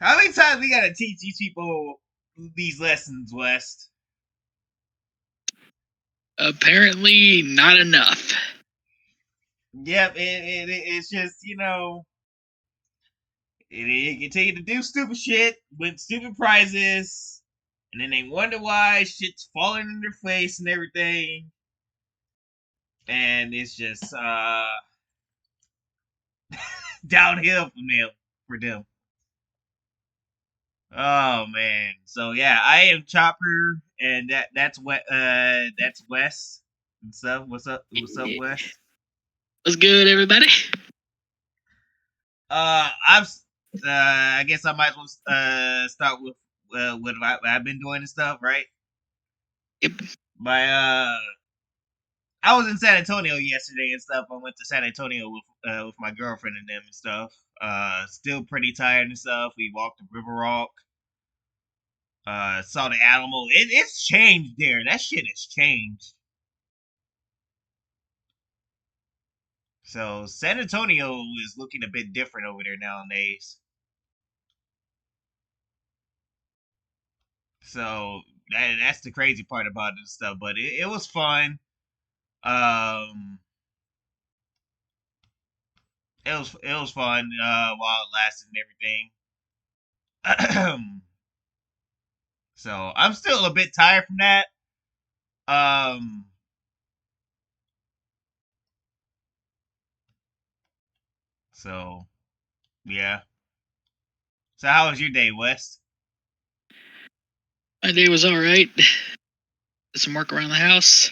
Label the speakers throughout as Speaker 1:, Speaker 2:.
Speaker 1: How many times we gotta teach these people these lessons, West?
Speaker 2: Apparently, not enough.
Speaker 1: Yep, it's just it continue to do stupid shit, win stupid prizes, and then they wonder why shit's falling in their face and everything, and it's just downhill from them for them. Oh man, so yeah, I am Chopper, and that's Wes and stuff. What's up? What's up, Wes?
Speaker 2: What's good, everybody?
Speaker 1: I'm. I guess I might as well start with what I've been doing and stuff, right?
Speaker 2: Yep.
Speaker 1: My I was in San Antonio yesterday and stuff. I went to San Antonio with my girlfriend and them and stuff. Still pretty tired and stuff. We walked the River Rock. Saw the animal. It's changed there. That shit has changed. So San Antonio is looking a bit different over there nowadays. So that's the crazy part about this stuff. But it was fun. Um, it was fun while it lasted and everything. So I'm still a bit tired from that. Um, so yeah. So how was your day, West?
Speaker 2: My day was all right. Did some work around the house.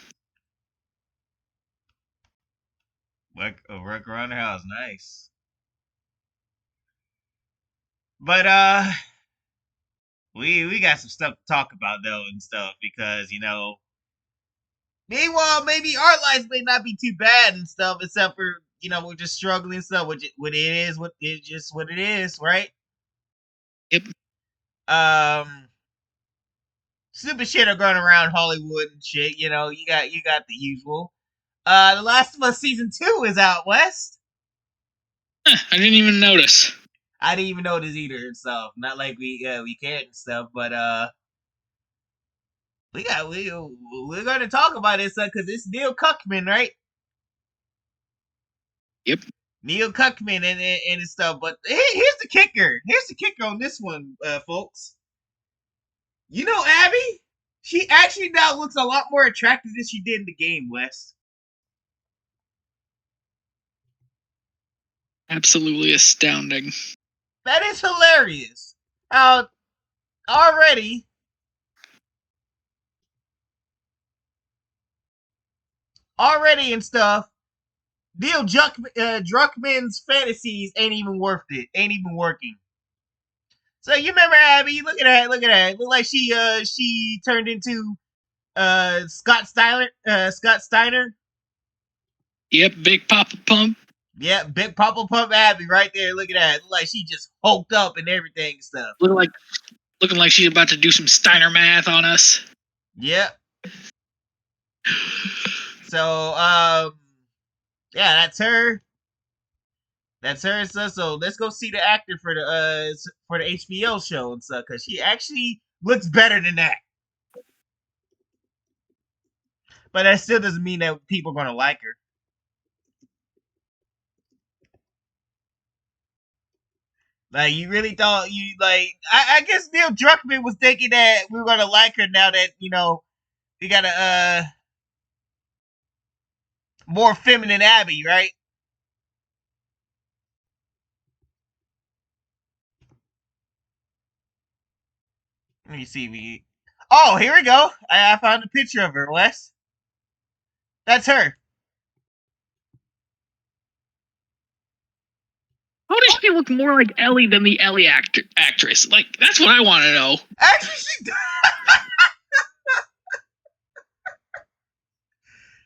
Speaker 1: Work around the house, nice. But we got some stuff to talk about though and stuff because meanwhile maybe our lives may not be too bad and stuff except for we're just struggling and stuff. What it is, what it's just what it is, right?
Speaker 2: Yep.
Speaker 1: Um, Stupid shit are going around Hollywood and shit. You got the usual. The Last of Us season 2 is out, West.
Speaker 2: I didn't even notice.
Speaker 1: I didn't even notice either and stuff. Not like we cared and stuff, but we're gonna talk about it because it's Neil Cuckman, right?
Speaker 2: Yep.
Speaker 1: Neil Cuckman and his stuff. But here's the kicker. Here's the kicker on this one, folks. Abby? She actually now looks a lot more attractive than she did in the game, Wes.
Speaker 2: Absolutely astounding.
Speaker 1: That is hilarious. How already and stuff, Neil Druckmann's fantasies ain't even worth it. Ain't even working. So you remember Abby? Look at that. Look at that. Look like she turned into Scott Steiner. Scott Steiner.
Speaker 2: Yep. Big Papa Pump.
Speaker 1: Yeah, big Papa Pump Abby right there. Look at that. Look like she just hulked up and everything and stuff.
Speaker 2: Looking like she's about to do some Steiner math on us.
Speaker 1: Yep. So yeah, that's her. That's her and stuff. So let's go see the actor for the HBO show and stuff because she actually looks better than that. But that still doesn't mean that people are gonna like her. Like you really thought you like? I guess Neil Druckmann was thinking that we were gonna like her now that we got a more feminine Abby, right? Let me see. Oh, here we go. I found a picture of her, Wes. That's her.
Speaker 2: How does she look more like Ellie than the Ellie actress? Like, that's what I want to know.
Speaker 1: Actually, she.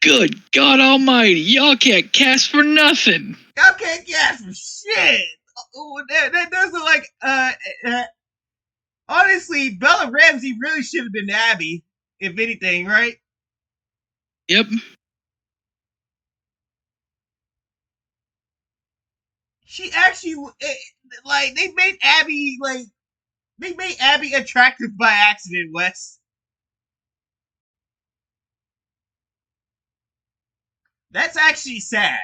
Speaker 2: Good God Almighty, y'all can't cast for nothing.
Speaker 1: Y'all can't guess for shit. That does look like honestly, Bella Ramsey really should have been Abby, if anything, right?
Speaker 2: Yep.
Speaker 1: She actually like they made Abby like They made Abby attractive by accident, Wes. That's actually sad.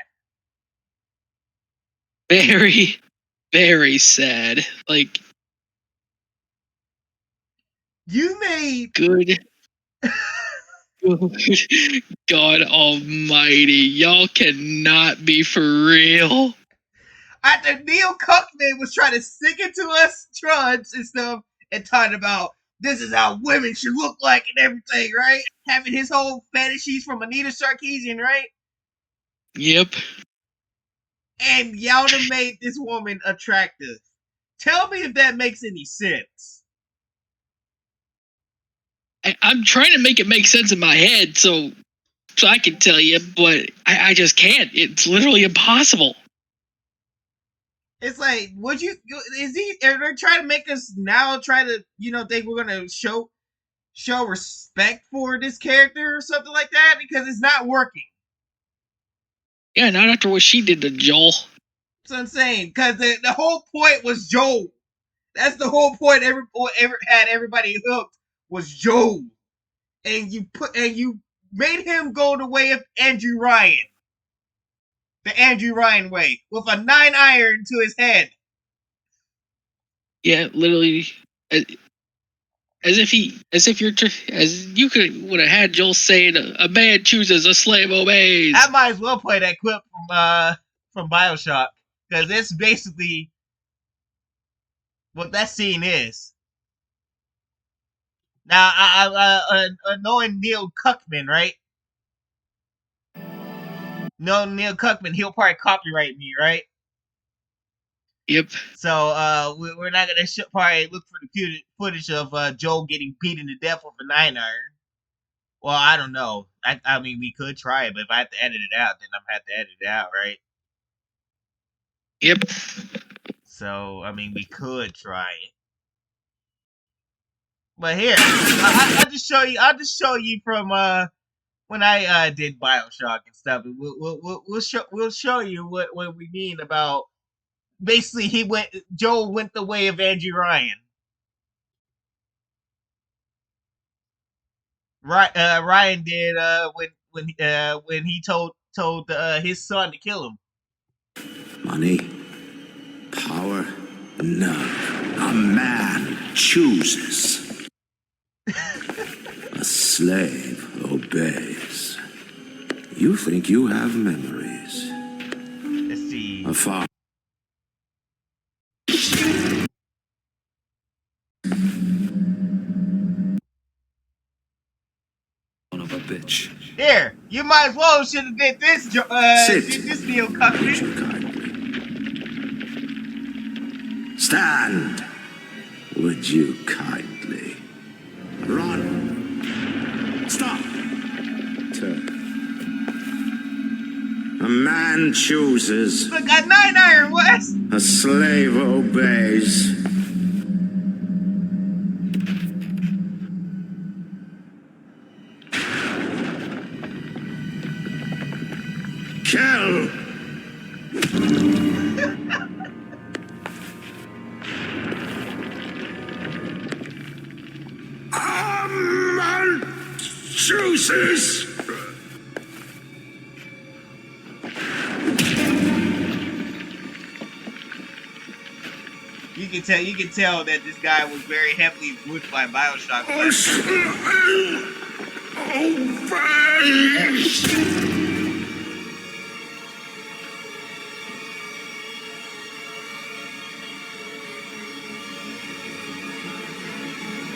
Speaker 2: Very, very sad. Like,
Speaker 1: You made
Speaker 2: good. God almighty. Y'all cannot be for real.
Speaker 1: after Neil Cuckman was trying to stick it to us trudge and stuff and talking about this is how women should look like and everything, right? Having his whole fantasies from Anita Sarkeesian, right?
Speaker 2: Yep.
Speaker 1: And y'all done made this woman attractive. Tell me if that makes any sense.
Speaker 2: I'm trying to make it make sense in my head so I can tell you, but I just can't. It's literally impossible.
Speaker 1: It's like, would you? Is he? Are they trying to make us now try to, think we're gonna show respect for this character or something like that? Because it's not working.
Speaker 2: Yeah, not after what she did to Joel.
Speaker 1: That's insane. Because the whole point was Joel. That's the whole point. Ever had everybody hooked was Joel, and you made him go the way of Andrew Ryan, the Andrew Ryan way, with a 9-iron to his head.
Speaker 2: Yeah, literally, as if you would have had Joel saying, "A man chooses, a slave obeys."
Speaker 1: I might as well play that clip from BioShock, because it's basically what that scene is. Now, knowing Neil Cuckman, right? Knowing Neil Cuckman, he'll probably copyright me, right?
Speaker 2: Yep.
Speaker 1: So we're not gonna probably look for the footage of Joel getting beaten to death with a 9-iron. Well, I don't know. I mean, we could try it, but if I have to edit it out, then I'm gonna have to edit it out, right?
Speaker 2: Yep.
Speaker 1: So I mean, we could try it. But here, I'll just show you. I'll just show you from when I did Bioshock and stuff. We'll show you what we mean about. Basically, Joel went the way of Andrew Ryan. Ryan did when he told his son to kill him.
Speaker 3: Money, power, none. A man chooses. A slave obeys. You think you have memories.
Speaker 1: Let's see.
Speaker 3: A father. Son of a bitch.
Speaker 1: Here, you might as well should have did this. Did this Neil Cuckman.
Speaker 3: Stand. Would you kindly run? Stop. Turn. A man chooses.
Speaker 1: Look, a 9-iron, Wes.
Speaker 3: A slave obeys. Kill. A man chooses.
Speaker 1: You can tell that this guy was very heavily influenced by BioShock.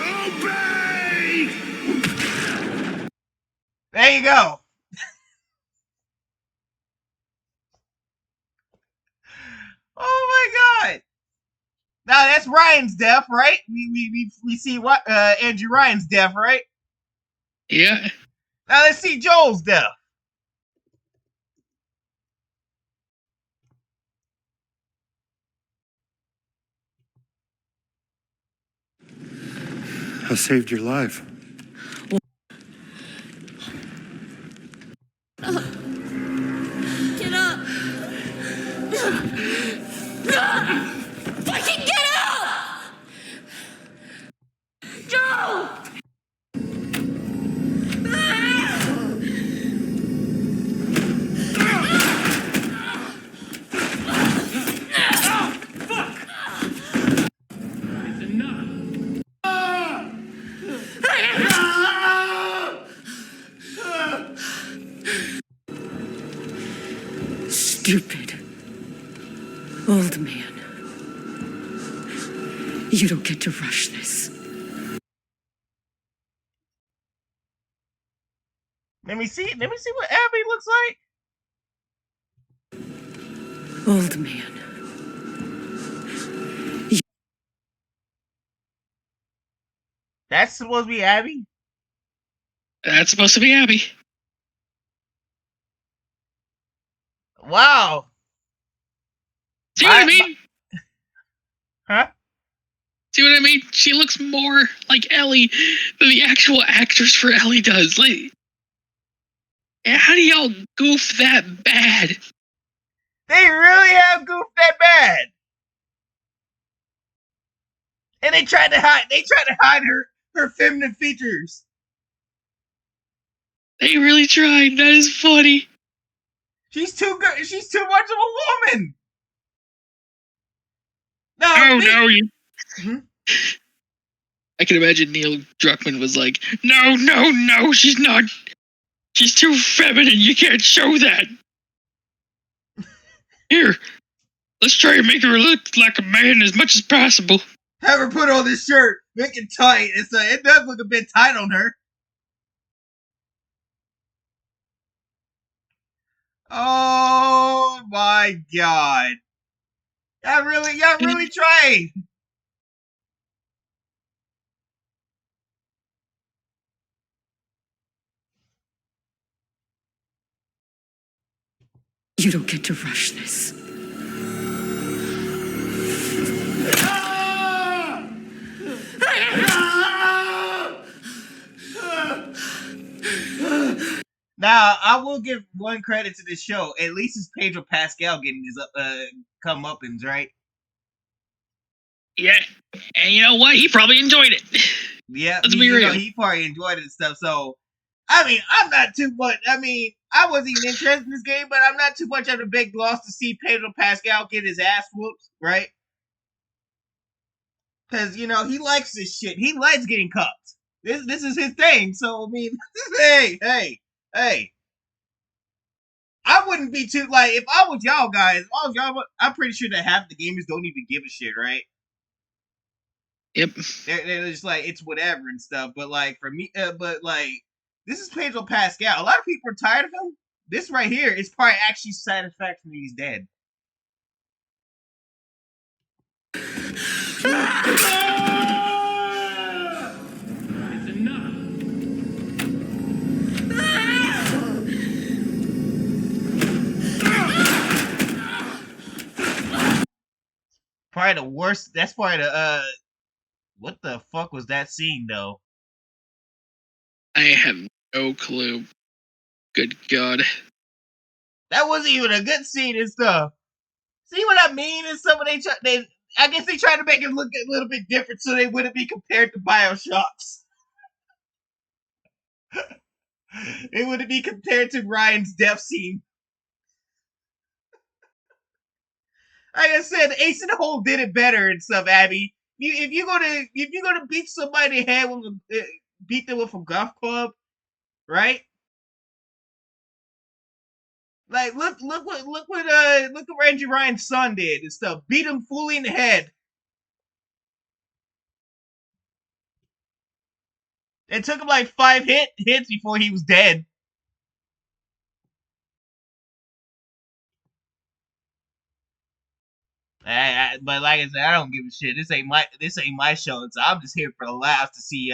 Speaker 3: Obey!
Speaker 1: There you go. Oh my god. Now that's Ryan's death, right? We see what Andrew Ryan's death, right?
Speaker 2: Yeah.
Speaker 1: Now let's see Joel's death.
Speaker 4: I saved your life.
Speaker 5: Get up! Fucking get up!
Speaker 4: Stupid. Old man. You don't get to rush this.
Speaker 1: Let me see what Abby looks like.
Speaker 4: Old man.
Speaker 1: That's supposed to be Abby?
Speaker 2: That's supposed to be Abby.
Speaker 1: Wow.
Speaker 2: See what I mean?
Speaker 1: Huh?
Speaker 2: See what I mean? She looks more like Ellie than the actual actress for Ellie does. Like, how do y'all goof that bad?
Speaker 1: They really have goofed that bad. And they tried to hide her feminine features.
Speaker 2: They really tried. That is funny.
Speaker 1: She's too good. She's too much of a woman.
Speaker 2: No, you.
Speaker 1: Hmm?
Speaker 2: I can imagine Neil Druckmann was like, no, she's not. She's too feminine. You can't show that. Here, let's try and make her look like a man as much as possible.
Speaker 1: Have her put on this shirt, make it tight. It does look a bit tight on her. Oh my god! Y'all really tried.
Speaker 4: You don't get to rush this.
Speaker 1: Now, I will give one credit to this show. At least it's Pedro Pascal getting his comeuppance, right?
Speaker 2: Yeah, and you know what? He probably enjoyed it.
Speaker 1: Yeah,
Speaker 2: Let's be real.
Speaker 1: He probably enjoyed it and stuff. So, I mean, I'm not too much. I mean, I wasn't even interested in this game, but I'm not too much of a big loss to see Pedro Pascal get his ass whooped, right? Because he likes this shit. He likes getting cupped. This is his thing. So I mean, hey. I wouldn't be too like if I was y'all guys. I'm pretty sure that half the gamers don't even give a shit, right?
Speaker 2: Yep.
Speaker 1: They're just like it's whatever and stuff. But like for me, but like this is Pedro Pascal. A lot of people are tired of him. This right here is probably actually satisfaction that he's dead.
Speaker 3: It's enough.
Speaker 1: Probably the worst. That's probably the what the fuck was that scene though?
Speaker 2: I have no clue. Good God.
Speaker 1: That wasn't even a good scene and stuff. See what I mean? And some of I guess they tried to make it look a little bit different so they wouldn't be compared to Bioshocks. It wouldn't be compared to Ryan's death scene. Like I said, Ace in the Hole did it better and stuff, Abby. If you're gonna beat somebody in the head with beat them with a golf club, right? Like look what Randy Ryan's son did and stuff. Beat him fully in the head. It took him like 5 hits before he was dead. But like I said, I don't give a shit. This ain't my show, so I'm just here for the laughs to see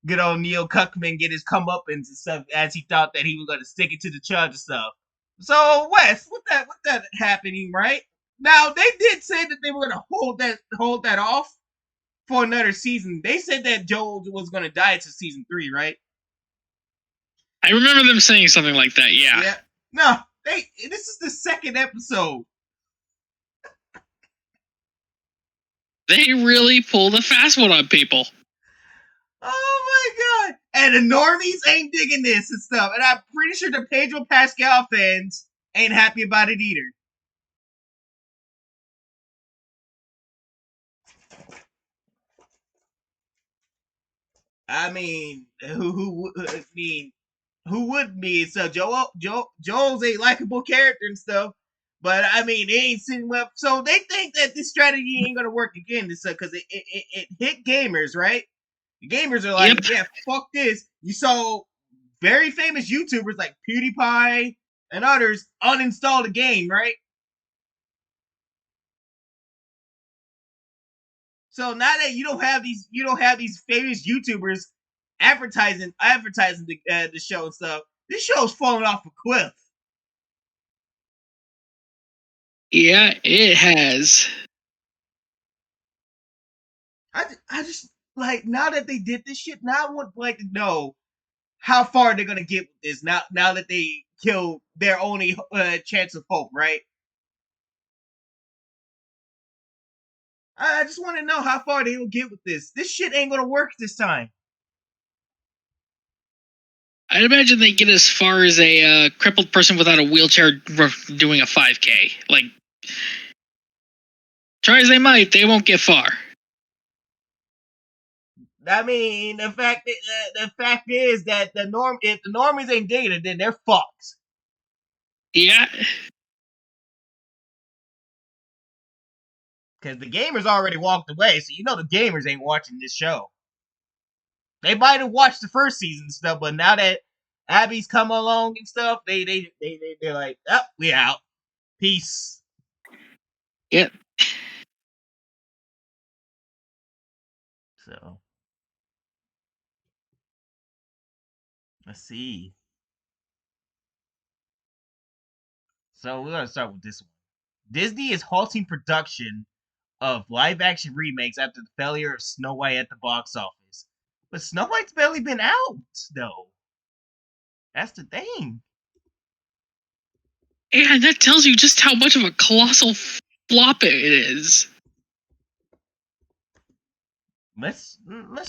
Speaker 1: good old Neil Cuckman get his comeuppance and stuff as he thought that he was gonna stick it to the charge and stuff. So Wes, what that happening, right? Now they did say that they were gonna hold that off for another season. They said that Joel was gonna die to season 3, right?
Speaker 2: I remember them saying something like that, yeah.
Speaker 1: Yeah. No, this is the second episode.
Speaker 2: They really pull the fast one on people.
Speaker 1: Oh my god! And the normies ain't digging this and stuff. And I'm pretty sure the Pedro Pascal fans ain't happy about it either. I mean, I mean, who wouldn't be? So Joel's a likable character and stuff. But I mean, it ain't sitting well. So they think that this strategy ain't gonna work again. This because it hit gamers, right? The gamers are like,
Speaker 2: Yep.
Speaker 1: yeah, fuck this. You saw very famous YouTubers like PewDiePie and others uninstall the game, right? So now that you don't have these famous YouTubers advertising the show and stuff, this show's falling off a cliff.
Speaker 2: Yeah, it has.
Speaker 1: I just like now that they did this shit. Now I would like to know how far they're gonna get with this. Now that they killed their only chance of hope, right? I just want to know how far they will get with this. This shit ain't gonna work this time.
Speaker 2: I'd imagine they get as far as a crippled person without a wheelchair doing a 5K. Like, try as they might, they won't get far.
Speaker 1: I mean, the fact is that if the normies ain't digging it, then they're fucked.
Speaker 2: Yeah.
Speaker 1: Because the gamers already walked away, so you know the gamers ain't watching this show. They might have watched the first season stuff, but now that Abby's come along and stuff, they're like, oh, we out. Peace.
Speaker 2: Yep.
Speaker 1: So let's see. So we're gonna start with this one. Disney is halting production of live action remakes after the failure of Snow White at the box office. But Snow White's barely been out, though. That's the thing.
Speaker 2: And that tells you just how much of a colossal flop it is.
Speaker 1: Let's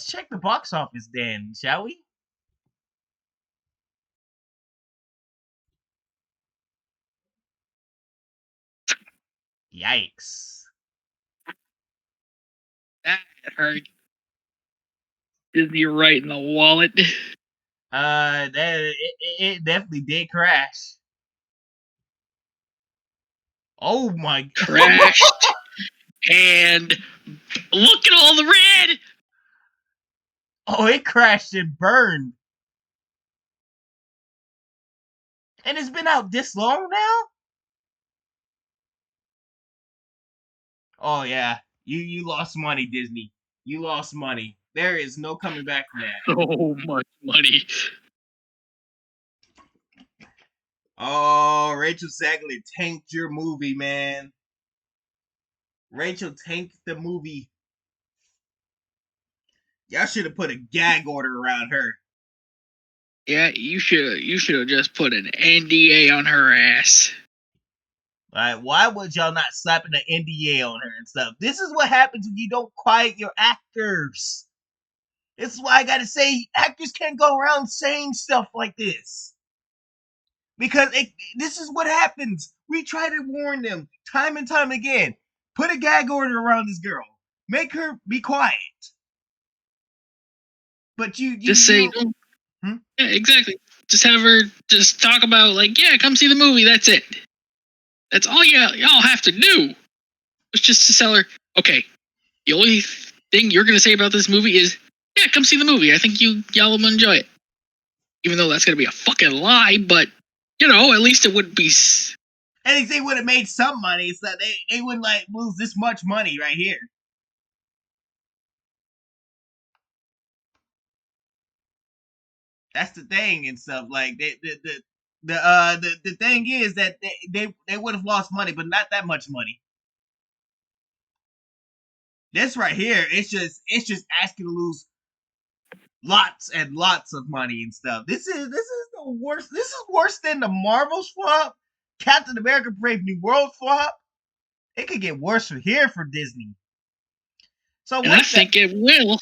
Speaker 1: check the box office then, shall we? Yikes.
Speaker 2: That hurt Disney right in the wallet.
Speaker 1: It definitely did crash. Oh my!
Speaker 2: Crashed. And look at all the red.
Speaker 1: Oh, it crashed and burned. And it's been out this long now? Oh yeah. You lost money, Disney. You lost money. There is no coming back from that.
Speaker 2: So much money.
Speaker 1: Oh, Rachel Zegler tanked your movie, man. Rachel tanked the movie. Y'all should have put a gag order around her.
Speaker 2: Yeah, you should have just put an NDA on her ass.
Speaker 1: Right? Why would y'all not slapping an NDA on her and stuff? This is what happens when you don't quiet your actors. This is why I gotta say actors can't go around saying stuff like this. Because this is what happens. We try to warn them time and time again. Put a gag order around this girl. Make her be quiet. But you
Speaker 2: Just say,
Speaker 1: you,
Speaker 2: yeah, exactly. Just have her just talk about, like, yeah, come see the movie. That's it. That's all y'all have to do. It's just to sell her. Okay, the only thing you're gonna say about this movie is, yeah, come see the movie. I think y'all will enjoy it. Even though that's gonna be a fucking lie, but at least it would be.
Speaker 1: I think they would have made some money, so they wouldn't like lose this much money right here. That's the thing and stuff. Like the thing is that they would have lost money, but not that much money. This right here, it's just asking to lose lots and lots of money and stuff. This is the worst. This is worse than the Marvel's flop, Captain America: Brave New World flop. It could get worse from here for Disney. So
Speaker 2: And I think it will.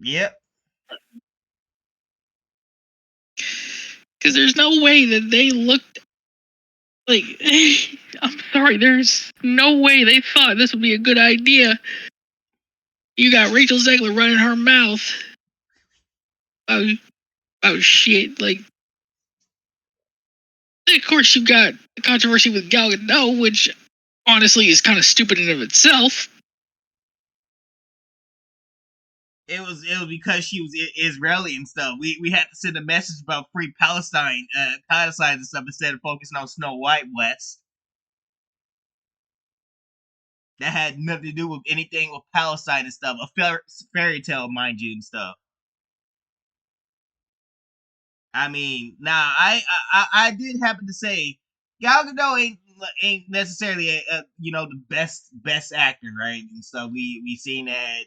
Speaker 1: Yep.
Speaker 2: Because there's no way that they looked like. I'm sorry, there's no way they thought this would be a good idea. You got Rachel Zegler running her mouth. about shit. Like, of course, you got the controversy with Gal Gadot, which honestly is kind of stupid in of itself.
Speaker 1: It was because she was Israeli and stuff. We had to send a message about free Palestine, Palestine and stuff instead of focusing on Snow White West. That had nothing to do with anything with Palestine and stuff. A fairy tale, mind you, and stuff. I mean, now I did happen to say Gal Gadot ain't necessarily a the best actor, right? And stuff. We seen that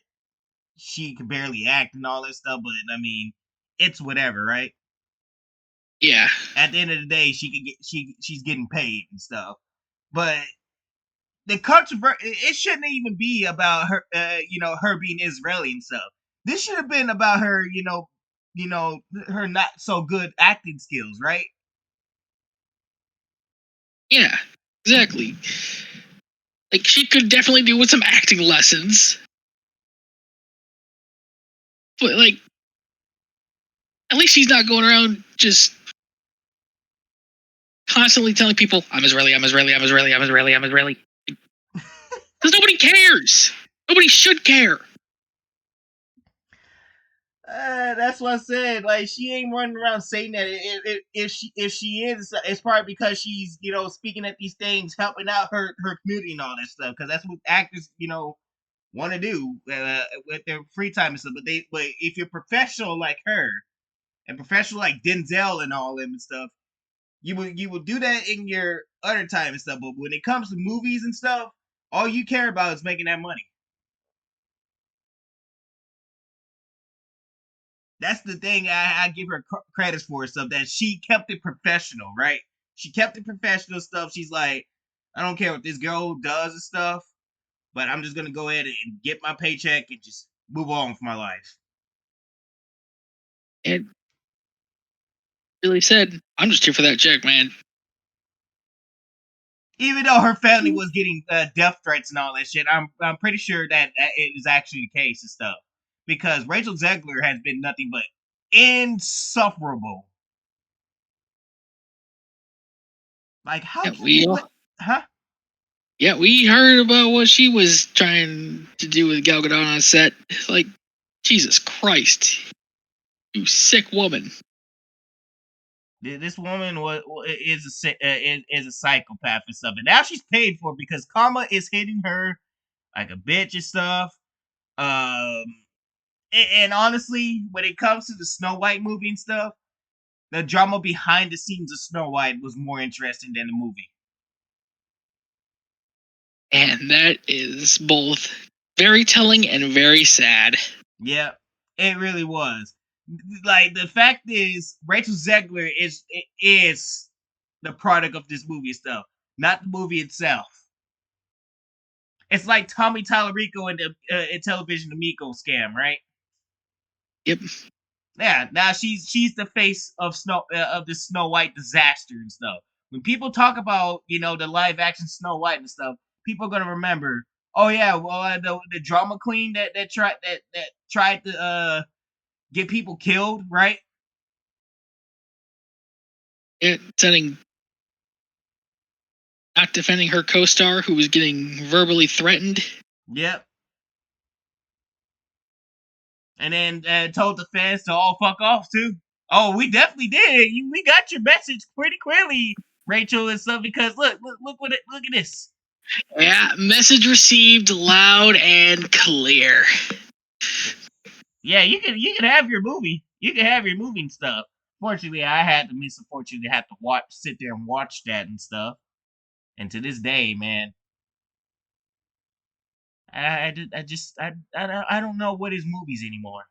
Speaker 1: she could barely act and all that stuff, but I mean, it's whatever, right?
Speaker 2: Yeah.
Speaker 1: At the end of the day, she's getting paid and stuff. But the controversy, it shouldn't even be about her, her being Israeli and stuff. This should have been about her, her not so good acting skills, right?
Speaker 2: Yeah, exactly. Like, she could definitely do with some acting lessons. But, like, at least she's not going around just constantly telling people, I'm Israeli, I'm Israeli, I'm Israeli, I'm Israeli, I'm Israeli. Because nobody cares. Nobody should care.
Speaker 1: That's what I said. Like, she ain't running around saying that. If she is, it's probably because she's speaking at these things, helping out her community and all that stuff. Because that's what actors want to do with their free time and stuff. But if you're professional like her and professional like Denzel and all them and stuff, you would do that in your other time and stuff. But when it comes to movies and stuff, all you care about is making that money. That's the thing I give her credit for and stuff, that she kept it professional, right? She kept it professional stuff. She's like, I don't care what this girl does and stuff, but I'm just gonna go ahead and get my paycheck and just move on with my life.
Speaker 2: And really said, I'm just here for that check, man.
Speaker 1: Even though her family was getting death threats and all that shit, I'm pretty sure that it is actually the case and stuff, because Rachel Zegler has been nothing but insufferable. Like, how
Speaker 2: Yeah,
Speaker 1: can you let? Huh?
Speaker 2: Yeah, we heard about what she was trying to do with Gal Gadot on set. Like, Jesus Christ, you sick woman.
Speaker 1: This woman is a psychopath and stuff, and now she's paid for it because karma is hitting her like a bitch and stuff. Um, and honestly, when it comes to the Snow White movie and stuff, the drama behind the scenes of Snow White was more interesting than the movie.
Speaker 2: And that is both very telling and very sad.
Speaker 1: Yeah, it really was. Like, the fact is, Rachel Zegler is the product of this movie stuff, not the movie itself. It's like Tommy Tallarico in the in Television Amico scam, right?
Speaker 2: Yep.
Speaker 1: Yeah. Now she's the face of the Snow White disaster and stuff. When people talk about the live action Snow White and stuff, people are gonna remember. Oh yeah, well the drama queen that tried to get people killed, right?
Speaker 2: Yeah, sending, not defending her co-star who was getting verbally threatened.
Speaker 1: Yep. And then told the fans to all fuck off too. Oh, we definitely did. We got your message pretty clearly, Rachel and stuff. Because look at this.
Speaker 2: Yeah, message received loud and clear.
Speaker 1: Yeah, you can have your movie. You can have your movie and stuff. Fortunately, I had the misfortune to have to sit there and watch that and stuff. And to this day, man, I don't know what is movies anymore.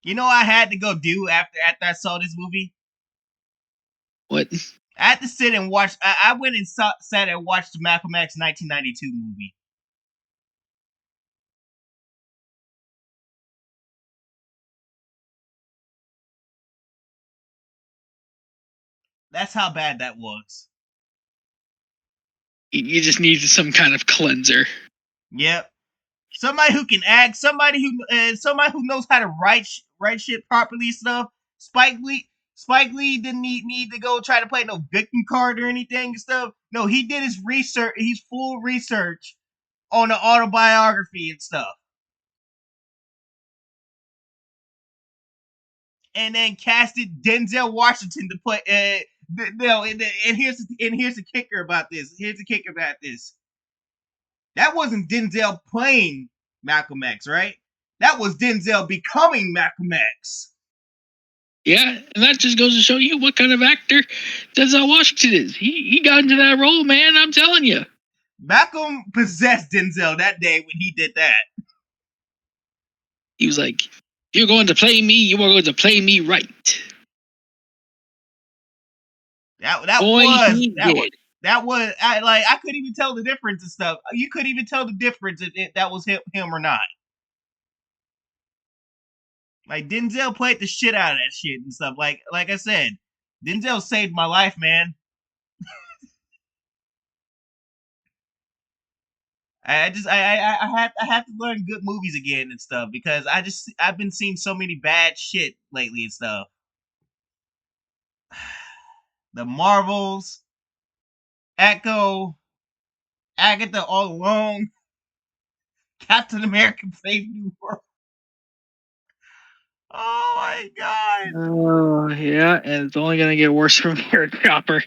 Speaker 1: I had to go do after I saw this movie.
Speaker 2: What?
Speaker 1: I had to sit and watch. I went and sat and watched the Malcolm X 1992 movie. That's how bad that was.
Speaker 2: You just needed some kind of cleanser.
Speaker 1: Yep. somebody who can act, somebody who knows how to write shit properly and stuff. Spike Lee didn't need to go try to play no victim card or anything and stuff. No, he did his research, his full research on the autobiography and stuff, and then casted Denzel Washington to play. No, and here's the kicker about this. Here's the kicker about this. That wasn't Denzel playing Malcolm X, right? That was Denzel becoming Malcolm X.
Speaker 2: Yeah, and that just goes to show you what kind of actor Denzel Washington is. He got into that role, man. I'm telling you.
Speaker 1: Malcolm possessed Denzel that day when he did that.
Speaker 2: He was like, "If you're going to play me, you are going to play me right."
Speaker 1: That was I couldn't even tell the difference and stuff. You couldn't even tell the difference if that was him or not. Like Denzel played the shit out of that shit and stuff. Like I said, Denzel saved my life, man. I have to learn good movies again and stuff because I've been seeing so many bad shit lately and stuff. The Marvels, Echo, Agatha All Alone, Captain America: Brave New World. Oh my god!
Speaker 2: Oh yeah, and it's only gonna get worse from here, Chopper.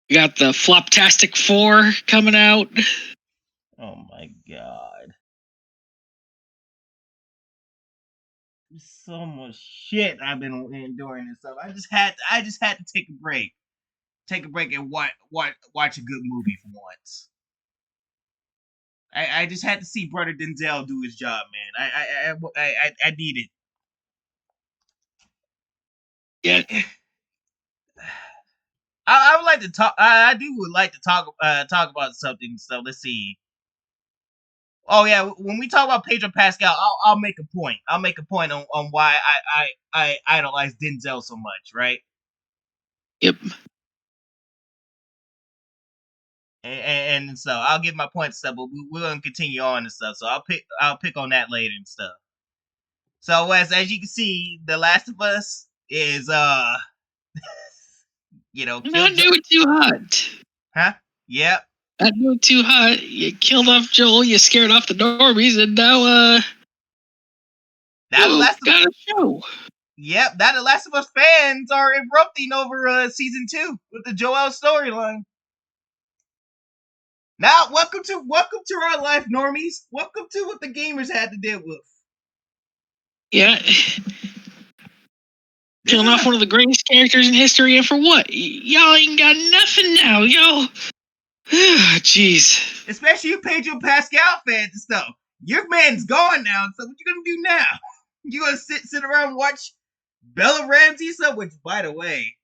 Speaker 2: We got the Floptastic 4 coming out.
Speaker 1: Oh my god! So much shit I've been enduring and stuff. I just had to take a break. Take a break and watch a good movie for once. I just had to see brother Denzel do his job, man. I need it.
Speaker 2: Yeah,
Speaker 1: I would like to talk. I would like to talk about something. So let's see. Oh yeah, when we talk about Pedro Pascal, I'll make a point. I'll make a point on why I idolize Denzel so much, right?
Speaker 2: yep.
Speaker 1: And so I'll give my point and stuff, but we're gonna continue on and stuff. So I'll pick on that later and stuff. So as you can see, The Last of Us is
Speaker 2: Not
Speaker 1: killed.
Speaker 2: doing too hot.
Speaker 1: Huh? Yep.
Speaker 2: Not doing too hot. You killed off Joel. You scared off the normies, and now
Speaker 1: Now the last of
Speaker 2: got a show.
Speaker 1: Yep, now the Last of Us fans are erupting over season 2 with the Joel storyline. Now, welcome to our life, normies. Welcome to what the gamers had to deal with.
Speaker 2: Yeah. Killing off one of the greatest characters in history, and for what? Y'all ain't got nothing now, y'all. Jeez.
Speaker 1: Especially you Pedro Pascal fans and stuff. Your man's gone now, so what you gonna do now? You gonna sit around and watch Bella Ramsey stuff? Which, by the way,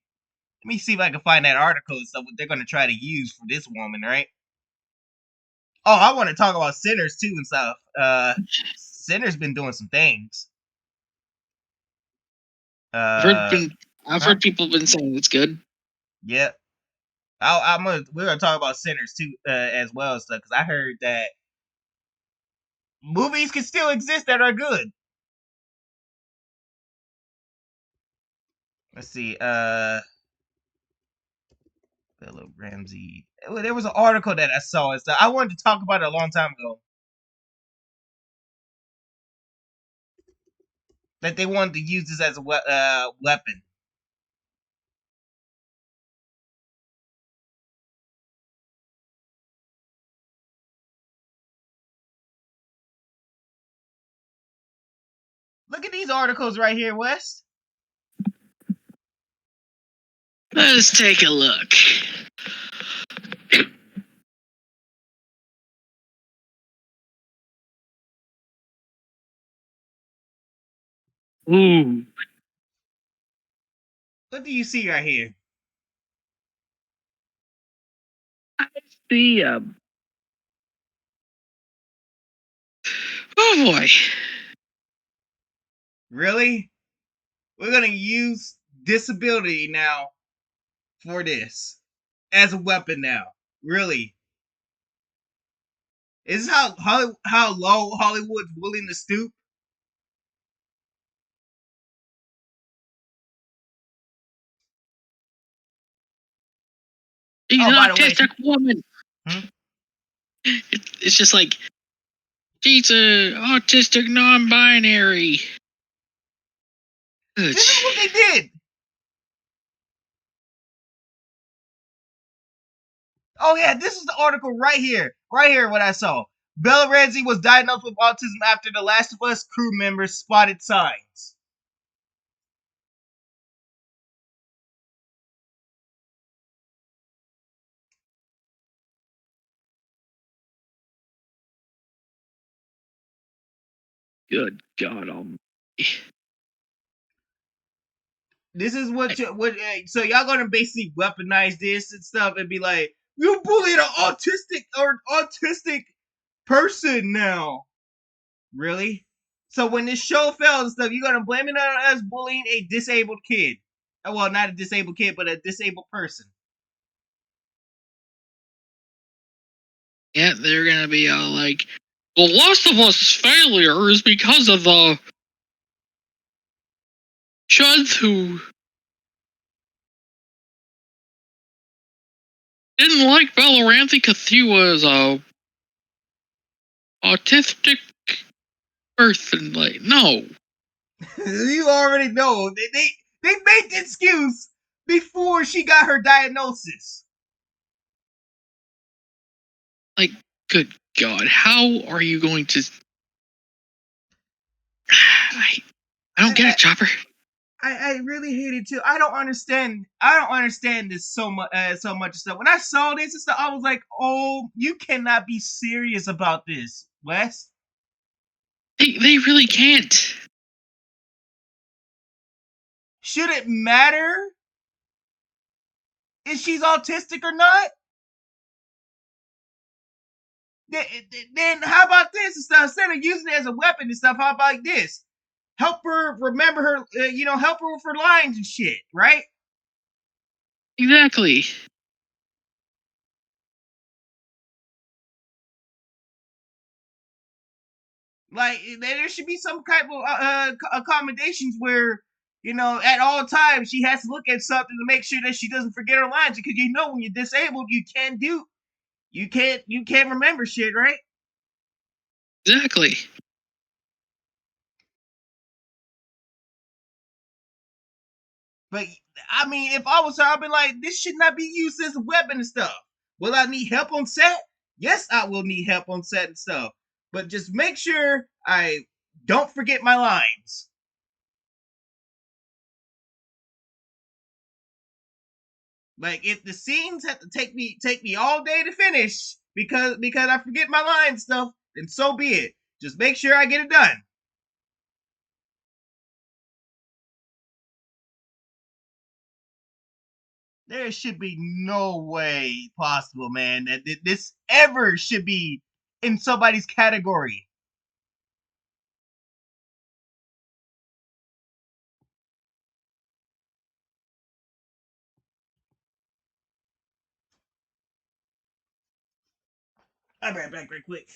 Speaker 1: let me see if I can find that article and stuff what they're gonna try to use for this woman, right? Oh, I want to talk about Sinners too and stuff. Sinners been doing some things.
Speaker 2: I've
Speaker 1: Huh?
Speaker 2: heard people been saying it's good.
Speaker 1: Yep. We're gonna talk about Sinners too as well and stuff because I heard that movies can still exist that are good. Let's see. Bella Ramsey. There was an article that I saw and stuff. I wanted to talk about it a long time ago. That they wanted to use this as a weapon. Look at these articles right here, Wes.
Speaker 2: Let's take a look. Ooh.
Speaker 1: What do you see right here?
Speaker 2: I see. Oh boy.
Speaker 1: Really? We're gonna use disability now for this as a weapon now. Really? Is this how low Hollywood's willing to stoop?
Speaker 2: She's
Speaker 1: Oh,
Speaker 2: an
Speaker 1: by the way,
Speaker 2: autistic woman. It's just like she's a autistic non-binary.
Speaker 1: this is what they did. Oh yeah, this is the article right here. Right here, what I saw. Bella Ramsey was diagnosed with autism after The Last of Us crew members spotted signs.
Speaker 2: Good God Almighty!
Speaker 1: This is what so y'all gonna basically weaponize this and stuff and be like, you bullied an autistic person now. Really? So when this show fails and stuff, you're gonna blame it on us bullying a disabled kid. Well, not a disabled kid, but a disabled person.
Speaker 2: Yeah, they're gonna be all like, "The Last of Us failure is because of the chuds who didn't like Bella Ramsey because he was a autistic person." Like, no,
Speaker 1: You already know they made the excuse before she got her diagnosis.
Speaker 2: like, good God, how are you going to? I don't get it, Chopper.
Speaker 1: I really hate it too. I don't understand. I don't understand this so much stuff. When I saw this and stuff, I was like, "Oh, you cannot be serious about this, Wes."
Speaker 2: They really can't.
Speaker 1: Should it matter if she's autistic or not? Then how about this and stuff? Instead of using it as a weapon and stuff, how about like this? Help her remember her, help her with her lines and shit, right?
Speaker 2: Exactly.
Speaker 1: Like there should be some type of accommodations where at all times she has to look at something to make sure that she doesn't forget her lines because when you're disabled you can't remember shit, right?
Speaker 2: Exactly.
Speaker 1: But I mean, if I was her, I'd be like, this should not be used as a weapon and stuff. Will I need help on set? Yes, I will need help on set and stuff. But just make sure I don't forget my lines. Like if the scenes have to take me all day to finish because I forget my line stuff, then so be it. Just make sure I get it done. There should be no way possible, man, that this ever should be in somebody's category. I'll be right back, real quick.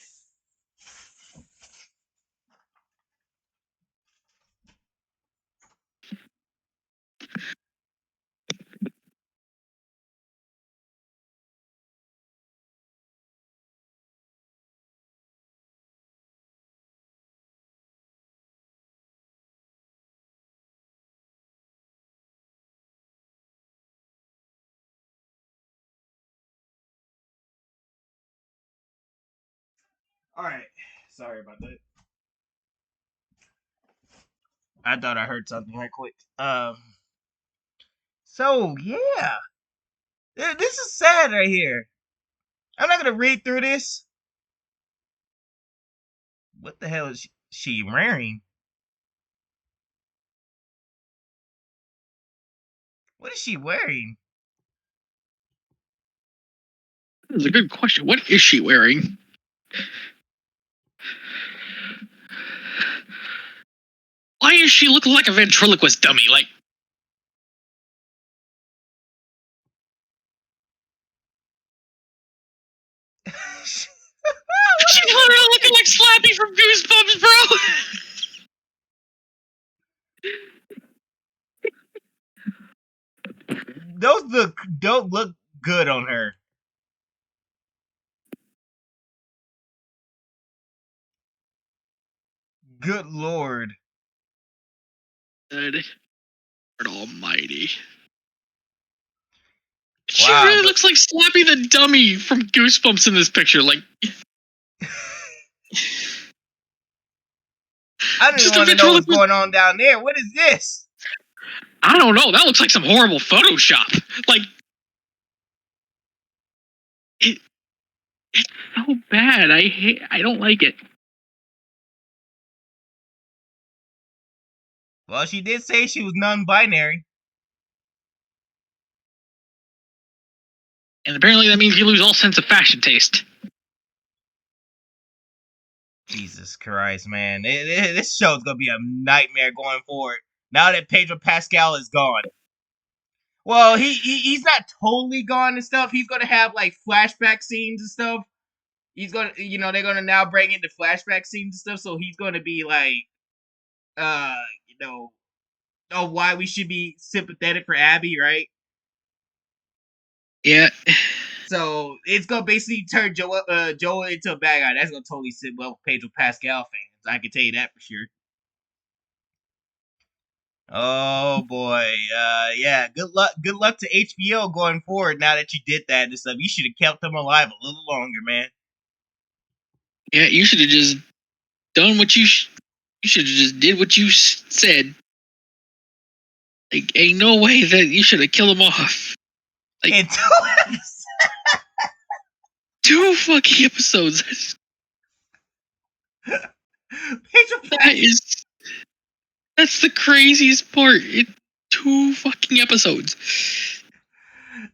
Speaker 1: All right, sorry about that. I thought I heard something right quick. So yeah, this is sad right here. I'm not gonna read through this. What the hell is she wearing? What is she wearing?
Speaker 2: That's a good question. What is she wearing? Why is she looking like a ventriloquist dummy? Like, she's Slappy from Goosebumps, bro.
Speaker 1: Those don't look good on her. Good lord.
Speaker 2: Good almighty. She
Speaker 1: Wow.
Speaker 2: really looks like Slappy the dummy from Goosebumps in this picture. Like,
Speaker 1: I don't
Speaker 2: just
Speaker 1: even
Speaker 2: a
Speaker 1: want to know what's
Speaker 2: ventriloquist.
Speaker 1: going on down there. What is this?
Speaker 2: I don't know. That looks like some horrible Photoshop. Like, it's so bad. I don't like it.
Speaker 1: Well, she did say she was non-binary.
Speaker 2: And apparently that means you lose all sense of fashion taste.
Speaker 1: Jesus Christ, man. This show's gonna be a nightmare going forward. Now that Pedro Pascal is gone. Well, he's not totally gone and stuff. He's gonna have like flashback scenes and stuff. He's gonna, they're gonna now bring in the flashback scenes and stuff. So he's gonna be like, uh, you know, oh, why we should be sympathetic for Abby, right?
Speaker 2: Yeah.
Speaker 1: So it's gonna basically turn Joel into a bad guy. That's gonna totally sit well with Pedro Pascal fans. I can tell you that for sure. Oh boy, yeah. Good luck to HBO going forward. Now that you did that and stuff, you should have kept them alive a little longer, man.
Speaker 2: Yeah, you should have just done what you should have just did what you said. Like, ain't no way that you should have killed him off. Like,
Speaker 1: In
Speaker 2: 2 fucking episodes. That's the craziest part. 2 fucking episodes.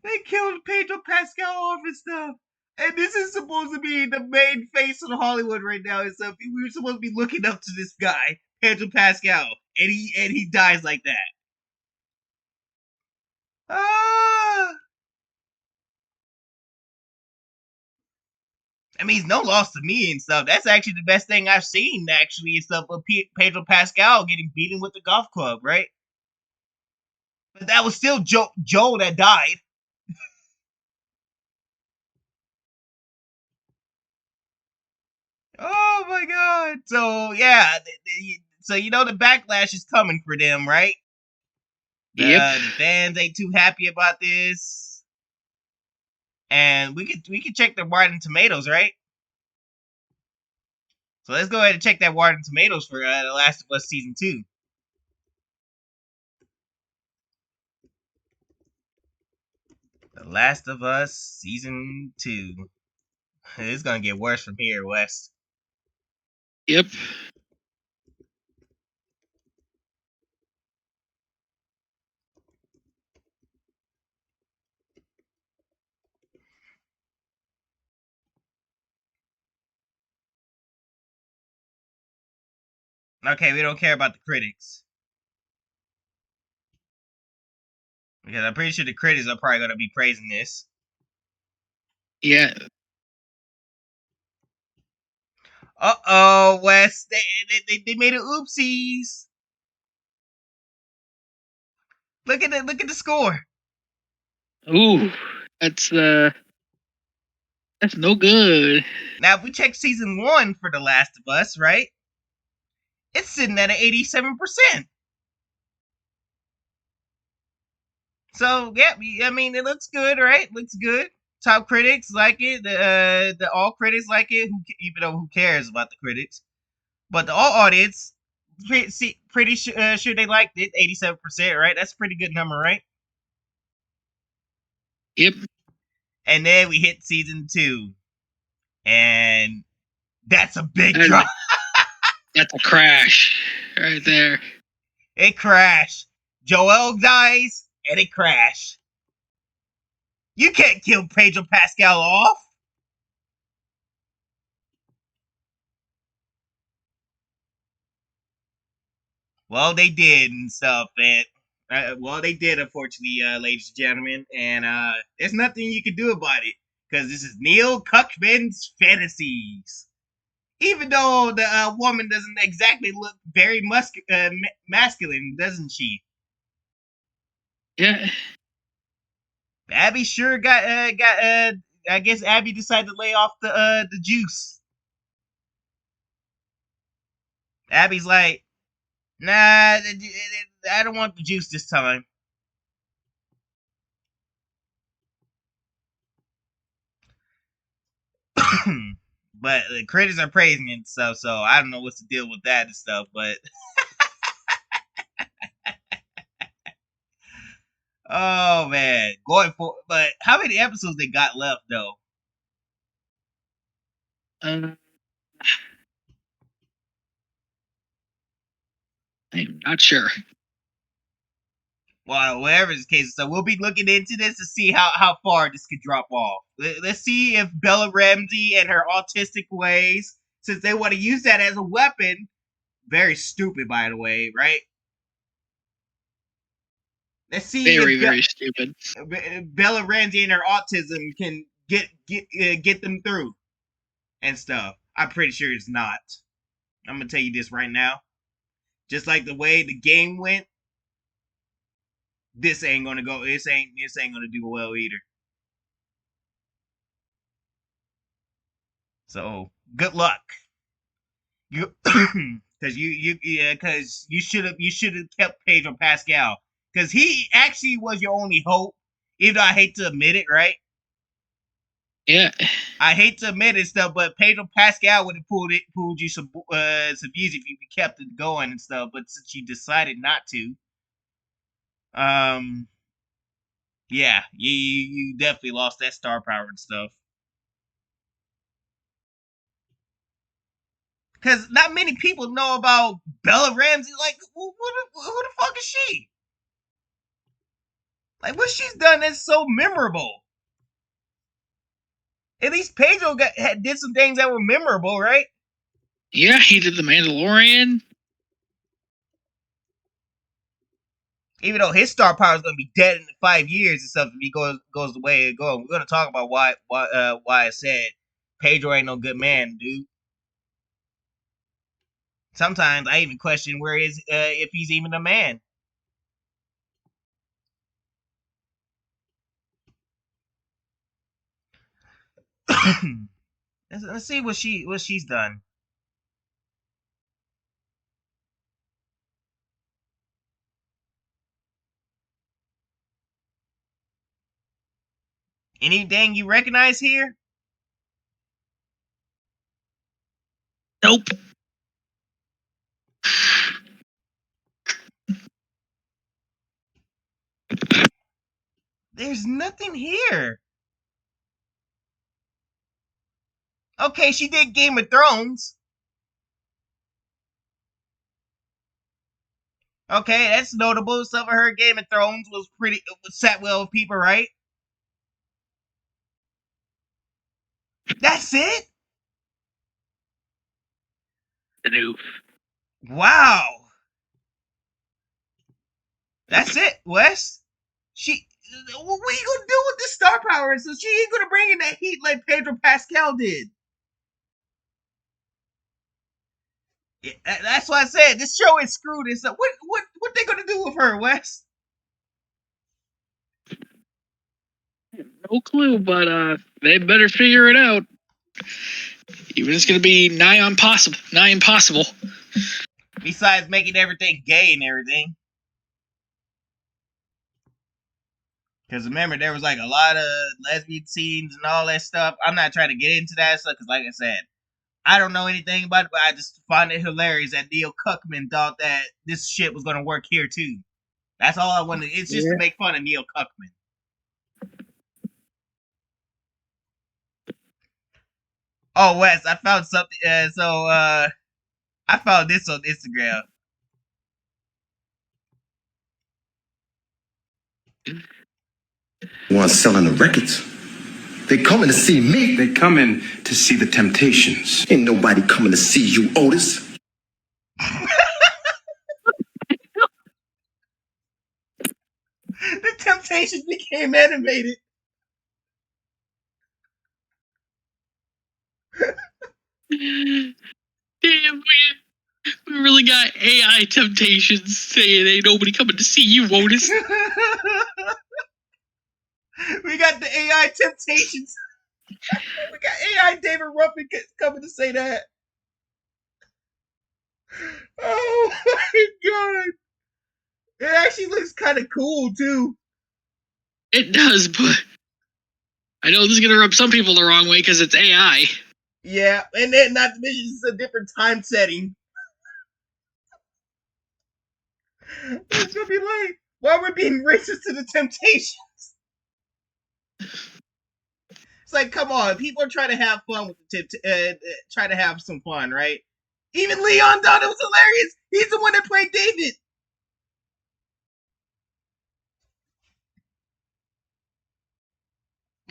Speaker 1: They killed Pedro Pascal off and stuff. And this is supposed to be the main face of Hollywood right now and stuff. We were supposed to be looking up to this guy, Pedro Pascal, and he dies like that. Ah. I mean, it's no loss to me and stuff. That's actually the best thing I've seen, actually, and stuff, of Pedro Pascal getting beaten with the golf club, right? But that was still Joel that died. Oh my god. So, yeah. So, the backlash is coming for them, right?
Speaker 2: Yep.
Speaker 1: The fans ain't too happy about this. And we could check the Rotten Tomatoes, right? So let's go ahead and check that Rotten Tomatoes for The Last of Us Season 2. The Last of Us Season 2. It's gonna get worse from here, Wes.
Speaker 2: Yep.
Speaker 1: Okay, we don't care about the critics. Because I'm pretty sure the critics are probably gonna be praising this.
Speaker 2: Yeah.
Speaker 1: Uh-oh, Wes. They made it oopsies. Look at the score.
Speaker 2: Ooh. That's no good.
Speaker 1: Now, if we check Season 1 for The Last of Us, right? It's sitting at an 87%. So, yeah, I mean, it looks good, right? Looks good. Top critics like it. The all critics like it, even though who cares about the critics? But the all audience, pretty sure they liked it. 87%, right? That's a pretty good number, right?
Speaker 2: Yep.
Speaker 1: And then we hit Season 2. And that's a big drop.
Speaker 2: That's a crash right there.
Speaker 1: It crashed. Joel dies, and it crashed. You can't kill Pedro Pascal off. Well, they did and stuff, and they did, unfortunately, ladies and gentlemen, and there's nothing you can do about it because this is Neil Cuckman's Fantasies. Even though the woman doesn't exactly look very masculine, doesn't she?
Speaker 2: Yeah.
Speaker 1: Abby sure got I guess Abby decided to lay off the juice. Abby's like, nah, I don't want the juice this time. But the critics are praising it and stuff, so I don't know what's the deal with that and stuff. But oh man, going for. But how many episodes they got left though?
Speaker 2: I'm not sure.
Speaker 1: Well, whatever the case, so we'll be looking into this to see how far this could drop off. Let's see if Bella Ramsey and her autistic ways, since they want to use that as a weapon, very stupid by the way, right? Let's see
Speaker 2: Very,
Speaker 1: if
Speaker 2: very stupid.
Speaker 1: Bella Ramsey and her autism can get them through and stuff. I'm pretty sure it's not. I'm gonna tell you this right now. Just like the way the game went, this ain't gonna go. This ain't gonna do well either. So good luck. You because you should have kept Pedro Pascal because he actually was your only hope. Even though I hate to admit it, right?
Speaker 2: Yeah.
Speaker 1: I hate to admit it stuff, but Pedro Pascal would have pulled you some views if you kept it going and stuff. But since you decided not to, um, yeah, you definitely lost that star power and stuff. Because not many people know about Bella Ramsey. Like, who the fuck is she? Like, what she's done that's so memorable. At least Pedro did some things that were memorable, right?
Speaker 2: Yeah, he did The Mandalorian.
Speaker 1: Even though his star power is gonna be dead in 5 years and stuff if he goes the way it goes. We're gonna talk about why I said Pedro ain't no good man, dude. Sometimes I even question where is if he's even a man. let's see what she's done. Anything you recognize here?
Speaker 2: Nope.
Speaker 1: There's nothing here. Okay, she did Game of Thrones. Okay, that's notable. Some of her Game of Thrones was sat well with people, right? That's it.
Speaker 2: The new.
Speaker 1: Wow. That's it, Wes. What are you gonna do with this star power? So she ain't gonna bring in that heat like Pedro Pascal did. Yeah, that's why I said this show is screwed. And so what they gonna do with her, Wes?
Speaker 2: No clue, but they better figure it out. Even it's gonna be nigh impossible.
Speaker 1: Besides making everything gay and everything. Because remember, there was like a lot of lesbian scenes and all that stuff. I'm not trying to get into that stuff because, like I said, I don't know anything about it, but I just find it hilarious that Neil Cuckman thought that this shit was going to work here too. That's all I wanted. It's just to make fun of Neil Cuckman. Oh, Wes, I found something. I found this on Instagram.
Speaker 5: Ones selling the records. They coming to see me.
Speaker 6: They coming to see the Temptations.
Speaker 5: Ain't nobody coming to see you, Otis.
Speaker 1: The Temptations became animated.
Speaker 2: Damn, we really got AI temptations saying ain't nobody coming to see you, Otis.
Speaker 1: We got the AI temptations. We got AI David Ruffin coming to say that. Oh my god. It actually looks kind of cool too.
Speaker 2: It does, but I know this is gonna rub some people the wrong way because it's AI.
Speaker 1: Yeah, and then not to mention it's a different time setting. It's gonna be like, why we're being racist to the Temptations? It's like, come on, people are trying to have fun with the try to have some fun, right? Even Leon thought it was hilarious. He's the one that played David.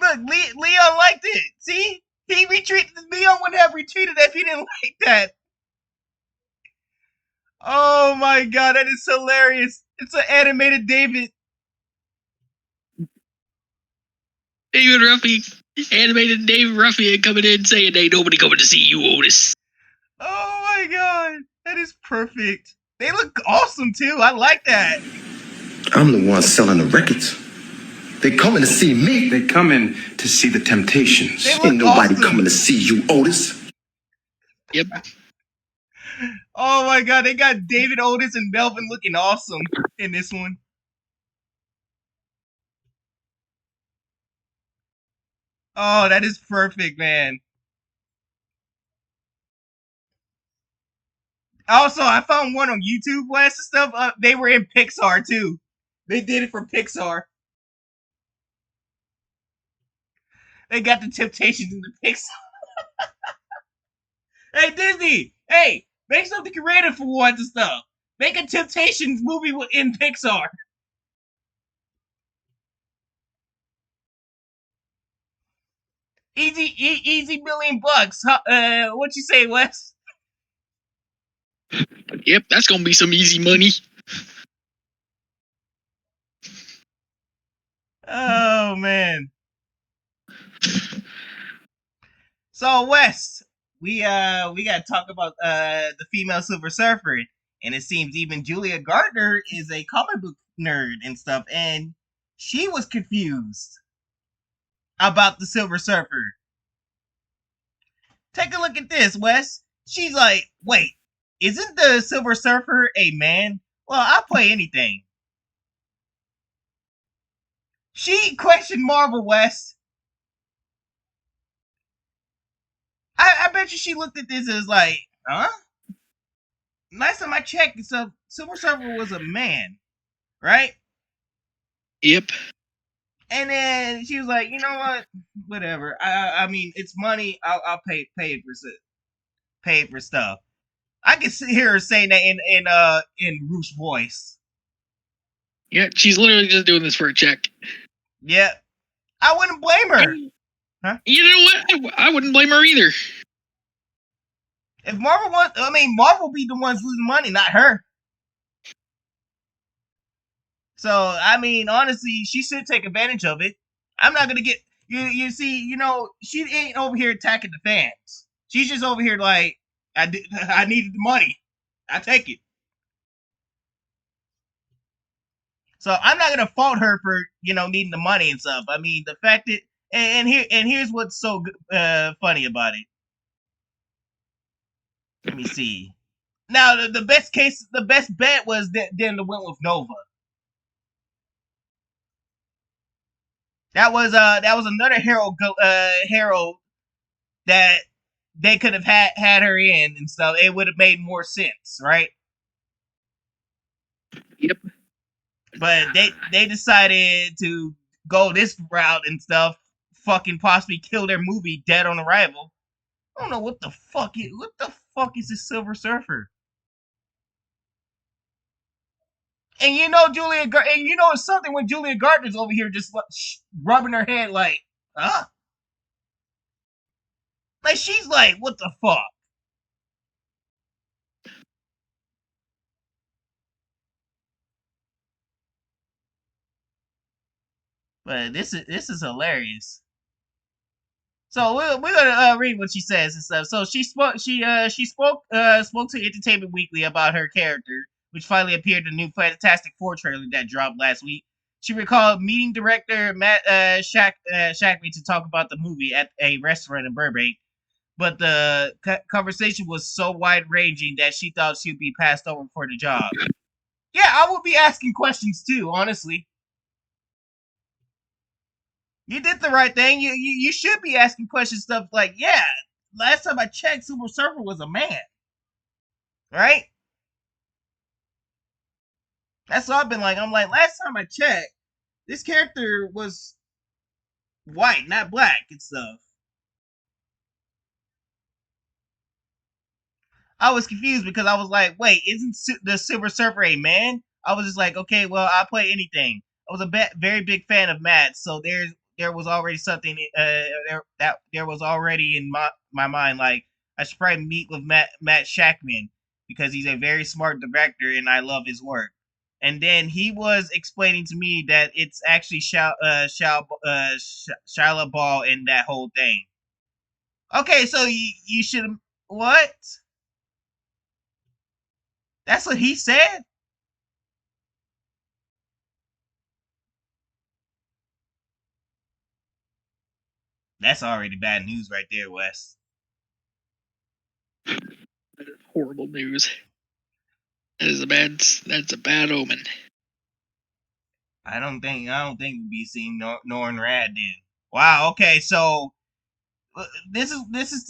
Speaker 1: Look, Leon liked it. See, he retweeted. Leon wouldn't have retweeted if he didn't like that. Oh my god, that is hilarious! It's an animated David.
Speaker 2: David Ruffy, animated David Ruffy coming in saying ain't nobody coming to see you, Otis.
Speaker 1: Oh my god, that is perfect. They look awesome too. I like that.
Speaker 5: I'm the one selling the records. They coming to see me.
Speaker 6: They come in to see the temptations.
Speaker 1: They look
Speaker 5: Ain't nobody
Speaker 1: awesome.
Speaker 5: coming to see you, Otis.
Speaker 2: Yep.
Speaker 1: Oh my god, they got David Otis and Melvin looking awesome in this one. Oh, that is perfect, man. Also, I found one on YouTube last and stuff. They were in Pixar too. They did it for Pixar. They got the Temptations in the Pixar. Hey Disney, hey, make something creative for once and stuff. Make a Temptations movie in Pixar. Easy $1,000,000. What you say, Wes?
Speaker 2: Yep, that's gonna be some easy money.
Speaker 1: Oh man. So Wes, we gotta talk about the female Silver Surfer, and it seems even Julia Gardner is a comic book nerd and stuff, and she was confused about the Silver Surfer. Take a look at this, Wes. She's like, wait, isn't the Silver Surfer a man? Well, I'll play anything. She questioned Marvel, Wes. I bet you she looked at this as like, huh? Last time I checked, Silver Surfer was a man, right?
Speaker 2: Yep.
Speaker 1: And then she was like, you know what? Whatever. I mean, it's money. I'll pay for stuff. I can hear her saying that in Ruth's voice.
Speaker 2: Yeah, she's literally just doing this for a check.
Speaker 1: Yeah, I wouldn't blame her. Huh?
Speaker 2: You know what? I wouldn't blame her either.
Speaker 1: If Marvel wants, I mean, Marvel be the ones losing money, not her. So I mean, honestly, she should take advantage of it. I'm not gonna get you. You see, you know, she ain't over here attacking the fans. She's just over here like, I needed the money. I take it. So I'm not gonna fault her for needing the money and stuff. I mean, the fact that here's what's so funny about it. Let me see. Now the best bet was them to went with Nova. That was another hero that they could have had her in and stuff. It would have made more sense, right?
Speaker 2: Yep.
Speaker 1: But they decided to go this route and stuff. Fucking possibly kill their movie dead on arrival. I don't know what the fuck is this Silver Surfer? And you know it's something when Julia Gardner's over here just rubbing her head like, huh? Like she's like, what the fuck? But this is hilarious. So we're gonna read what she says and stuff. So she spoke to Entertainment Weekly about her character, which finally appeared in the new Fantastic Four trailer that dropped last week. She recalled meeting director Matt Shackman to talk about the movie at a restaurant in Burbank, but the conversation was so wide ranging that she thought she'd be passed over for the job. Yeah, I would be asking questions too, honestly. You did the right thing. You should be asking questions stuff like, yeah, last time I checked, Super Surfer was a man, right? That's what I've been like. I'm like, last time I checked, this character was white, not black and stuff. I was confused because I was like, wait, isn't the Silver Surfer a man? I was just like, okay, well, I'll play anything. I was a very big fan of Matt, so there was already something there was already in my mind like I should probably meet with Matt Shackman because he's a very smart director and I love his work. And then he was explaining to me that it's actually Shia Ball in that whole thing. Okay, so you should what? That's what he said? That's already bad news right there, Wes.
Speaker 2: That is horrible news. That's a bad omen.
Speaker 1: I don't think we'll be seeing Norn Rad then. Wow, okay, so this is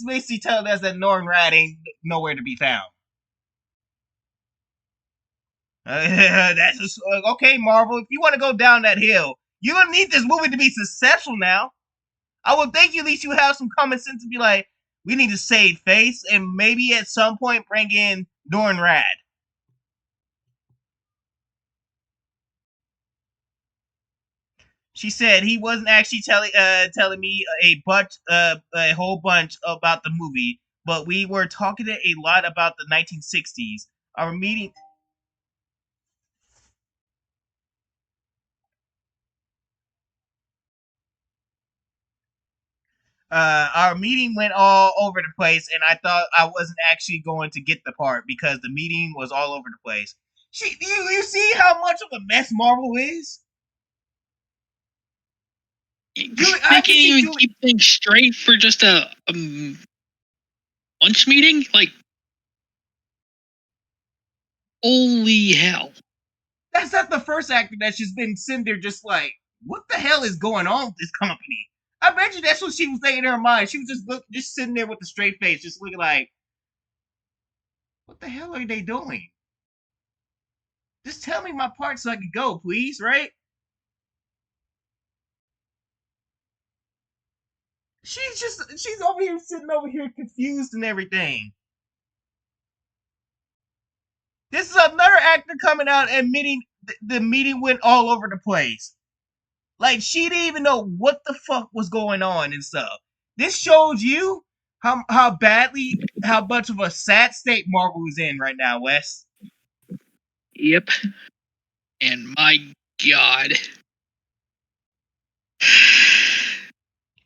Speaker 1: basically telling us that Norn Rad ain't nowhere to be found. That's just, okay, Marvel. If you want to go down that hill, you don't need this movie to be successful now. I would think at least you have some common sense to be like, we need to save face and maybe at some point bring in Norn Rad. She said he wasn't actually telling me a whole bunch about the movie, but we were talking a lot about the 1960s. Our meeting our meeting went all over the place, and I thought I wasn't actually going to get the part because the meeting was all over the place. You see how much of a mess Marvel is?
Speaker 2: They
Speaker 1: I
Speaker 2: can't
Speaker 1: can see
Speaker 2: even
Speaker 1: Julie.
Speaker 2: keep things straight for just a lunch meeting. Like, holy hell!
Speaker 1: That's not the first actor that's just been sitting there just like, what the hell is going on with this company? I bet you that's what she was thinking in her mind. She was just sitting there with a straight face, just looking like, what the hell are they doing? Just tell me my part so I can go, please, right? She's over here sitting over here confused and everything. This is another actor coming out admitting the meeting went all over the place. Like she didn't even know what the fuck was going on and stuff. This shows you how much of a sad state Marvel is in right now, Wes.
Speaker 2: Yep. And my God,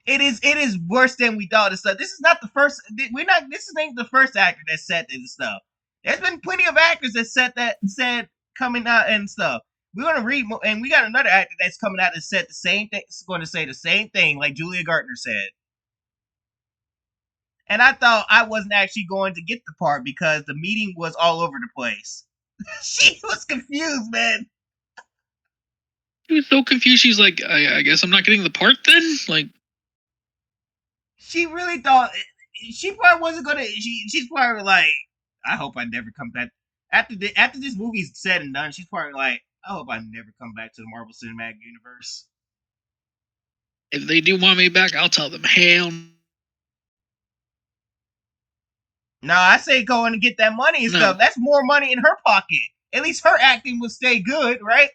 Speaker 1: It is worse than we thought and stuff. This is not the first. This ain't the first actor that said this stuff. There's been plenty of actors that said coming out and stuff. We're gonna read, and we got another actor that's coming out and said the same thing. Going to say the same thing, like Julia Gartner said. And I thought I wasn't actually going to get the part because the meeting was all over the place. She was confused, man.
Speaker 2: she was so confused. She's like, I guess I'm not getting the part then. Like,
Speaker 1: She really thought she probably wasn't gonna. She's probably like, I hope I never come back after this movie's said and done. She's probably like, I hope I never come back to the Marvel Cinematic Universe.
Speaker 2: if they do want me back, I'll tell them, hell.
Speaker 1: No, I say go in and get that money and
Speaker 2: No.
Speaker 1: stuff. That's more money in her pocket. At least her acting would stay good, right?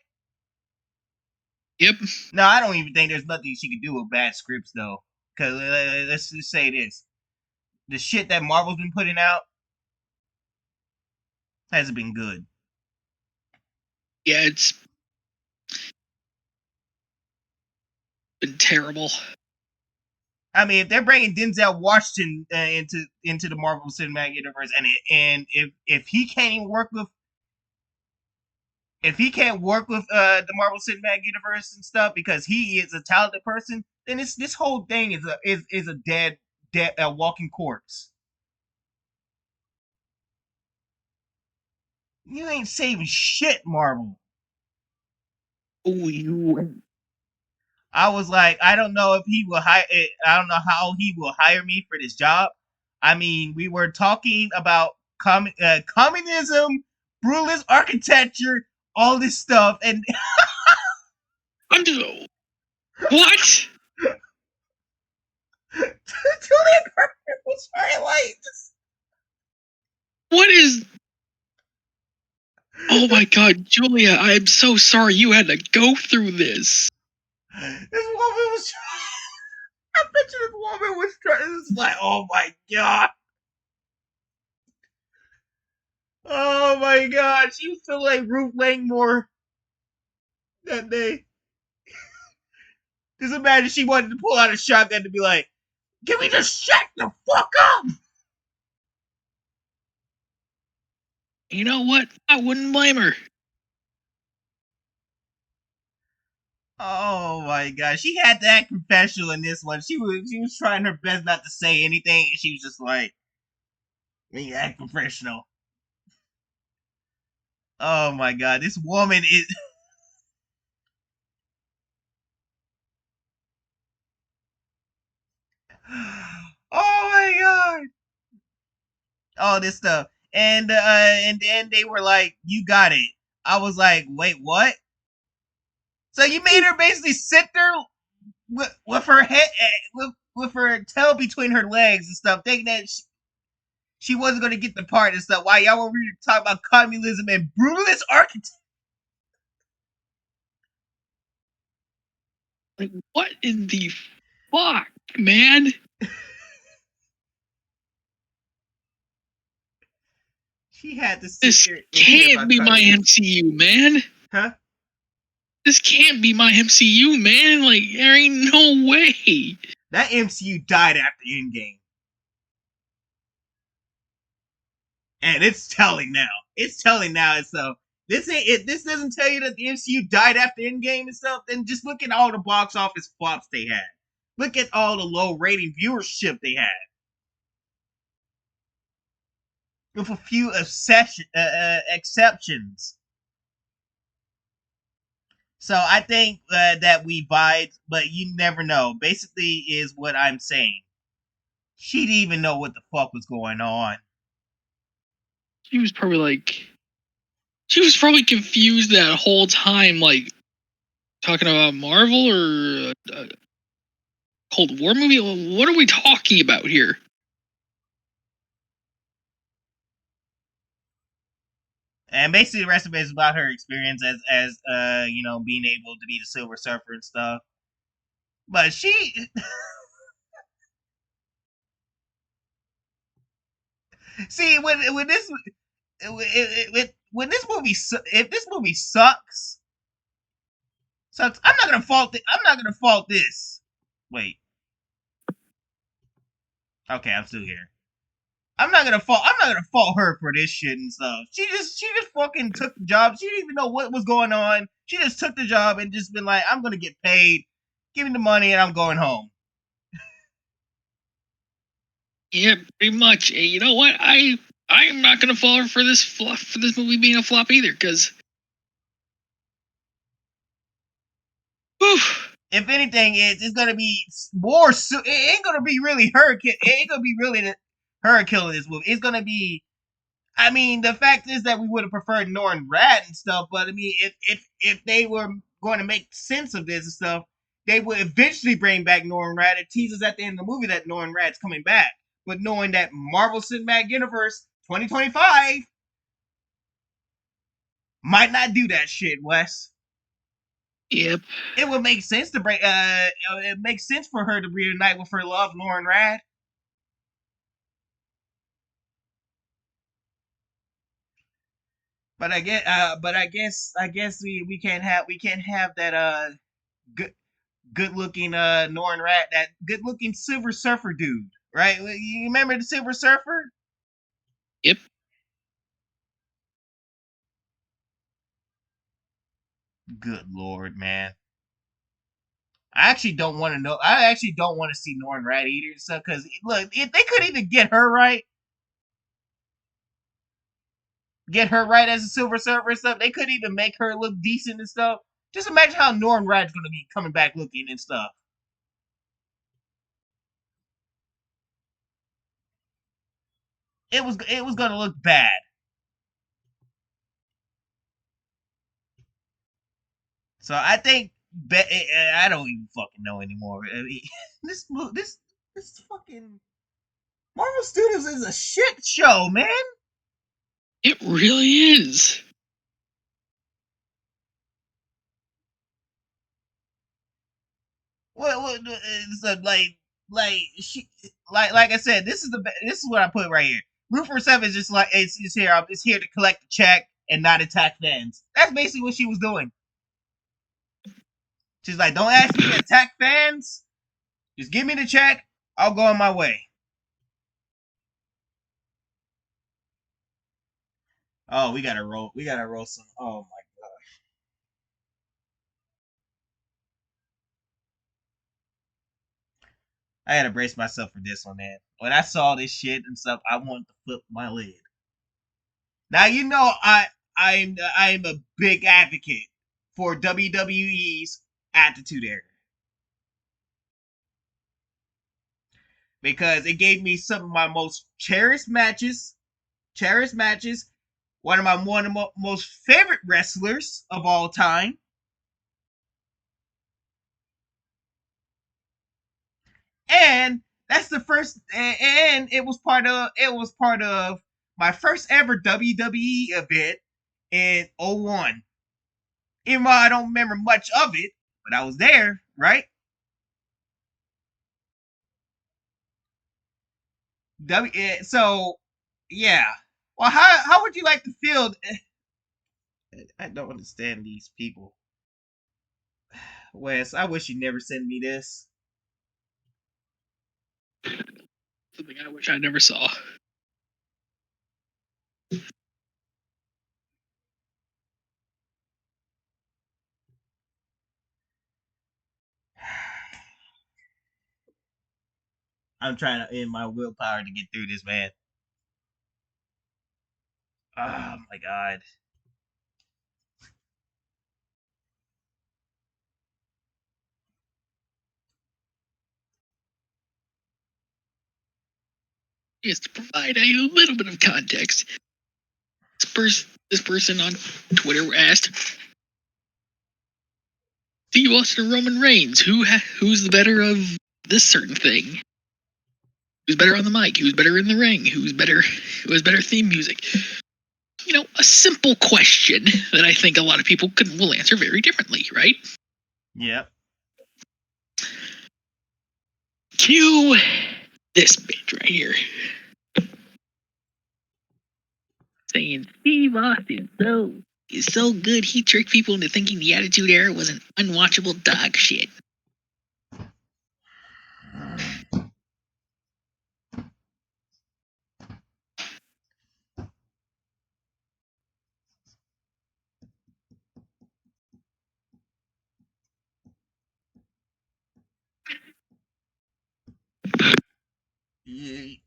Speaker 2: Yep.
Speaker 1: No, I don't even think there's nothing she can do with bad scripts though. Because let's just say this: the shit that Marvel's been putting out hasn't been good.
Speaker 2: Yeah, it's been terrible.
Speaker 1: I mean, if they're bringing Denzel Washington into the Marvel Cinematic Universe, and if he can't even work with the Marvel Cinematic Universe and stuff because he is a talented person, then this whole thing is a dead walking corpse. You ain't saving shit, Marvel.
Speaker 2: Oh, you.
Speaker 1: I was like, I don't know if he will hire. I don't know how he will hire me for this job. I mean, we were talking about communism, brutalist architecture, all this stuff, and
Speaker 2: I'm just. What?
Speaker 1: Julia Garner was very like,
Speaker 2: What is. Oh my god, Julia, I'm so sorry you had to go through this.
Speaker 1: this woman was. I bet you this woman was trying. It's like, oh my god. Oh my god, she was feeling like Ruth Langmore that day. Just imagine she wanted to pull out a shotgun to be like, can we just shut the fuck up?
Speaker 2: You know what? I wouldn't blame her.
Speaker 1: Oh my god, she had to act professional in this one. She was trying her best not to say anything, and she was just like, "Me act professional." Oh my god, this woman is. Oh my god, all this stuff, and then they were like, "You got it." I was like, "Wait, what?" So you made her basically sit there with her head, with her tail between her legs and stuff, thinking that she wasn't going to get the part and stuff. Why y'all were really talking about communism and brutalist architecture?
Speaker 2: Like, what in the fuck, man?
Speaker 1: She had to sit
Speaker 2: This
Speaker 1: there and hear
Speaker 2: can't
Speaker 1: about
Speaker 2: be my
Speaker 1: communism.
Speaker 2: MCU, man.
Speaker 1: Huh?
Speaker 2: This can't be my MCU, man. Like, there ain't no way.
Speaker 1: That MCU died after Endgame. And it's telling now. It's telling now. And so this ain't it. This doesn't tell you that the MCU died after Endgame and stuff. Then just look at all the box office flops they had. Look at all the low rating viewership they had. With a few exceptions. So I think that we bide, but you never know. Basically, is what I'm saying. She didn't even know what the fuck was going on.
Speaker 2: She was probably like, she was probably confused that whole time, like, talking about Marvel or a Cold War movie. What are we talking about here?
Speaker 1: And basically, the rest of it is about her experience as being able to be the Silver Surfer and stuff. But she, see, when this when this movie if this movie sucks, I'm not gonna fault it. I'm not gonna fault this. Wait. Okay, I'm still here. I'm not gonna fault her for this shit and stuff. She just fucking took the job. She didn't even know what was going on. She just took the job and just been like, I'm gonna get paid, give me the money, and I'm going home.
Speaker 2: Yeah, pretty much. And you know what? I'm not gonna fall for this fluff for this movie being a flop either, because.
Speaker 1: If anything, it's gonna be more. It ain't gonna be really her. It ain't gonna be really her killing this movie. It's gonna be. I mean, the fact is that we would have preferred Norrin Rad and stuff, but I mean, if they were going to make sense of this and stuff, they would eventually bring back Norrin Rad. It teases at the end of the movie that Norrin Rad's coming back, but knowing that Marvel Cinematic Universe 2025 might not do that shit, Wes.
Speaker 2: Yep.
Speaker 1: It would make sense to bring. It makes sense for her to reunite with her love, Norrin Rad. But I guess we can't have that good. good-looking Norrin Rat, that good-looking Silver Surfer dude, right? You remember the Silver Surfer?
Speaker 2: Yep.
Speaker 1: Good lord, man. I actually don't want to know. I actually don't want to see Norrin Rat Eater and stuff, because look, if they could even get her right as a Silver Surfer and stuff, they could even make her look decent and stuff. Just imagine how Norrin Rat's gonna be coming back looking and stuff. It was gonna look bad. So I think I don't even fucking know anymore. I mean, this fucking Marvel Studios is a shit show, man.
Speaker 2: It really is.
Speaker 1: What so like I said, this is what I put right here. Root for Seven is just like it's here. It's here to collect the check and not attack fans. That's basically what she was doing. She's like, don't ask me to attack fans. Just give me the check. I'll go on my way. Oh, we gotta roll. We gotta roll some. Oh my gosh. I had to brace myself for this one, man. When I saw this shit and stuff, I wanted to flip my lid. Now you know I'm a big advocate for WWE's Attitude Era because it gave me some of my most cherished matches. One of my most favorite wrestlers of all time. And that's the first, and it was part of my first ever WWE event in '01. Even though I don't remember much of it, but I was there, right? So yeah. Well, how would you like to feel? I don't understand these people. Wes, I wish you never sent me this.
Speaker 2: Something I wish I never saw.
Speaker 1: I'm trying to in my willpower to get through this, man. Oh my god.
Speaker 2: Just to provide a little bit of context, this person on Twitter asked, "Steve Austin or Roman Reigns? Who's the better of this certain thing? Who's better on the mic? Who's better in the ring? Who has better theme music?" You know, a simple question that I think a lot of people will answer very differently, right?
Speaker 1: Yep.
Speaker 2: Cue this bitch right here. Saying Steve Austin is so good he tricked people into thinking the Attitude Era was an unwatchable dog shit.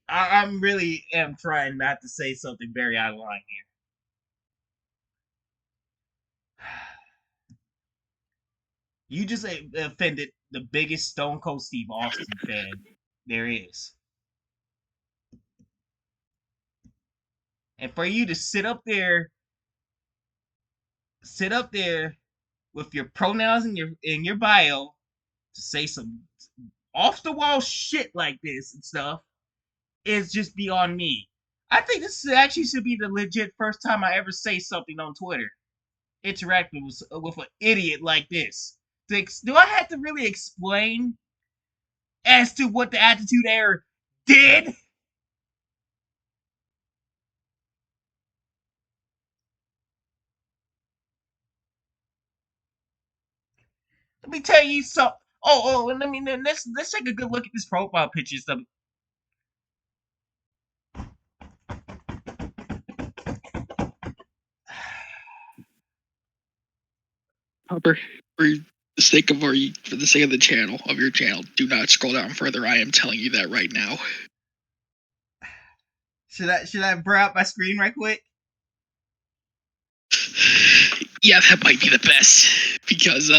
Speaker 1: I'm really am trying not to say something very out of line here. You just offended the biggest Stone Cold Steve Austin fan there is. And for you to sit up there with your pronouns in your bio to say some off the wall shit like this and stuff is just beyond me. I think this actually should be the legit first time I ever say something on Twitter interacting with an idiot like this. Do I have to really explain as to what the Attitude Era did? Let me tell you something. and let's take a good look at this profile picture stuff.
Speaker 2: Hopper, for the sake of the channel of your channel, do not scroll down further. I am telling you that right now.
Speaker 1: Should I blur out my screen right quick?
Speaker 2: Yeah, that might be the best because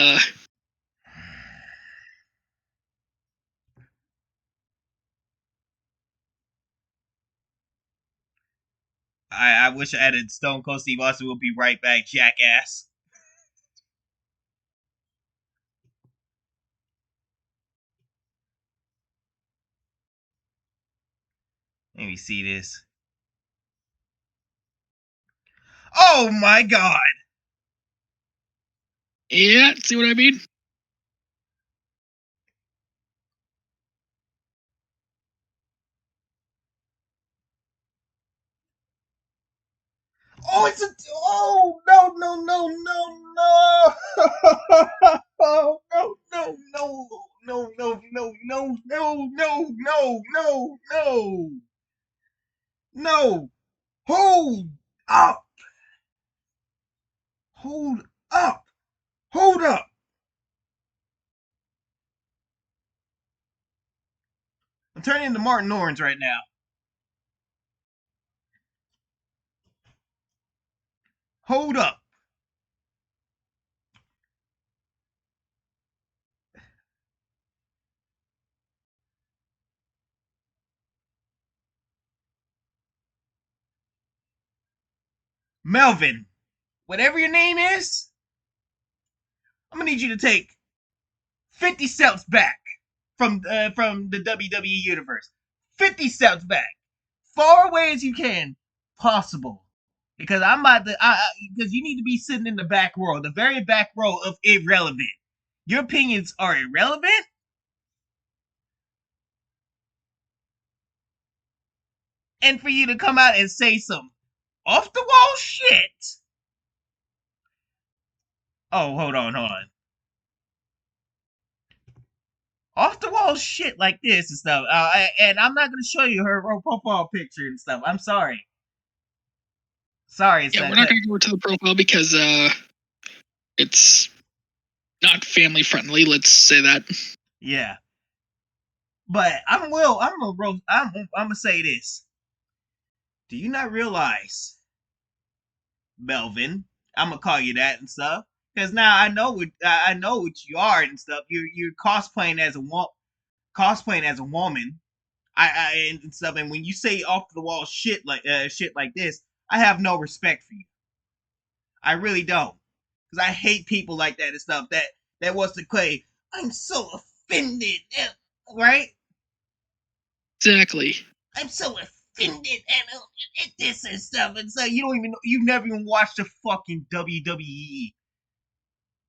Speaker 1: I wish I added Stone Cold Steve Austin. Will be right back, jackass. Let me see this. Oh my god!
Speaker 2: yeah, see what I mean?
Speaker 1: Oh, it's a. Oh no no no no no! Oh no no no no no no no no no no no no no! Hold up! Hold up! Hold up! I'm turning into Martin Lawrence right now. Hold up! Melvin, whatever your name is, I'm gonna need you to take 50 steps back from the WWE universe. 50 steps back, far away as you can, possible. Because I'm about to, because you need to be sitting in the back row, the very back row of irrelevant. Your opinions are irrelevant, and for you to come out and say some off the wall shit. Oh, hold on. Off the wall shit like this and stuff. And I'm not gonna show you her profile picture and stuff. I'm sorry. Sorry, it's
Speaker 2: Yeah,
Speaker 1: not.
Speaker 2: we're not going to go to the profile because it's not family friendly. Let's say that.
Speaker 1: Yeah, but I'm gonna say this. Do you not realize, Melvin? I'm gonna call you that and stuff because now I know what you are and stuff. You're cosplaying as a woman. And stuff. And when you say off the wall shit like this, I have no respect for you. I really don't, because I hate people like that and stuff that wants to claim I'm so offended, right?
Speaker 2: Exactly.
Speaker 1: I'm so offended and this and stuff, and so you never even watched a fucking WWE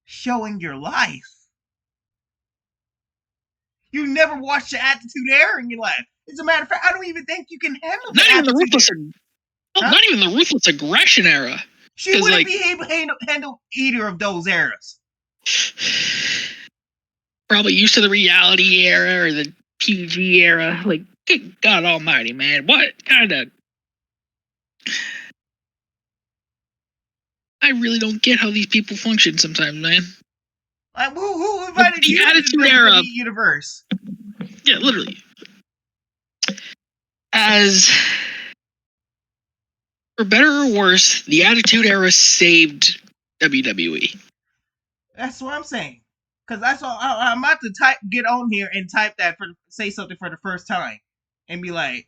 Speaker 1: show in your life. You never watched the Attitude Era in your life. As a matter of fact, I don't even think you can handle the
Speaker 2: Not even the
Speaker 1: Attitude
Speaker 2: ruthless.
Speaker 1: Era. Huh?
Speaker 2: Not even the ruthless aggression era.
Speaker 1: She
Speaker 2: 'Cause,
Speaker 1: wouldn't
Speaker 2: like,
Speaker 1: be able to handle either of those eras.
Speaker 2: probably used to the reality era or the PG era. Like, good God Almighty, man! What kind of? I really don't get how these people function sometimes, man.
Speaker 1: Like, who
Speaker 2: But
Speaker 1: invited
Speaker 2: the
Speaker 1: you to the
Speaker 2: Attitude
Speaker 1: WWE
Speaker 2: Era,
Speaker 1: universe?
Speaker 2: yeah, literally. As for better or worse, the Attitude Era saved WWE.
Speaker 1: That's what I'm saying. Cause that's all. I'm about to get on here and type that say something for the first time, and be like,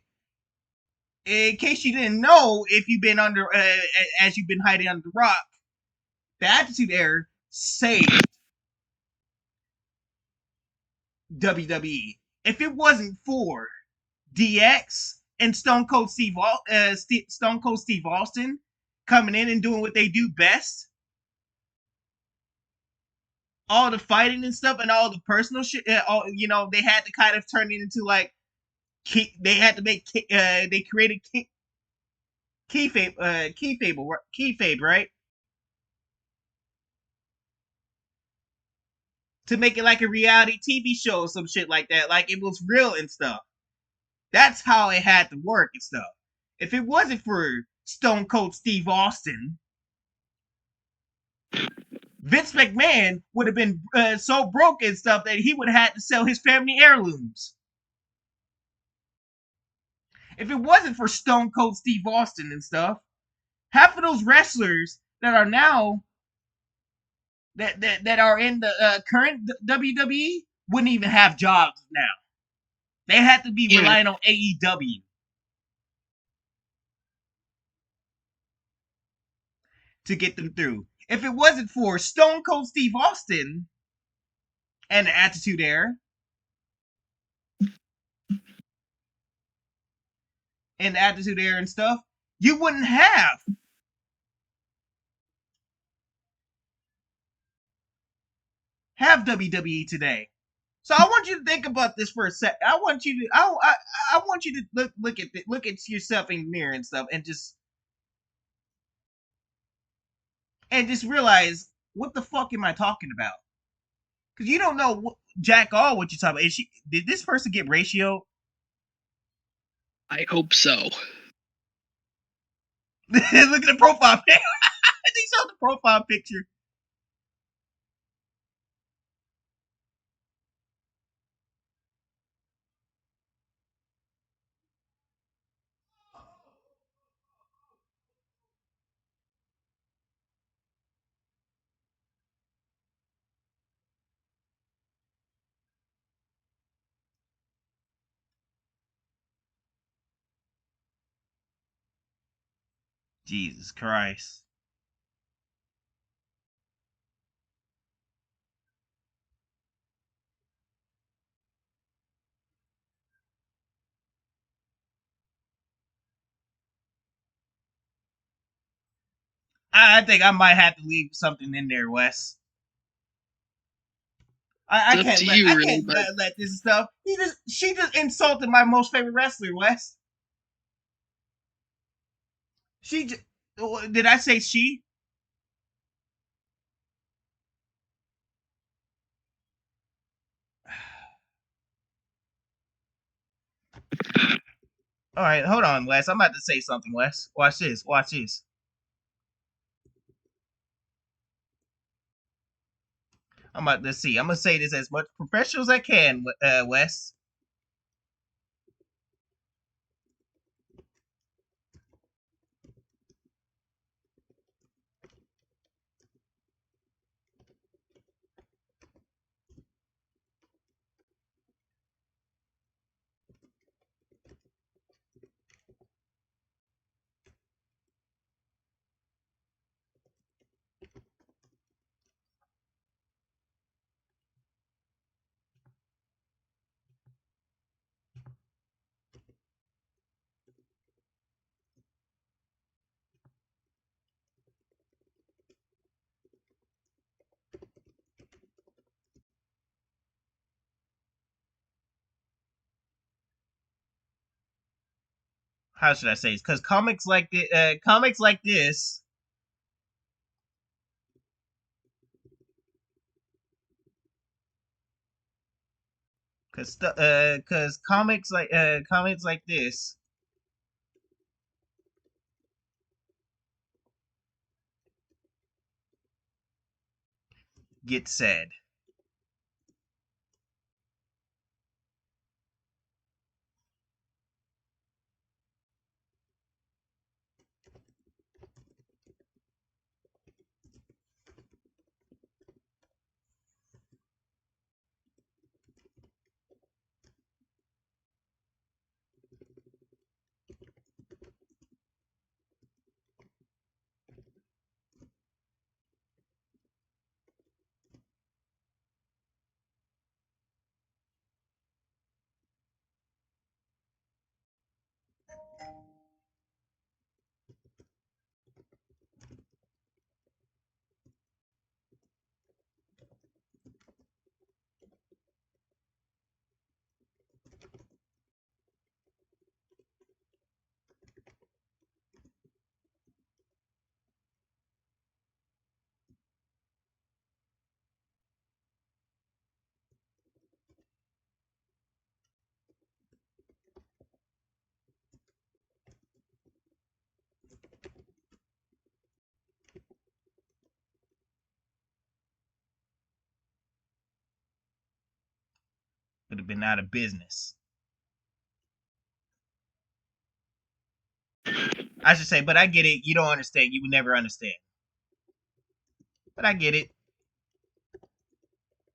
Speaker 1: in case you didn't know, if you've been as you've been hiding under the rock, the Attitude Era saved WWE. If it wasn't for DX and Stone Cold Steve Austin coming in and doing what they do best, all the fighting and stuff and all the personal shit, they had to kind of turn it into like they had to make they created keyfabe, right? to make it like a reality TV show or some shit like that, like it was real and stuff. That's how it had to work and stuff. If it wasn't for Stone Cold Steve Austin, Vince McMahon would have been so broke and stuff that he would have had to sell his family heirlooms. If it wasn't for Stone Cold Steve Austin and stuff, half of those wrestlers that are now that are in the current WWE wouldn't even have jobs now. They had to be relying on AEW to get them through. If it wasn't for Stone Cold Steve Austin and the Attitude Era and stuff, you wouldn't have WWE today. So I want you to think about this for a sec. I want you to look at yourself in the mirror and stuff, and just realize, what the fuck am I talking about? Because you don't know jack all what you're talking about. Did this person get ratio?
Speaker 2: I hope so.
Speaker 1: Look at the profile picture. They showed the profile picture. Jesus Christ. I think I might have to leave something in there, Wes. I
Speaker 2: It's up
Speaker 1: can't
Speaker 2: to
Speaker 1: let
Speaker 2: you,
Speaker 1: I
Speaker 2: really,
Speaker 1: can't
Speaker 2: but
Speaker 1: let this stuff. She just insulted my most favorite wrestler, Wes. She just, did I say she? All right, hold on, Wes. I'm about to say something, Wes. Watch this. Watch this. I'm about to see. I'm gonna say this as much professional as I can, Wes. How should I say this? Because comics like this, because comics like this get said. would have been out of business. I should say, but I get it. You don't understand. You would never understand. But I get it.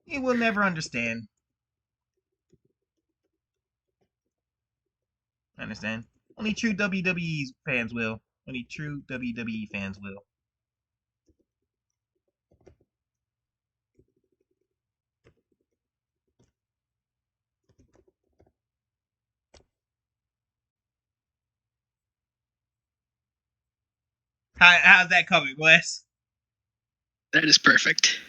Speaker 1: You will never understand. Understand? Only true WWE fans will. Only true WWE fans will. How's that coming, Wes?
Speaker 2: That is perfect.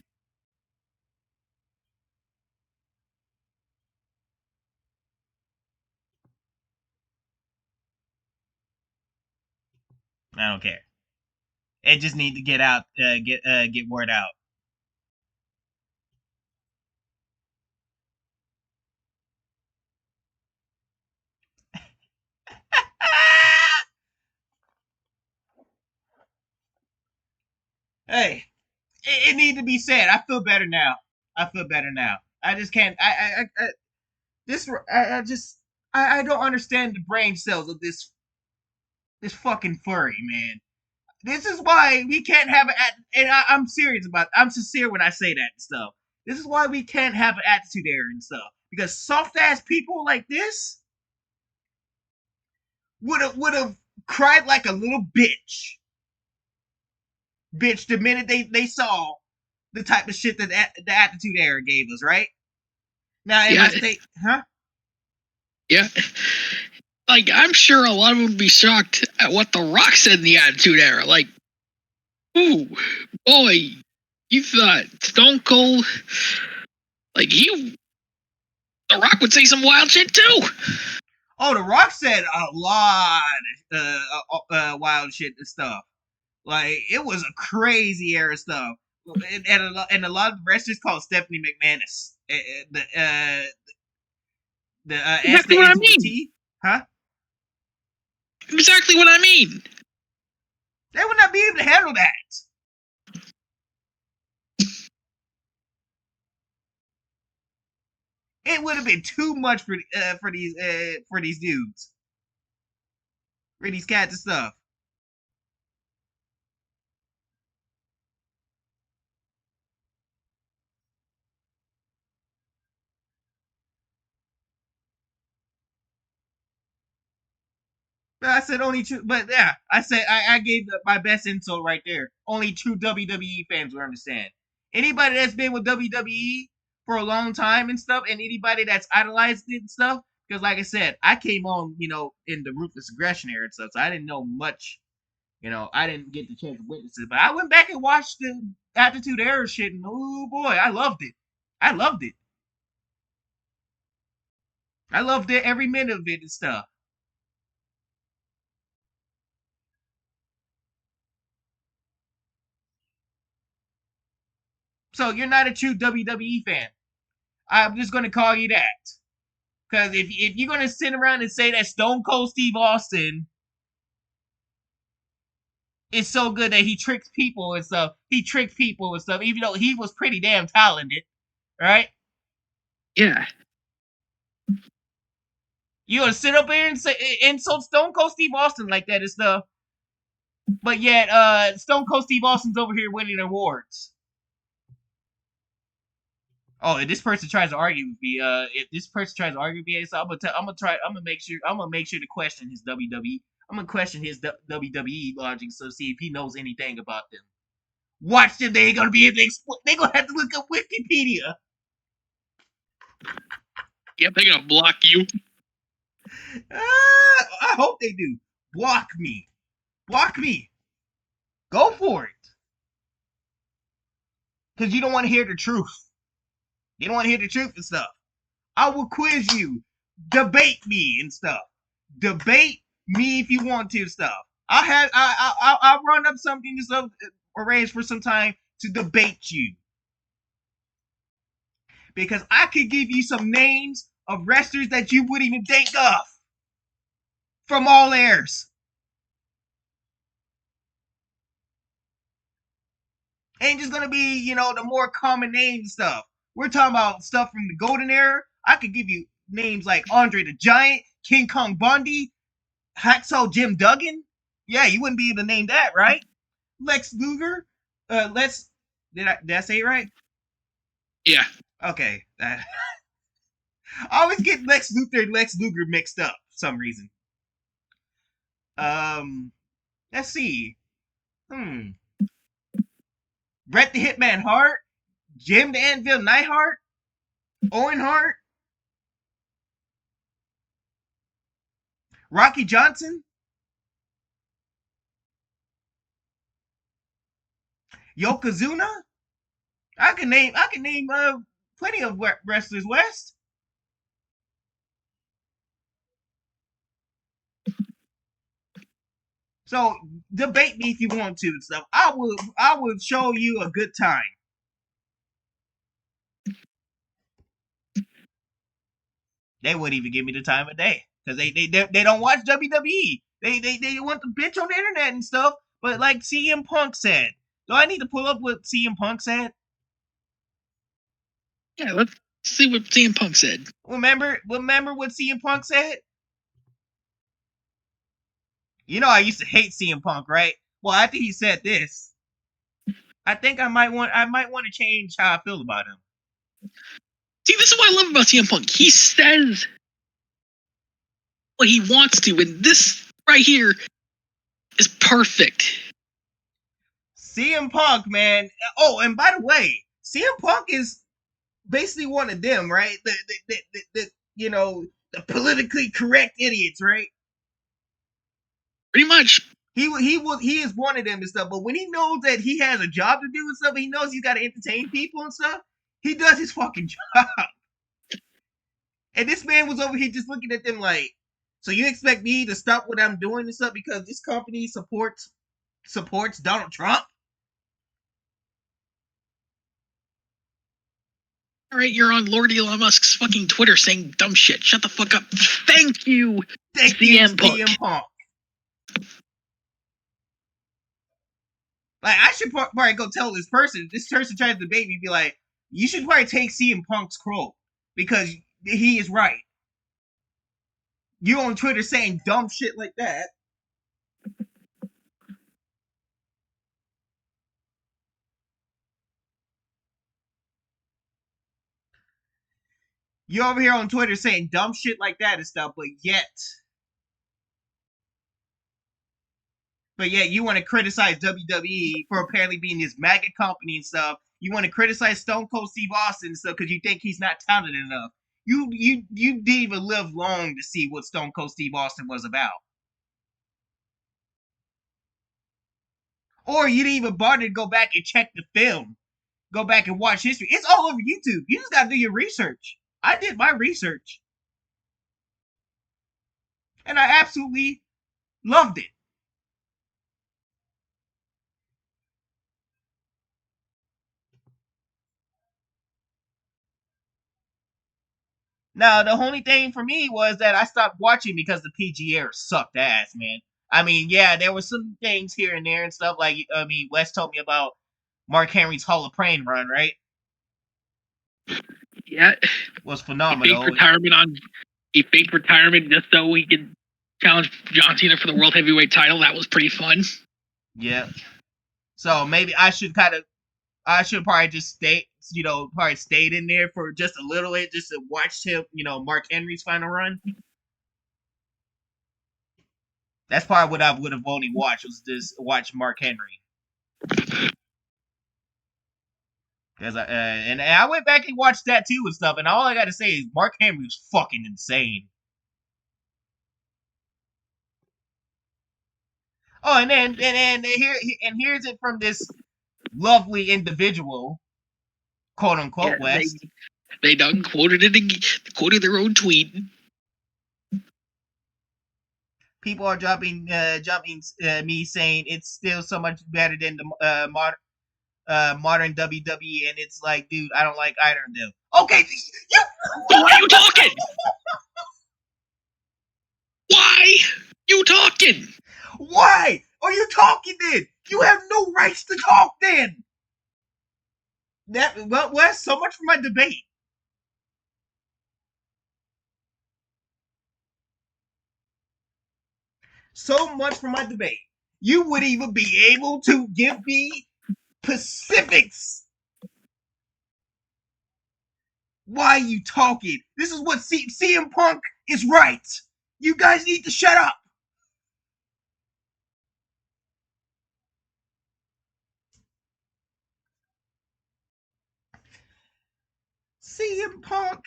Speaker 1: I don't care. It just need to get out, get word out. Hey, it need to be said. I feel better now. I feel better now. I just can't. I don't understand the brain cells of this fucking furry man. This is why we can't have and I'm serious about. I'm sincere when I say that and stuff. This is why we can't have an attitude error and stuff because soft ass people like this would have cried like a little bitch the minute they saw the type of shit that the attitude error gave us, right? Now in my state, huh?
Speaker 2: Yeah. Like, I'm sure a lot of them would be shocked at what The Rock said in the Attitude Era. Like, ooh, boy, you thought Stone Cold, like, The Rock would say some wild shit too.
Speaker 1: Oh, The Rock said a lot wild shit and stuff. Like, it was a crazy era stuff. And a lot of wrestlers called Stephanie McManus. The S
Speaker 2: Exactly
Speaker 1: to
Speaker 2: what
Speaker 1: N
Speaker 2: I
Speaker 1: to the
Speaker 2: mean.
Speaker 1: T. Huh?
Speaker 2: Exactly what I mean.
Speaker 1: They would not be able to handle that. It would have been too much for these dudes. For these cats and stuff. I said only true, but yeah, I said I gave my best insult right there. Only true WWE fans will understand. Anybody that's been with WWE for a long time and stuff, and anybody that's idolized it and stuff, because like I said, I came on, in the ruthless aggression era and stuff, so I didn't know much. I didn't get the chance to witness it, but I went back and watched the Attitude Era shit, and oh boy, I loved it. I loved it. I loved it every minute of it and stuff. So you're not a true WWE fan. I'm just gonna call you that. Because if you're gonna sit around and say that Stone Cold Steve Austin is so good that he tricks people and stuff, even though he was pretty damn talented, right?
Speaker 2: Yeah.
Speaker 1: You gonna sit up here and say insult Stone Cold Steve Austin like that and stuff, but yet Stone Cold Steve Austin's over here winning awards. Oh, if this person tries to argue with me, so I'm gonna make sure to question his WWE. I'm gonna question his WWE logic, so see if he knows anything about them. Watch them. They ain't gonna be able to explain. They gonna have to look up Wikipedia.
Speaker 2: Yep, they're gonna block you.
Speaker 1: I hope they do. Block me. Block me. Go for it. Because you don't want to hear the truth. You don't want to hear the truth and stuff. I will quiz you. Debate me and stuff. Debate me if you want to stuff. I'll run up something and stuff, arrange for some time to debate you. Because I could give you some names of wrestlers that you wouldn't even think of from all airs. Ain't just gonna be, the more common name stuff. We're talking about stuff from the golden era. I could give you names like Andre the Giant, King Kong Bundy, Hacksaw Jim Duggan. Yeah, you wouldn't be able to name that, right? Lex Luger. Did I say it right?
Speaker 2: Yeah.
Speaker 1: Okay. I always get Lex Luthor and Lex Luger mixed up for some reason. Let's see. Bret the Hitman Hart, Jim the Anvil Neidhart, Owen Hart, Rocky Johnson, Yokozuna. I can name plenty of wrestlers. West. So debate me if you want to and stuff. I will show you a good time. They wouldn't even give me the time of day because they don't watch WWE. They want to bitch on the internet and stuff. But like CM Punk said, do I need to pull up what CM Punk said?
Speaker 2: Yeah, let's see what CM Punk said.
Speaker 1: Remember what CM Punk said? You know I used to hate CM Punk, right? Well, after he said this, I think I might want to change how I feel about him.
Speaker 2: See, this is what I love about CM Punk. He says what he wants to, and this right here is perfect.
Speaker 1: CM Punk, man. Oh, and by the way, CM Punk is basically one of them, right? The the politically correct idiots, right?
Speaker 2: Pretty much.
Speaker 1: He is one of them and stuff. But when he knows that he has a job to do and stuff, he knows he's got to entertain people and stuff. He does his fucking job. And this man was over here just looking at them like, so you expect me to stop what I'm doing and stuff because this company supports Donald Trump?
Speaker 2: All right, you're on Lord Elon Musk's fucking Twitter saying dumb shit. Shut the fuck up. Thank you, CM Punk.
Speaker 1: Like, I should probably go tell this person. This person tries to debate me, be like, you should probably take CM Punk's quote because he is right. You on Twitter saying dumb shit like that. You're over here on Twitter saying dumb shit like that and stuff, but yet you want to criticize WWE for apparently being this MAGA company and stuff. You want to criticize Stone Cold Steve Austin and stuff because you think he's not talented enough. You didn't even live long to see what Stone Cold Steve Austin was about. Or you didn't even bother to go back and check the film. Go back and watch history. It's all over YouTube. You just gotta do your research. I did my research. And I absolutely loved it. Now, the only thing for me was that I stopped watching because the PG era sucked ass, man. I mean, yeah, there were some things here and there and stuff. Like, I mean, Wes told me about Mark Henry's Hall of Fame run, right?
Speaker 2: Yeah.
Speaker 1: Was
Speaker 2: He
Speaker 1: phenomenal.
Speaker 2: faked retirement just so he could challenge John Cena for the World Heavyweight title. That was pretty fun.
Speaker 1: Yeah. So maybe I should probably just probably stayed in there for just a little bit, just to watch him, Mark Henry's final run. That's probably what I would have only watched, was just watch Mark Henry. Because and I went back and watched that too and stuff, and all I gotta say is Mark Henry was fucking insane. Oh, and here's it from this lovely individual, quote unquote, West.
Speaker 2: They done quoted their own tweet.
Speaker 1: People are jumping me saying it's still so much better than the modern WWE, and it's like, dude, I don't like either of them. Okay,
Speaker 2: So why are you talking? Why you talking?
Speaker 1: Why are you talking then? You have no rights to talk then. Wes, so much for my debate. so much for my debate. You would even be able to give me specifics. Why are you talking? This is what CM Punk is right. You guys need to shut up. CM Punk.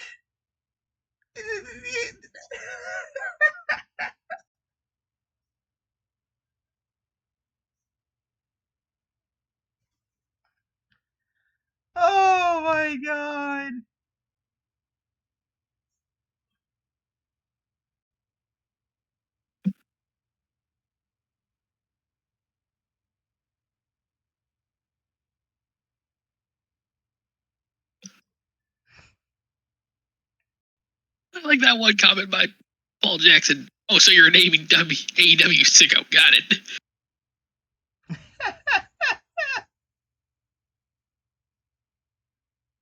Speaker 1: Oh my god.
Speaker 2: I like that one comment by Paul Jackson. Oh, so you're an AEW sicko. Got it.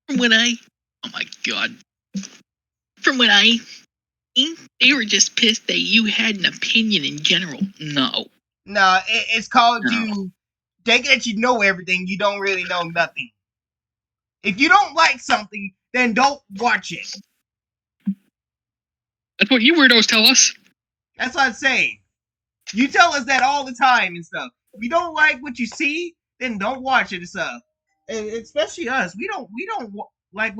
Speaker 2: From when oh my god. From when they were just pissed that you had an opinion in general. No.
Speaker 1: No, it's called
Speaker 2: No.
Speaker 1: you. Take it that you know everything. You don't really know nothing. If you don't like something, then don't watch it.
Speaker 2: That's what you weirdos tell us.
Speaker 1: That's what I'm saying. You tell us that all the time and stuff. If you don't like what you see, then don't watch it and stuff. And especially us, we don't like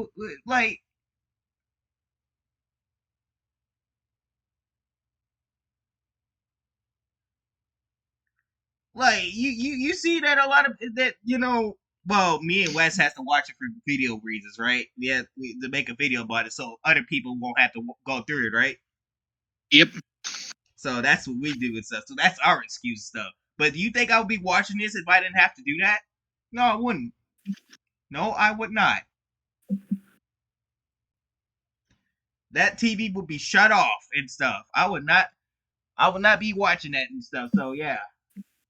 Speaker 1: you see that a lot of that well, me and Wes has to watch it for video reasons, right? Yeah, to make a video about it so other people won't have to go through it, right?
Speaker 2: Yep.
Speaker 1: So that's what we do and stuff. So that's our excuse stuff. But do you think I would be watching this if I didn't have to do that? No, I wouldn't. No, I would not. That TV would be shut off and stuff. I would not be watching that and stuff. So yeah.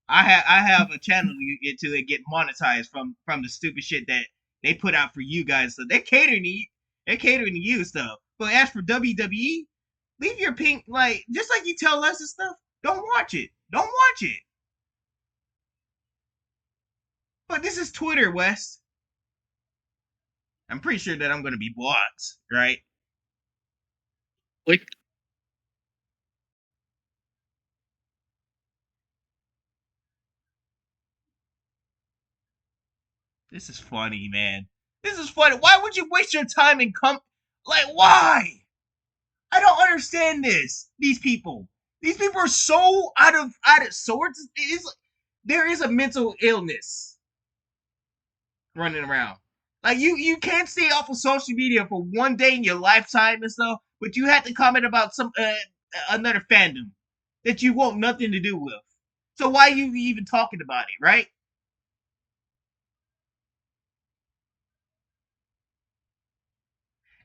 Speaker 1: I have a channel to get to and get monetized from the stupid shit that they put out for you guys. So they're catering to you stuff. But as for WWE, leave your pink just like you tell us and stuff. Don't watch it. Don't watch it. But this is Twitter, Wes. I'm pretty sure that I'm gonna be blocked, right?
Speaker 2: Like,
Speaker 1: This is funny, man. This is funny. Why would you waste your time and come? Why? I don't understand this. These people. These people are so out of sorts. There is a mental illness running around. Like you can't stay off of social media for one day in your lifetime and stuff, but you have to comment about some another fandom that you want nothing to do with. So why are you even talking about it, right?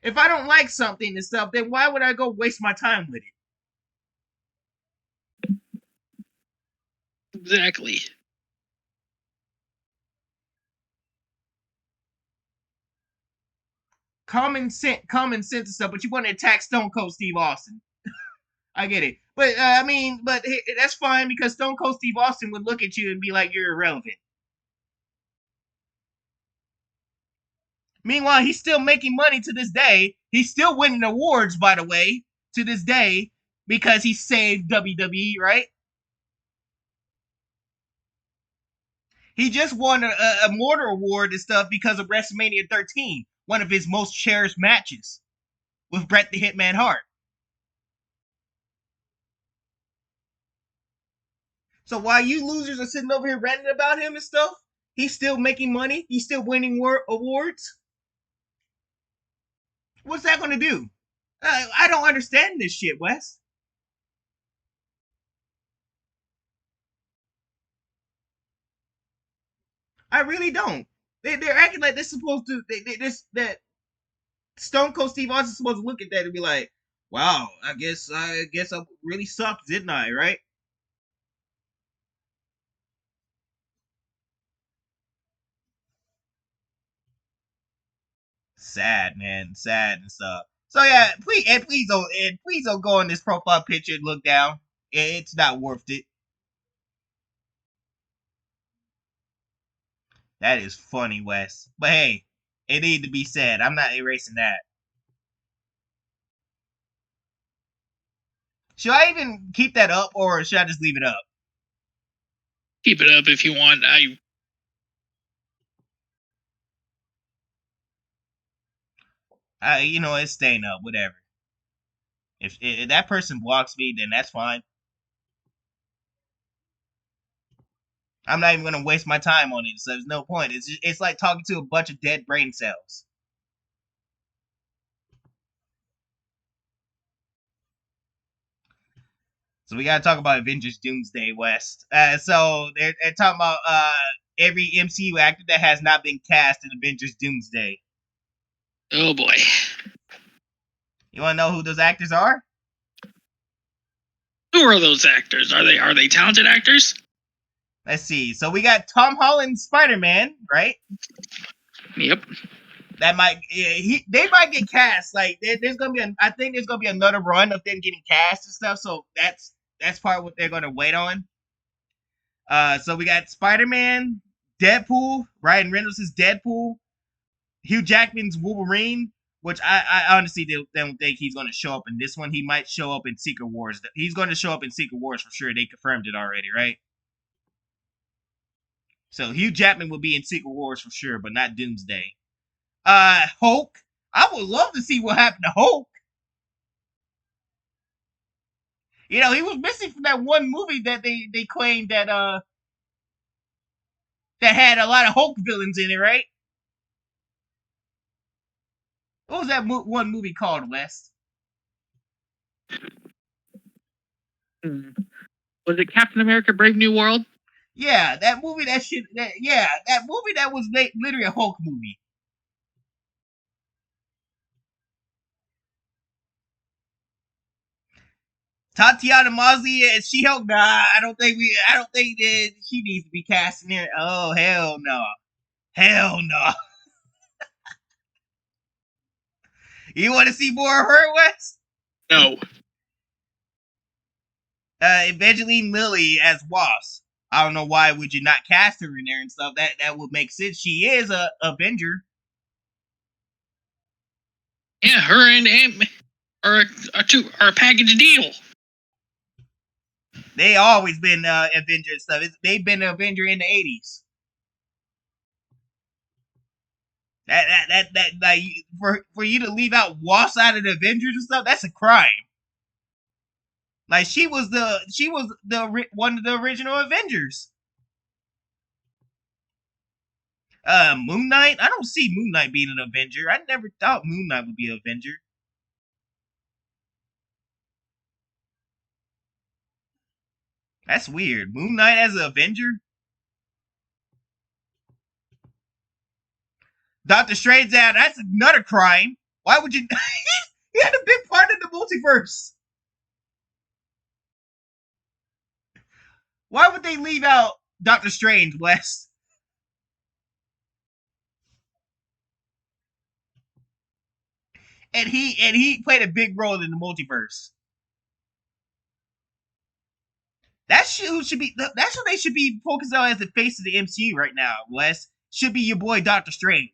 Speaker 1: If I don't like something and stuff, then why would I go waste my time with it?
Speaker 2: exactly.
Speaker 1: Common sense and stuff. But you want to attack Stone Cold Steve Austin. I get it, but but that's fine because Stone Cold Steve Austin would look at you and be like, "You're irrelevant." Meanwhile, he's still making money to this day. He's still winning awards, by the way, to this day because he saved WWE, right? He just won a Mortar Award and stuff because of WrestleMania 13, one of his most cherished matches with Bret the Hitman Hart. So while you losers are sitting over here ranting about him and stuff, he's still making money. He's still winning awards. What's that going to do? I don't understand this shit, Wes. I really don't. They're acting like they're supposed to. That Stone Cold Steve Austin's supposed to look at that and be like, "Wow, I guess I really sucked, didn't I?" Right? Sad, man, sad and stuff. So yeah, please don't go in this profile picture and look down. It's not worth it. That is funny, Wes. But hey, it needed to be said. I'm not erasing that. Should I even keep that up, or should I just leave it up?
Speaker 2: Keep it up if you want.
Speaker 1: It's staying up. Whatever. If that person blocks me, then that's fine. I'm not even gonna waste my time on it. So there's no point. It's like talking to a bunch of dead brain cells. So we gotta talk about Avengers Doomsday West. So they're talking about every MCU actor that has not been cast in Avengers Doomsday.
Speaker 2: Oh boy.
Speaker 1: You wanna know who those actors are?
Speaker 2: Who are those actors? Are they talented actors?
Speaker 1: Let's see. So we got Tom Holland Spider-Man, right?
Speaker 2: Yep.
Speaker 1: That they might get cast. Like there's gonna be I think there's gonna be another run of them getting cast and stuff. So that's part of what they're gonna wait on. So we got Spider-Man, Deadpool, Ryan Reynolds is Deadpool, Hugh Jackman's Wolverine, which I honestly don't think he's gonna show up in this one. He might show up in Secret Wars. He's gonna show up in Secret Wars for sure. They confirmed it already, right? So Hugh Jackman will be in Secret Wars for sure, but not Doomsday. Hulk. I would love to see what happened to Hulk. He was missing from that one movie that they claimed that had a lot of Hulk villains in it, right? What was that one movie called, Wes?
Speaker 2: Was it Captain America: Brave New World?
Speaker 1: Yeah, that movie. That movie that was literally a Hulk movie. Tatiana Maslany and She-Hulk. Nah, I don't think that she needs to be cast in there. Oh hell no, hell no. You want to see more of her, Wes?
Speaker 2: No.
Speaker 1: Evangeline Lilly as Wasp. I don't know why would you not cast her in there and stuff. That would make sense. She is a Avenger.
Speaker 2: Yeah, her and Ant-Man are a package deal.
Speaker 1: They always been Avenger and stuff. They've been an Avenger in the 80s. That like for you to leave out Wasp out of the Avengers and stuff, that's a crime. Like she was the one of the original Avengers. Moon Knight. I don't see Moon Knight being an Avenger. I never thought Moon Knight would be an Avenger. That's weird. Moon Knight as an Avenger. Doctor Strange out. That's another crime. Why would you? He had a big part in the multiverse. Why would they leave out Doctor Strange, Wes? And he played a big role in the multiverse. That's who should be. That's what they should be focused on as the face of the MCU right now, Wes. Should be your boy Doctor Strange.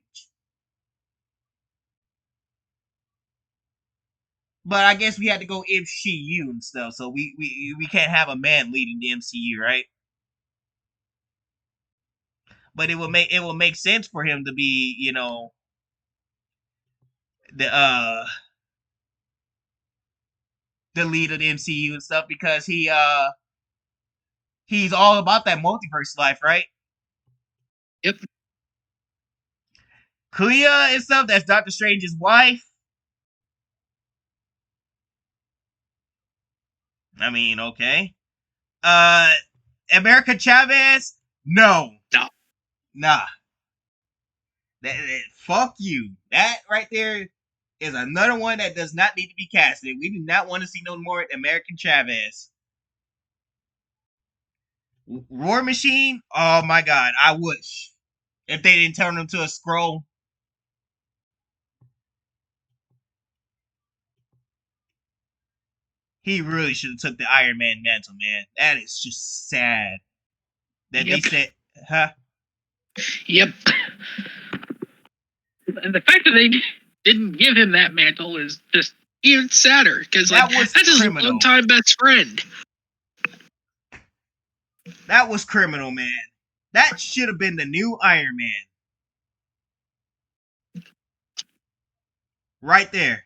Speaker 1: But I guess we had to go MCU and stuff, so we can't have a man leading the MCU, right? But it will make sense for him to be, the the lead of the MCU and stuff because he's all about that multiverse life, right?
Speaker 2: Yep.
Speaker 1: Clea and stuff, that's Doctor Strange's wife. I mean, okay. America Chavez? No.
Speaker 2: No.
Speaker 1: Nah. Fuck you. That right there is another one that does not need to be casted. We do not want to see no more American Chavez. War Machine? Oh my god, I wish. If they didn't turn him to a scroll. He really should have took the Iron Man mantle, man. That is just sad. That they
Speaker 2: Yep.
Speaker 1: said, huh?
Speaker 2: Yep. And the fact that they didn't give him that mantle is just even sadder because
Speaker 1: That was
Speaker 2: that's his
Speaker 1: criminal.
Speaker 2: longtime best friend.
Speaker 1: That was criminal, man. That should have been the new Iron Man. Right there.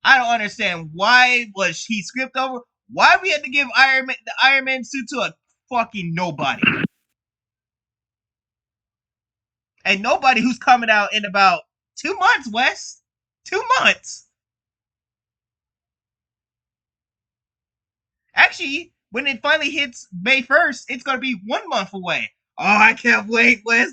Speaker 1: I don't understand why was he skipped over. Why we had to give the Iron Man suit to a fucking nobody, and nobody who's coming out in about 2 months, Wes. 2 months. Actually, when it finally hits May 1st, it's gonna be 1 month away. Oh, I can't wait, Wes.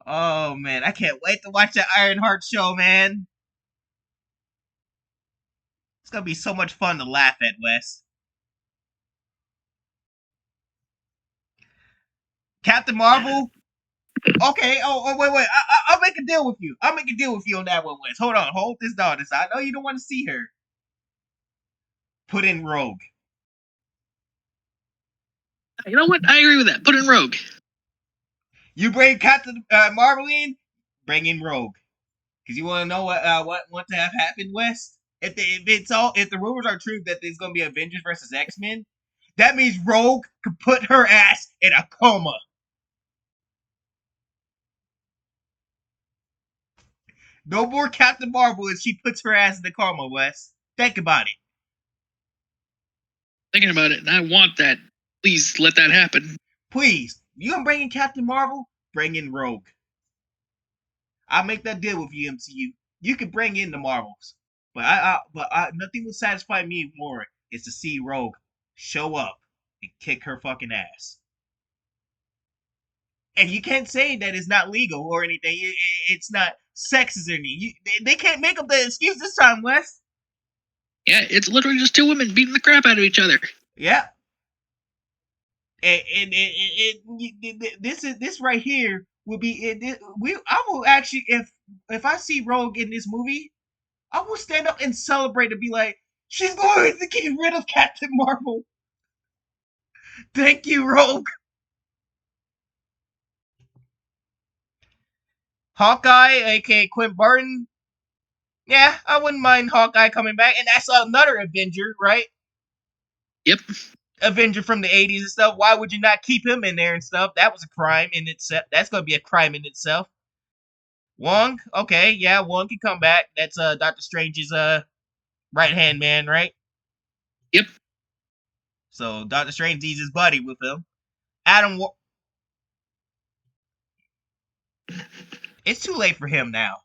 Speaker 1: Oh man, I can't wait to watch that Ironheart show, man. It's gonna be so much fun to laugh at, Wes. Captain Marvel. Okay. Oh, wait. I'll make a deal with you. I'll make a deal with you on that one, Wes. Hold on. Hold this down. I know you don't want to see her. Put in Rogue.
Speaker 2: You know what? I agree with that. Put in Rogue.
Speaker 1: You bring Captain Marvel in, bring in Rogue. Because you want to know what to have happen, Wes? If the rumors are true that there's gonna be Avengers versus X-Men, that means Rogue could put her ass in a coma. No more Captain Marvel if she puts her ass in the coma, Wes. Think about it.
Speaker 2: Thinking about it, and I want that. Please let that happen.
Speaker 1: Please. You gonna bring in Captain Marvel? Bring in Rogue. I'll make that deal with you, MCU. You can bring in the Marvels. But nothing will satisfy me more is to see Rogue show up and kick her fucking ass. And you can't say that it's not legal or anything. It's not sexist or anything. They can't make up the excuse this time, Wes.
Speaker 2: Yeah, it's literally just two women beating the crap out of each other.
Speaker 1: Yeah. And this right here will be I will actually if I see Rogue in this movie, I will stand up and celebrate and be like, she's going to get rid of Captain Marvel. Thank you, Rogue. Hawkeye, aka Quinn Barton. Yeah, I wouldn't mind Hawkeye coming back, and that's another Avenger, right?
Speaker 2: Yep.
Speaker 1: Avenger from the 80s and stuff. Why would you not keep him in there and stuff? That was a crime in itself. That's gonna be a crime in itself. Wong, okay, yeah, Wong can come back. That's Doctor Strange's right hand man, right?
Speaker 2: Yep.
Speaker 1: So Doctor Strange needs his buddy with him. Adam, it's too late for him now.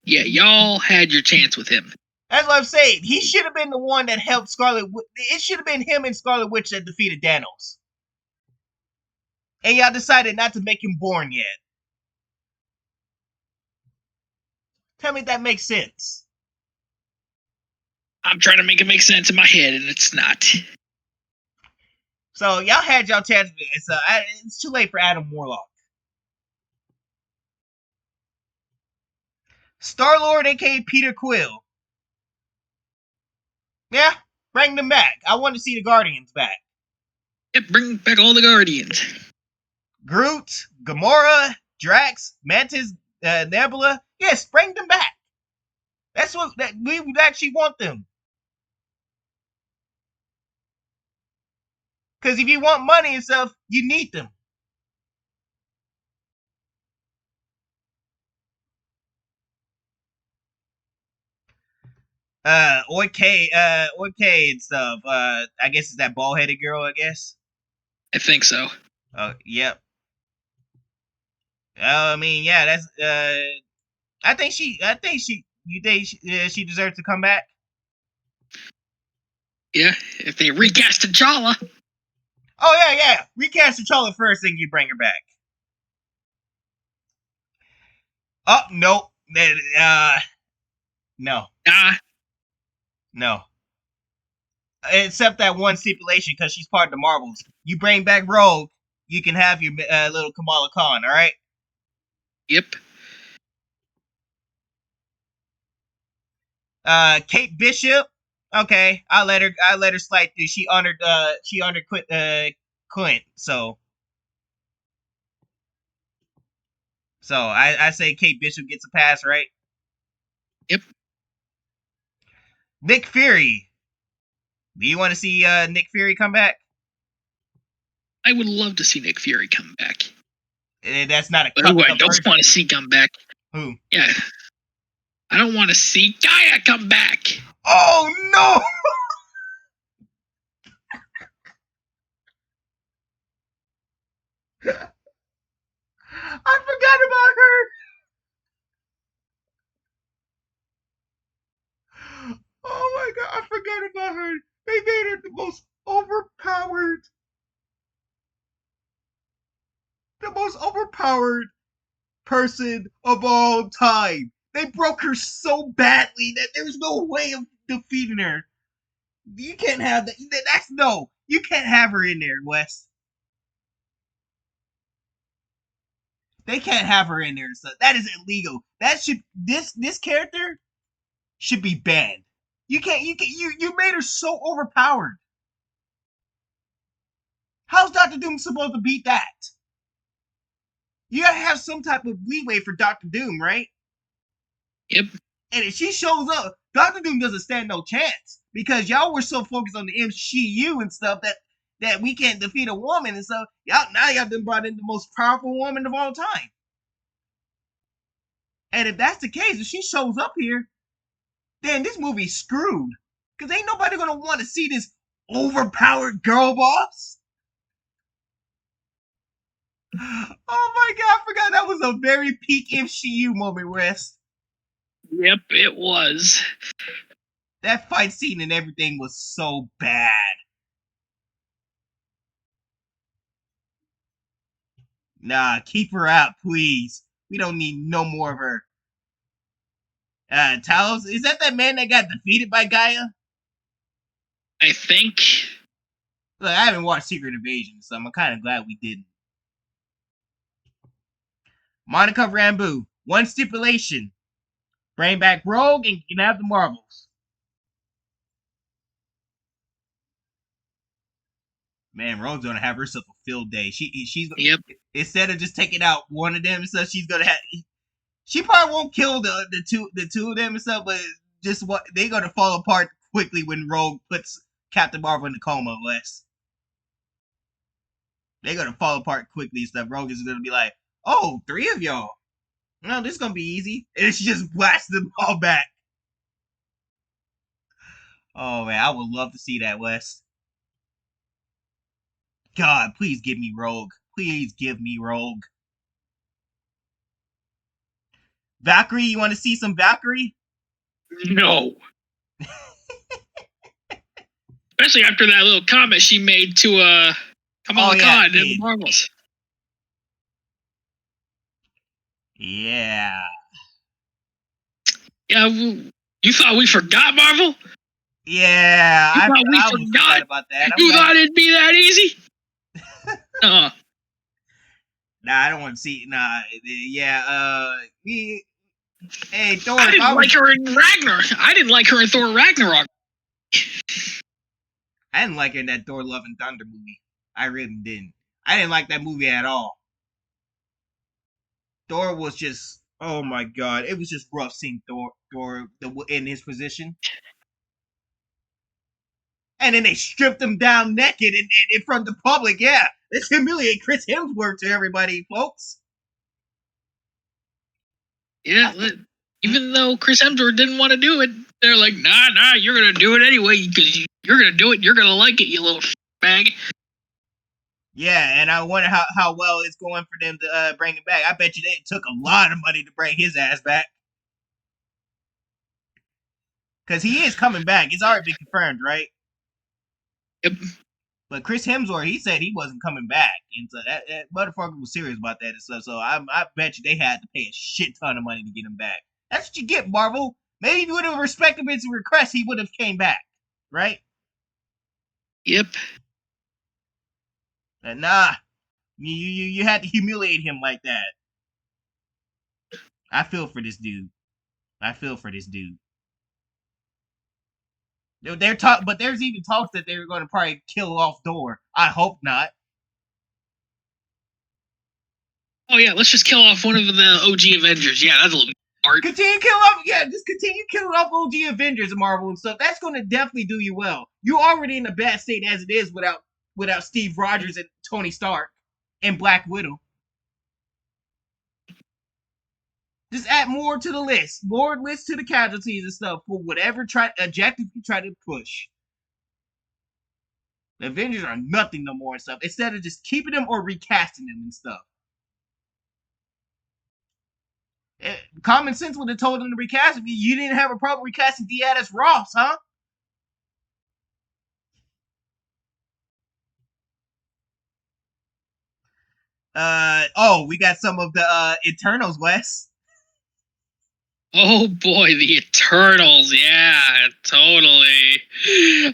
Speaker 2: Yeah, y'all had your chance with him.
Speaker 1: That's what I'm saying. He should have been the one that helped Scarlet Witch. It should have been him and Scarlet Witch that defeated Thanos. And y'all decided not to make him born yet. Tell me if that makes sense.
Speaker 2: I'm trying to make it make sense in my head, and it's not.
Speaker 1: So y'all had y'all chance. It's too late for Adam Warlock. Star-Lord, aka Peter Quill. Yeah, bring them back. I want to see the Guardians back.
Speaker 2: Yep, bring back all the Guardians.
Speaker 1: Groot, Gamora, Drax, Mantis, Nebula. Yes, bring them back. That's what we would actually want them. Because if you want money and stuff, you need them. Oik and stuff. I guess it's that bald-headed girl, I guess.
Speaker 2: I think so.
Speaker 1: Yep. I mean, yeah, that's I think she you think she deserves to come back?
Speaker 2: Yeah, if they recast T'Challa.
Speaker 1: Oh yeah. Recast T'Challa first, then you bring her back. Oh nope. No. No. Except that one stipulation, because she's part of the Marvels. You bring back Rogue, you can have your little Kamala Khan, alright?
Speaker 2: Yep.
Speaker 1: Kate Bishop. Okay, I let her slide through. She honored Clint. So I say Kate Bishop gets a pass, right?
Speaker 2: Yep.
Speaker 1: Nick Fury. Do you want to see Nick Fury come back?
Speaker 2: I would love to see Nick Fury come back.
Speaker 1: That's not a
Speaker 2: But who I
Speaker 1: cup
Speaker 2: don't
Speaker 1: person.
Speaker 2: want to see come back.
Speaker 1: Who?
Speaker 2: Yeah. I don't want to see Gaia come back.
Speaker 1: Oh no! I forgot about her. Oh my god, I forgot about her. They made her the most overpowered person of all time. They broke her so badly that there's no way of defeating her. You can't have that. That's no. You can't have her in there, Wes. They can't have her in there. So that is illegal. That should this character should be banned. You made her so overpowered. How's Doctor Doom supposed to beat that? You gotta have some type of leeway for Doctor Doom, right?
Speaker 2: Yep.
Speaker 1: And if she shows up, Doctor Doom doesn't stand no chance because y'all were so focused on the MCU and stuff that we can't defeat a woman and stuff. Y'all done brought in the most powerful woman of all time. And if that's the case, if she shows up here, then this movie's screwed. Cause ain't nobody gonna want to see this overpowered girl boss. Oh my god, I forgot that was a very peak MCU moment, Wes.
Speaker 2: Yep, it was.
Speaker 1: That fight scene and everything was so bad. Nah, keep her out, please. We don't need no more of her. Talos, is that man that got defeated by Gaia?
Speaker 2: I think.
Speaker 1: Look, I haven't watched Secret Invasion, so I'm kind of glad we didn't. Monica Rambeau, one stipulation. Bring back Rogue and you can have the Marvels. Man, Rogue's gonna have herself a field day. She's
Speaker 2: Yep.
Speaker 1: Instead of just taking out one of them and stuff, she's gonna have. She probably won't kill the two of them and stuff, but just what they're gonna fall apart quickly when Rogue puts Captain Marvel in the coma. Wes, they're gonna fall apart quickly and stuff. Rogue is gonna be like, "Oh, three of y'all. No, this is gonna be easy," and she just blasts them all back. Oh man, I would love to see that, Wes. God, please give me Rogue. Please give me Rogue. Valkyrie, you want to see some Valkyrie?
Speaker 2: No. Especially after that little comment she made to Kamala Khan in the Marvels.
Speaker 1: Yeah.
Speaker 2: Yeah, you thought we forgot Marvel?
Speaker 1: Yeah,
Speaker 2: I
Speaker 1: forgot about that.
Speaker 2: You thought it'd be that easy?
Speaker 1: Nah, I don't want to see. Nah, yeah. Hey, Thor.
Speaker 2: I didn't like her in Ragnarok. I didn't like her in Thor Ragnarok.
Speaker 1: I didn't like her in that Thor: Love and Thunder movie. I really didn't. I didn't like that movie at all. Thor was just, oh my god, it was just rough seeing Thor in his position. And then they stripped him down naked in front of the public. Yeah, let's humiliate Chris Hemsworth to everybody, folks.
Speaker 2: Yeah, even though Chris Hemsworth didn't want to do it, they're like, nah, you're gonna do it anyway because you're gonna do it. You're gonna like it, you little bag.
Speaker 1: Yeah, and I wonder how well it's going for them to bring it back. I bet you they took a lot of money to bring his ass back. Because he is coming back. It's already been confirmed, right?
Speaker 2: Yep.
Speaker 1: But Chris Hemsworth, he said he wasn't coming back. And so that motherfucker was serious about that and stuff. So I bet you they had to pay a shit ton of money to get him back. That's what you get, Marvel. Maybe if you would have respected his request, he would have came back. Right?
Speaker 2: Yep.
Speaker 1: And nah. You had to humiliate him like that. I feel for this dude. But there's even talks that they're going to probably kill off Thor. I hope not.
Speaker 2: Oh yeah, let's just kill off one of the OG Avengers. Yeah, that's a little smart.
Speaker 1: Continue killing off OG Avengers and Marvel and stuff. That's going to definitely do you well. You're already in a bad state as it is without Steve Rogers and Tony Stark and Black Widow. Just add more to the list, more lists to the casualties and stuff for whatever objective you try to push. The Avengers are nothing no more and stuff. Instead of just keeping them or recasting them and stuff. Common sense would have told them to recast him. You didn't have a problem recasting Diaz Ross, huh? We got some of the Eternals, Wes.
Speaker 2: Oh boy, the Eternals. Yeah, totally.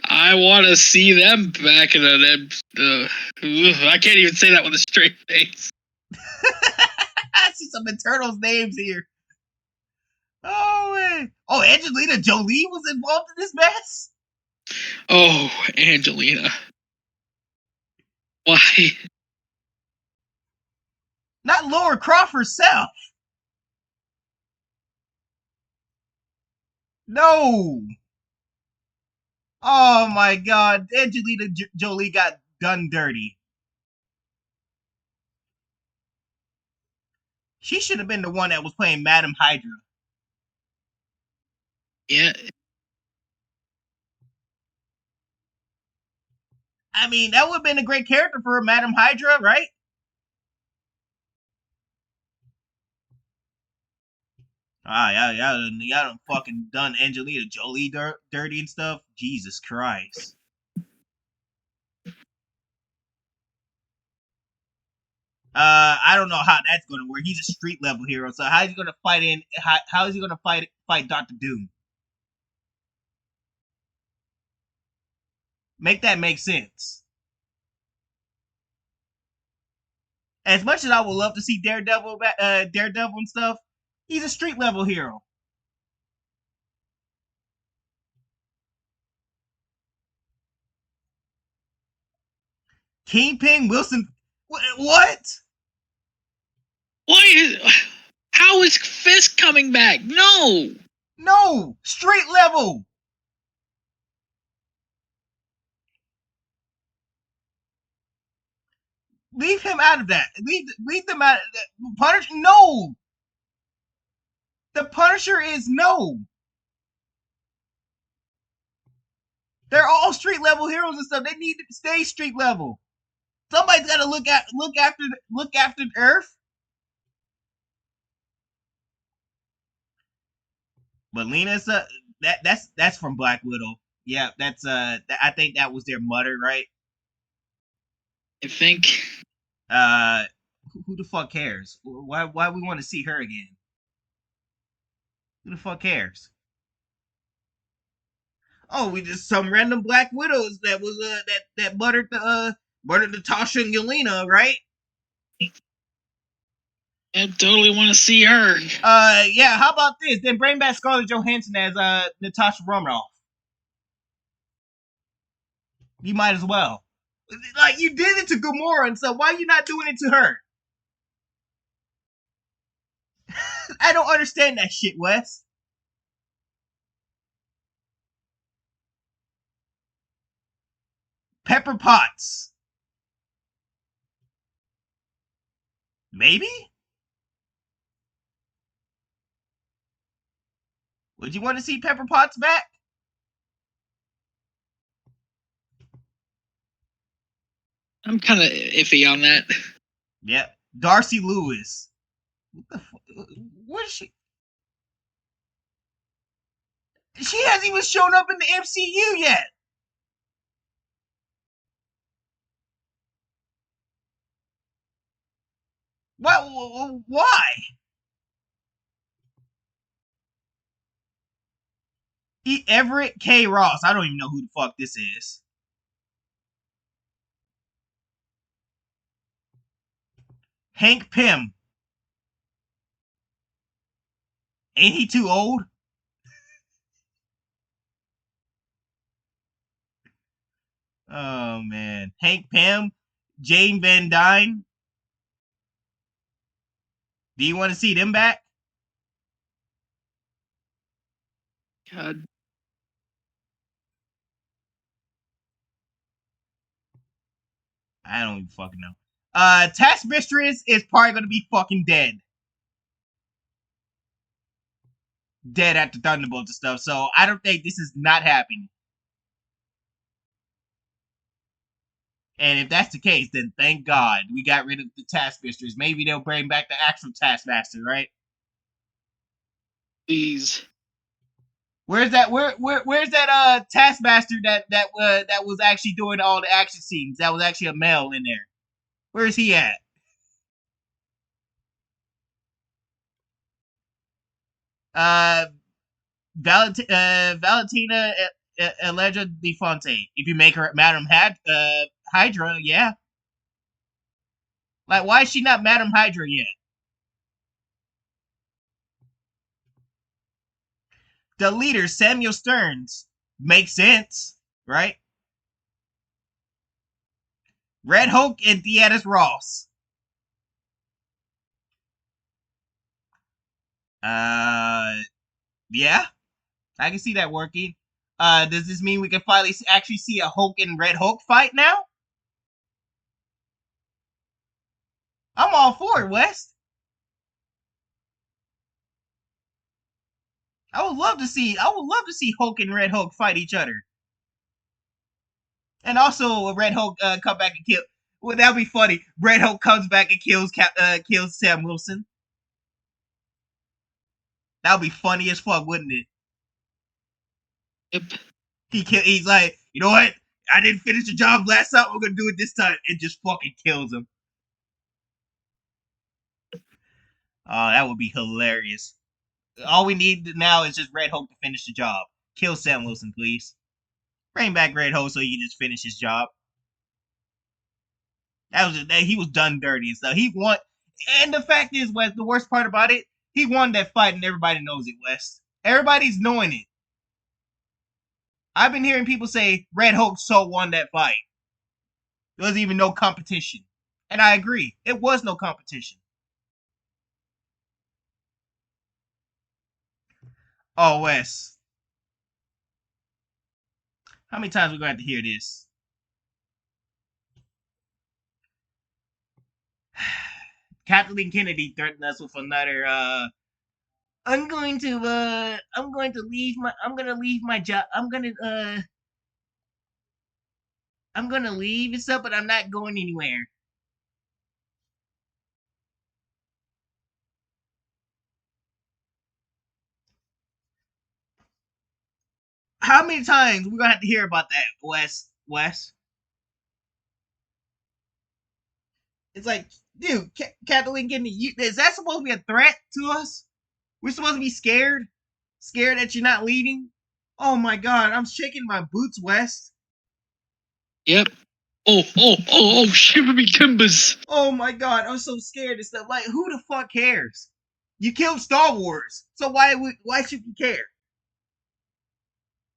Speaker 2: I want to see them back in I can't even say that with a straight face.
Speaker 1: I see some Eternals names here. Oh, man. Oh, Angelina Jolie was involved in this mess?
Speaker 2: Oh, Angelina. Why?
Speaker 1: Not Laura Croft herself. No. Oh my God, Angelina Jolie got done dirty. She should have been the one that was playing Madam Hydra.
Speaker 2: Yeah.
Speaker 1: I mean, that would have been a great character for Madam Hydra, right? Y'all done fucking done Angelina Jolie dirty and stuff. Jesus Christ. I don't know how that's gonna work. He's a street level hero, so how is he gonna fight how is he gonna fight Doctor Doom? Make that make sense. As much as I would love to see Daredevil and stuff, he's a street level hero. Kingpin, Wilson, what?
Speaker 2: How is Fisk coming back?
Speaker 1: No, street level. Leave him out of that. Leave them out of that. Punisher, no. The Punisher is no. They're all street level heroes and stuff. They need to stay street level. Somebody's got to look after Earth. But Lena's that's from Black Widow. Yeah, that's I think that was their mother, right?
Speaker 2: I think.
Speaker 1: Who the fuck cares? Why we want to see her again? Who the fuck cares? Oh, we just some random Black Widows that was that buttered the Tasha and Yelena, right?
Speaker 2: I totally want to see her.
Speaker 1: Yeah. How about this? Then bring back Scarlett Johansson as Natasha Romanoff. You might as well. Like you did it to Gamora and stuff. Why are you not doing it to her? I don't understand that shit, Wes. Pepper Potts. Maybe? Would you want to see Pepper Potts back?
Speaker 2: I'm kind of iffy on that.
Speaker 1: Yep. Darcy Lewis. What the fuck? What is she? She hasn't even shown up in the MCU yet. Why? Everett K. Ross. I don't even know who the fuck this is. Hank Pym. Ain't he too old? Oh man, Hank Pym, Jane Van Dyne. Do you want to see them back?
Speaker 2: God.
Speaker 1: I don't even fucking know. Task Mistress is probably gonna be fucking dead. Dead at the Thunderbolts and stuff. So I don't think this is not happening. And if that's the case, then thank God we got rid of the Taskmasters. Maybe they'll bring back the actual Taskmaster, right?
Speaker 2: Please.
Speaker 1: Where's that? Where's that? Taskmaster that was actually doing all the action scenes. That was actually a male in there. Where is he at? Uh, Valentina Allegra De Fonte. If you make her Madam Hydra, yeah. Like, why is she not Madam Hydra yet? The leader, Samuel Stearns, makes sense, right? Red Hulk and Theatis Ross. Yeah, I can see that working. Does this mean we can finally actually see a Hulk and Red Hulk fight now? I'm all for it, West. I would love to see Hulk and Red Hulk fight each other. And also Red Hulk come back and kill. Well, that'd be funny. Red Hulk comes back and kills Sam Wilson. That'd be funny as fuck, wouldn't it?
Speaker 2: Yep.
Speaker 1: He's like, you know what? I didn't finish the job last time. We're gonna do it this time, and just fucking kills him. Oh, that would be hilarious. All we need now is just Red Hulk to finish the job. Kill Sam Wilson, please. Bring back Red Hulk so he can just finish his job. He was done dirty and stuff. He won, and the fact is, Wes, the worst part about it, he won that fight, and everybody knows it, Wes. Everybody's knowing it. I've been hearing people say Red Hulk so won that fight. There wasn't even no competition, and I agree, it was no competition. Oh, Wes, how many times we gonna have to hear this? Kathleen Kennedy threatened us with another I'm gonna leave my job. I'm gonna leave and stuff, but I'm not going anywhere. How many times we gonna have to hear about that, Wes? It's like, dude, Kathleen Kennedy, is that supposed to be a threat to us? We're supposed to be scared? Scared that you're not leaving? Oh my god, I'm shaking my boots, West.
Speaker 2: Yep. Oh, shiver me timbers.
Speaker 1: Oh my god, I'm so scared and stuff. Like, who the fuck cares? You killed Star Wars, so why should we care?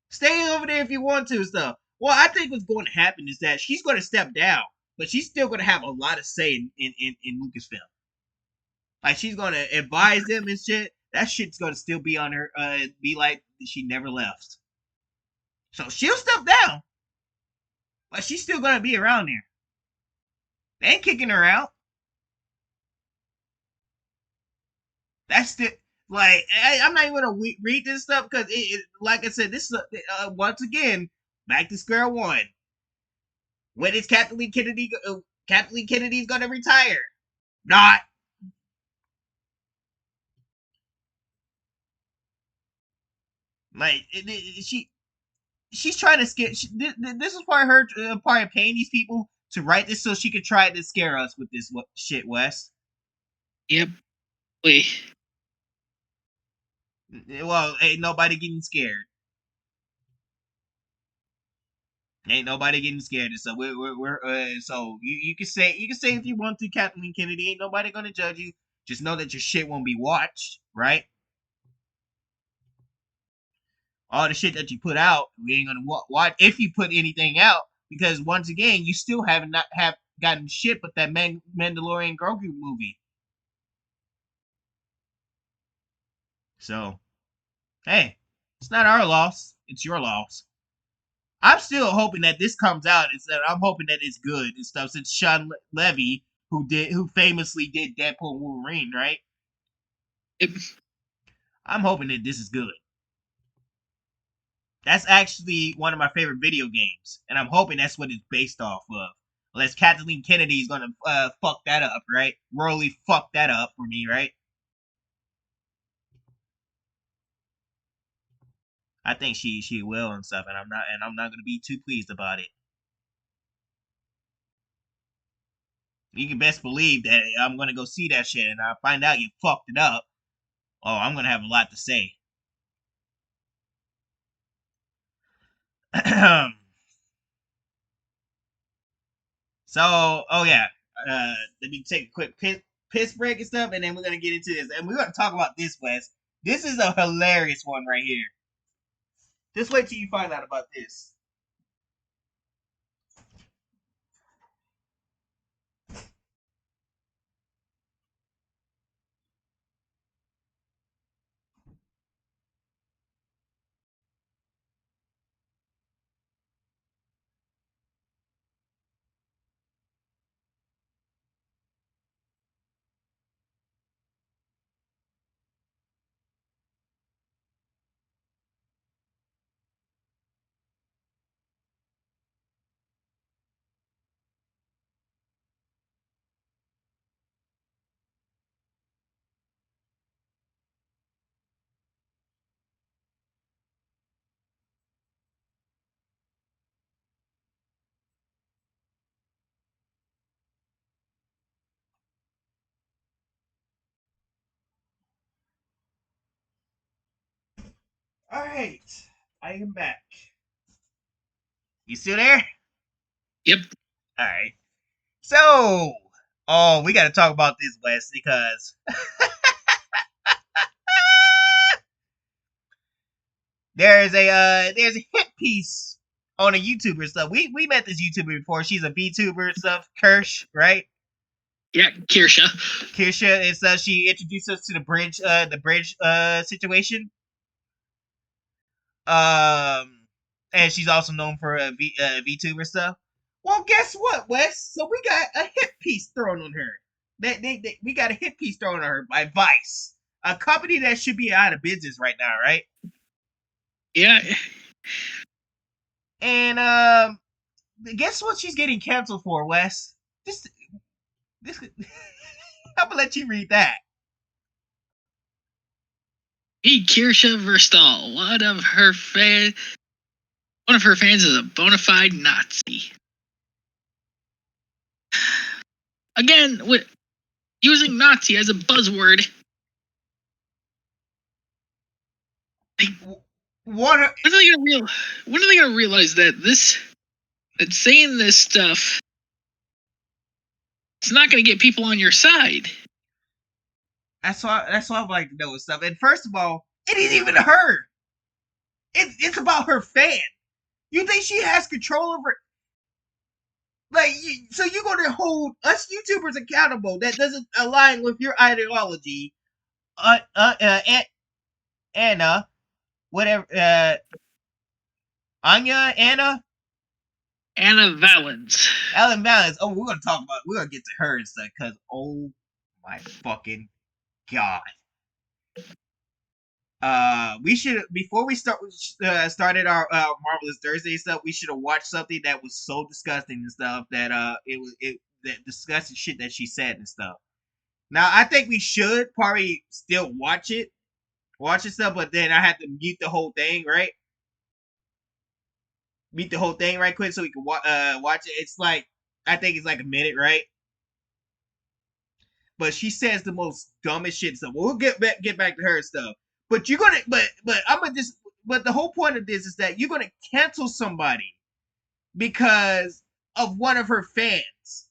Speaker 1: Stay over there if you want to and stuff. Well, I think what's going to happen is that she's going to step down, but she's still going to have a lot of say in Lucasfilm. Like, she's going to advise them and shit. That shit's going to still be on her, be like she never left. So she'll step down, but she's still going to be around there. They ain't kicking her out. That's the like. I'm not even gonna read this stuff because like I said, this is once again back to square one. When is Kathleen Kennedy? Kathleen Kennedy's gonna retire? Not. Like she's trying to scare. This is part of her part of paying these people to write this so she could try to scare us with this shit, Wes.
Speaker 2: Yep. Wait.
Speaker 1: Well, ain't nobody getting scared. Ain't nobody getting scared. So we're so you can say if you want to, Kathleen Kennedy. Ain't nobody gonna judge you. Just know that your shit won't be watched, right? All the shit that you put out, we ain't gonna watch. If you put anything out, because once again, you still have not have gotten shit but that Mandalorian Grogu movie. So, hey, it's not our loss; it's your loss. I'm still hoping that this comes out. I'm hoping that it's good and stuff. Since Sean Levy, who famously did Deadpool and Wolverine, right?
Speaker 2: Yep.
Speaker 1: I'm hoping that this is good. That's actually one of my favorite video games, and I'm hoping that's what it's based off of. Unless Kathleen Kennedy is gonna fuck that up, right? Royally fuck that up for me, right? I think she will and stuff, and I'm not gonna be too pleased about it. You can best believe that I'm gonna go see that shit, and I find out you fucked it up. Oh, I'm gonna have a lot to say. So, oh yeah, let me take a quick piss break and stuff, and then we're gonna get into this, and we're gonna talk about this, Wes. This is a hilarious one right here. Just wait till you find out about this. All right, I am back. You still there?
Speaker 2: Yep.
Speaker 1: All right. So, oh, we got to talk about this, Wes, because there's a hit piece on a YouTuber stuff. We met this YouTuber before. She's a VTuber and stuff. Kirsch, right?
Speaker 2: Yeah, Kirsha.
Speaker 1: Kirsha is she introduced us to the bridge situation. And she's also known for VTuber stuff. Well, guess what, Wes? So we got a hit piece thrown on her. We got a hit piece thrown on her by Vice, a company that should be out of business right now, right?
Speaker 2: Yeah.
Speaker 1: And guess what she's getting canceled for, Wes? This I'm gonna let you read that.
Speaker 2: Hey, Kirsha Verstal. One of her fans is a bona fide Nazi. Again, with using Nazi as a buzzword.
Speaker 1: What?
Speaker 2: When are they gonna realize that saying this stuff, it's not gonna get people on your side?
Speaker 1: That's why I'm like to know and stuff. And first of all, it ain't even her. It's about her fan. You think she has control over? Like, so you're gonna hold us YouTubers accountable that doesn't align with your ideology? Anna, whatever, Anya,
Speaker 2: Anna Valens.
Speaker 1: Ellen Valens. Oh, we're gonna get to her and stuff because oh my fucking god. We should before we started our Marvelous Thursday stuff. We should have watched something that was so disgusting and stuff that that disgusting shit that she said and stuff. Now I think we should probably still watch it stuff, but then I had to mute the whole thing, right? Mute the whole thing right quick so we can watch it. It's like I think it's like a minute, right? But she says the most dumbest shit stuff. We'll get back to her stuff. But you're gonna but I'm gonna just but the whole point of this is that you're gonna cancel somebody because of one of her fans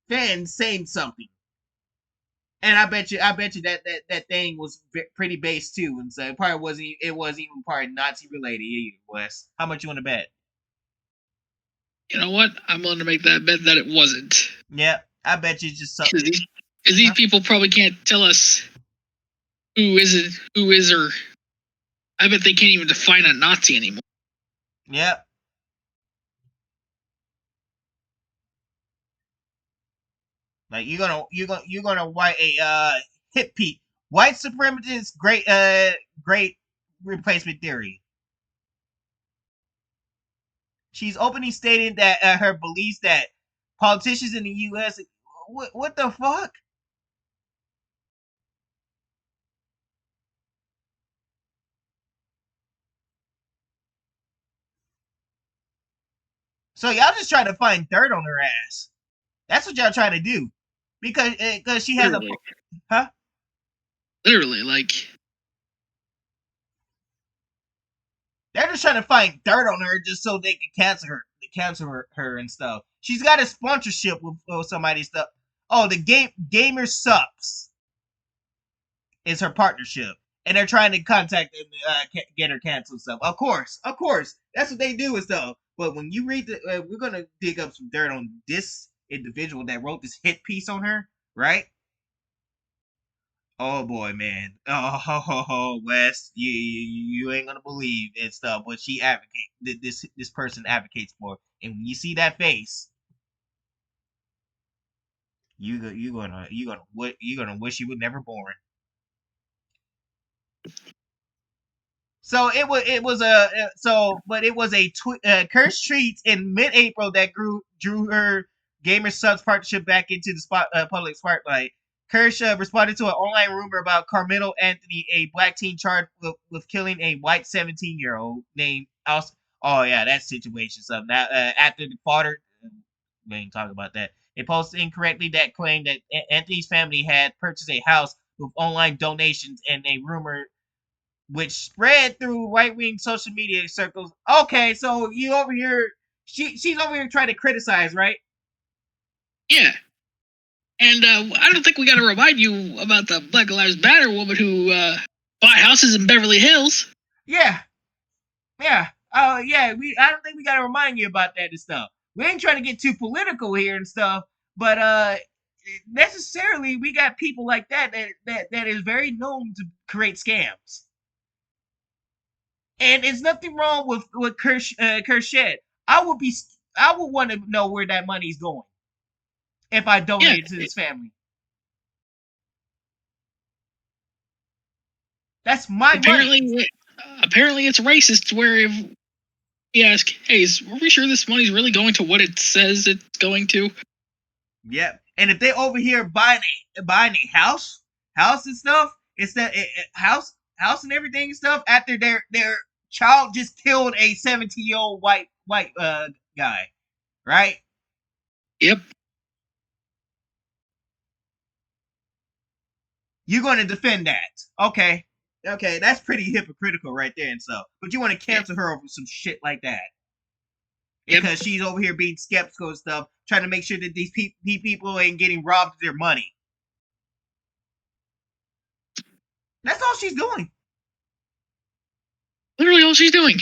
Speaker 1: saying something. And I bet you that thing was pretty base too, and so it wasn't even probably Nazi related either. Wes, how much you want to bet?
Speaker 2: You know what? I'm willing to make that bet that it wasn't.
Speaker 1: Yeah, I bet you just something.
Speaker 2: Because these people probably can't tell us who is, or I bet they can't even define a Nazi anymore.
Speaker 1: Yep. Like you're gonna white a hit piece. White supremacist great replacement theory. She's openly stating that her beliefs that politicians in the U.S. What the fuck? So y'all just trying to find dirt on her ass. That's what y'all trying to do, because she has
Speaker 2: Literally.
Speaker 1: huh?
Speaker 2: Literally, like
Speaker 1: They're just trying to find dirt on her just so they can cancel her and stuff. She's got a sponsorship with somebody stuff. Oh, the gamer sucks is her partnership, and they're trying to contact and get her canceled stuff. Of course, that's what they do and stuff. But when you read we're gonna dig up some dirt on this individual that wrote this hit piece on her, right? Oh boy, man. Oh, Wes, you ain't gonna believe and stuff what she advocate this person advocates for. And when you see that face, you're gonna wish you were never born. So it was a cursed treats in mid-April that drew her gamer subs partnership back into the public spotlight. Kirsch responded to an online rumor about Carmelo Anthony, a black teen charged with killing a white 17-year-old named Aus. Oh yeah, that situation. So now after the father, we ain't talking about that. They posted incorrectly that claimed that Anthony's family had purchased a house with online donations, and a rumor which spread through right wing social media circles. Okay, so you over here, she's over here trying to criticize, right?
Speaker 2: yeah. And I don't think we got to remind you about the Black Lives Matter woman who bought houses in Beverly Hills.
Speaker 1: Yeah, yeah. Yeah. I don't think we gotta remind you about that and stuff. We ain't trying to get too political here and stuff, but necessarily we got people like that is very known to create scams. And there's nothing wrong with Kershed. I would be I would want to know where that money's going if I
Speaker 2: Yeah.
Speaker 1: donated to this family. That's my money.
Speaker 2: Apparently it's racist where if we ask, hey, are we sure this money's really going to what it says it's going to?
Speaker 1: Yep. And if they over here buying a house and stuff, it's that house and everything and stuff after their child just killed a 17-year-old white guy, right?
Speaker 2: Yep.
Speaker 1: You're going to defend that. Okay. Okay, that's pretty hypocritical right there and stuff. But you want to cancel her over some shit like that. Because she's over here being skeptical and stuff, trying to make sure that these people ain't getting robbed of their money. That's all she's doing.
Speaker 2: Literally all she's doing.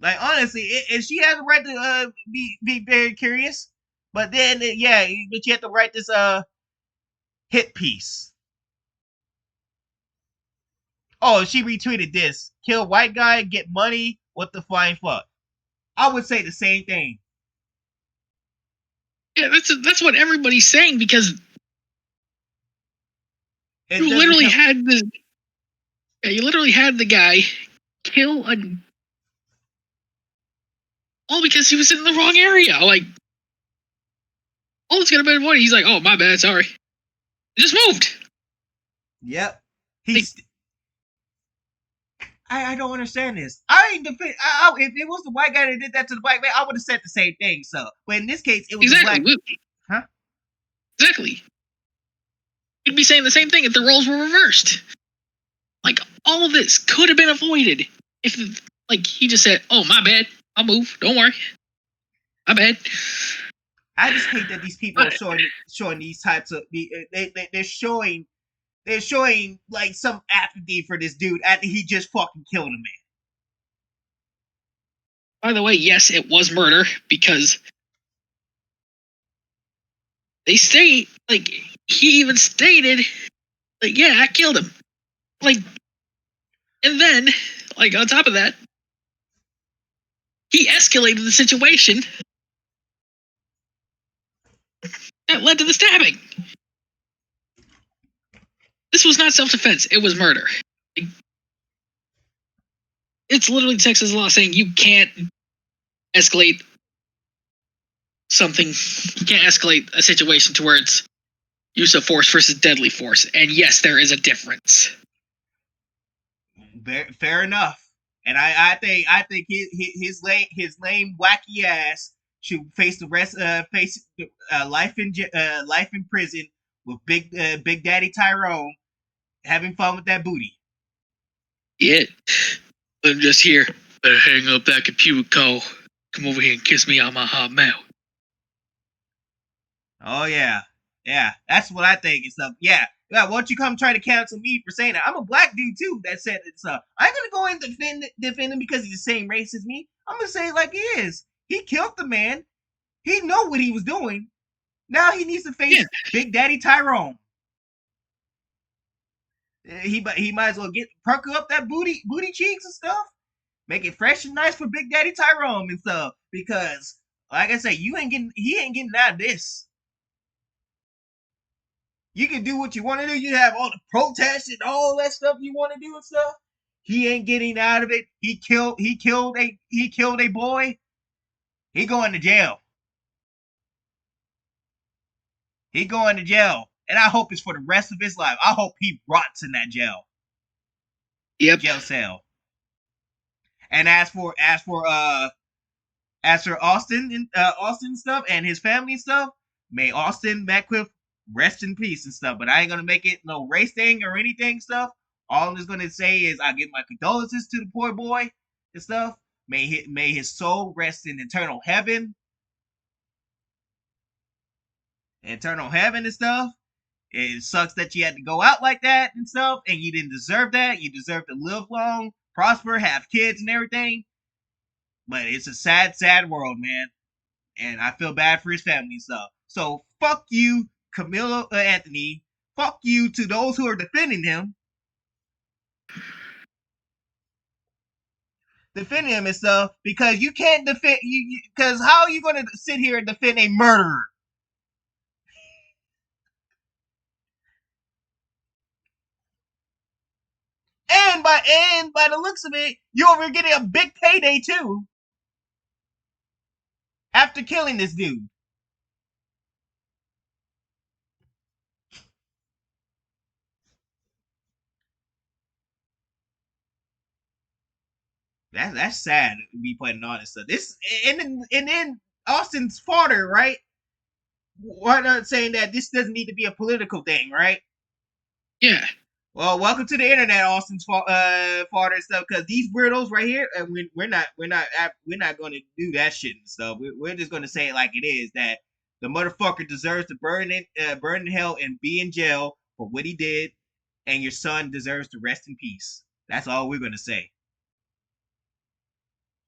Speaker 1: Like honestly, and she has the right to be very curious. But then but you have to write this hit piece. Oh, she retweeted this. Kill white guy, get money, what the flying fuck. I would say the same thing.
Speaker 2: Yeah, that's what everybody's saying, because you literally had the guy kill all because he was in the wrong area. Like, all it's gonna be avoided. He's like, oh, my bad, sorry. Just moved.
Speaker 1: Yep. I don't understand this. I ain't defend. If it was the white guy that did that to the black man, I would have said the same thing. So, but in this case, it was
Speaker 2: exactly.
Speaker 1: the black. Huh?
Speaker 2: Exactly. We'd be saying the same thing if the roles were reversed. Like, all of this could have been avoided if, like, he just said, "Oh, my bad. I'll move. Don't worry. My bad."
Speaker 1: I just hate that these people are showing these types of they're showing they're showing like some apathy for this dude after he just fucking killed a man.
Speaker 2: By the way, yes, it was murder because they state, like, he even stated, like, yeah, I killed him. Like, and then, like, on top of that, he escalated the situation that led to the stabbing. This was not self-defense, it was murder. Like, it's literally Texas law saying you can't escalate something, you can't escalate a situation to where it's use of force versus deadly force. And yes, there is a difference.
Speaker 1: Fair enough. And I think his lame wacky ass should face the rest face life in prison with Big Daddy Tyrone having fun with that booty.
Speaker 2: Yeah, I'm just here. Better hang up that computer call. Come over here and kiss me on my hot mouth.
Speaker 1: Oh yeah, that's what I think and stuff. Yeah, why don't you come try to cancel me for saying that? I'm a black dude too that said it. So I ain't gonna go and defend him because he's the same race as me. I'm gonna say it like he is. He killed the man. He know what he was doing. Now he needs to face Big Daddy Tyrone. He might as well perk up that booty cheeks and stuff. Make it fresh and nice for Big Daddy Tyrone and stuff. Because, like I say, he ain't getting out of this. You can do what you want to do. You have all the protests and all that stuff you want to do and stuff. He ain't getting out of it. He killed a boy. He going to jail. He going to jail. And I hope it's for the rest of his life. I hope he rots in that jail.
Speaker 2: Yep.
Speaker 1: Jail cell. And as for Austin and stuff and his family and stuff, may Austin Beckwith rest in peace and stuff. But I ain't gonna make it no race thing or anything stuff. All I'm just gonna say is I give my condolences to the poor boy and stuff. May his soul rest in eternal heaven. Eternal heaven and stuff. It sucks that you had to go out like that and stuff, and you didn't deserve that. You deserve to live long, prosper, have kids and everything. But it's a sad, sad world, man. And I feel bad for his family and stuff. So fuck you, Camilo Anthony. Fuck you to those who are defending him. Defending him and stuff because you can't defend you. Because how are you going to sit here and defend a murderer? And by the looks of it, you're getting a big payday too. After killing this dude. That's sad to be putting on and stuff. This and then Austin's father, right? Why not saying that this doesn't need to be a political thing, right?
Speaker 2: Yeah.
Speaker 1: Well, welcome to the internet, Austin's father and stuff. Because these weirdos right here, we're not going to do that shit and stuff. We're just going to say it like it is. That the motherfucker deserves to burn in hell and be in jail for what he did, and your son deserves to rest in peace. That's all we're going to say.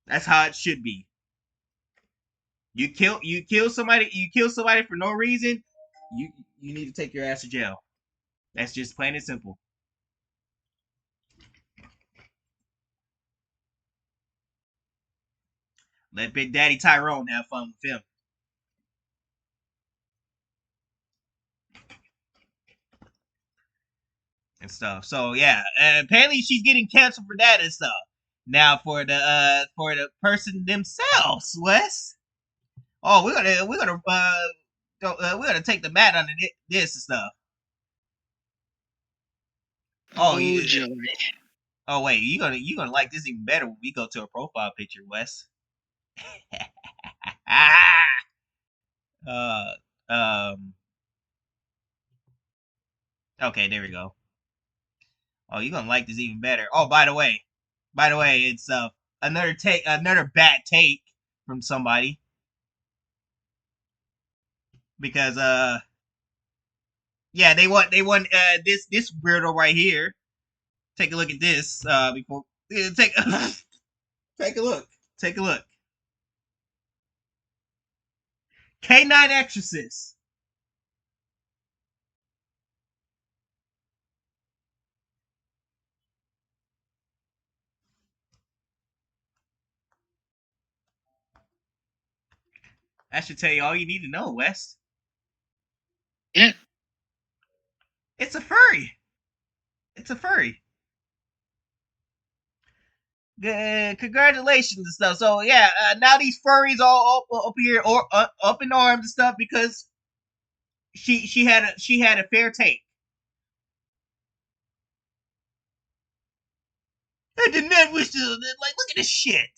Speaker 1: That's how it should be. You kill somebody for no reason. You need to take your ass to jail. That's just plain and simple. Let Big Daddy Tyrone have fun with him. And stuff. So yeah, apparently she's getting canceled for that and stuff. Now for the person themselves, Wes. Oh, we're gonna take the mat under this and stuff. Oh,
Speaker 2: joy.
Speaker 1: Oh wait, you gonna like this even better when we go to a profile picture, Wes. uh, okay, there we go. Oh, you're gonna like this even better. Oh, by the way, it's another bad take from somebody because Yeah, they want this weirdo right here. Take a look at this before take take a look. Take a look. K9 Exorcist. That should tell you all you need to know, West.
Speaker 2: Yeah.
Speaker 1: It's a furry. It's a furry. Congratulations and stuff. So yeah, now these furries all up here or up in arms and stuff because she had a fair take. I did not wish to like look at this shit.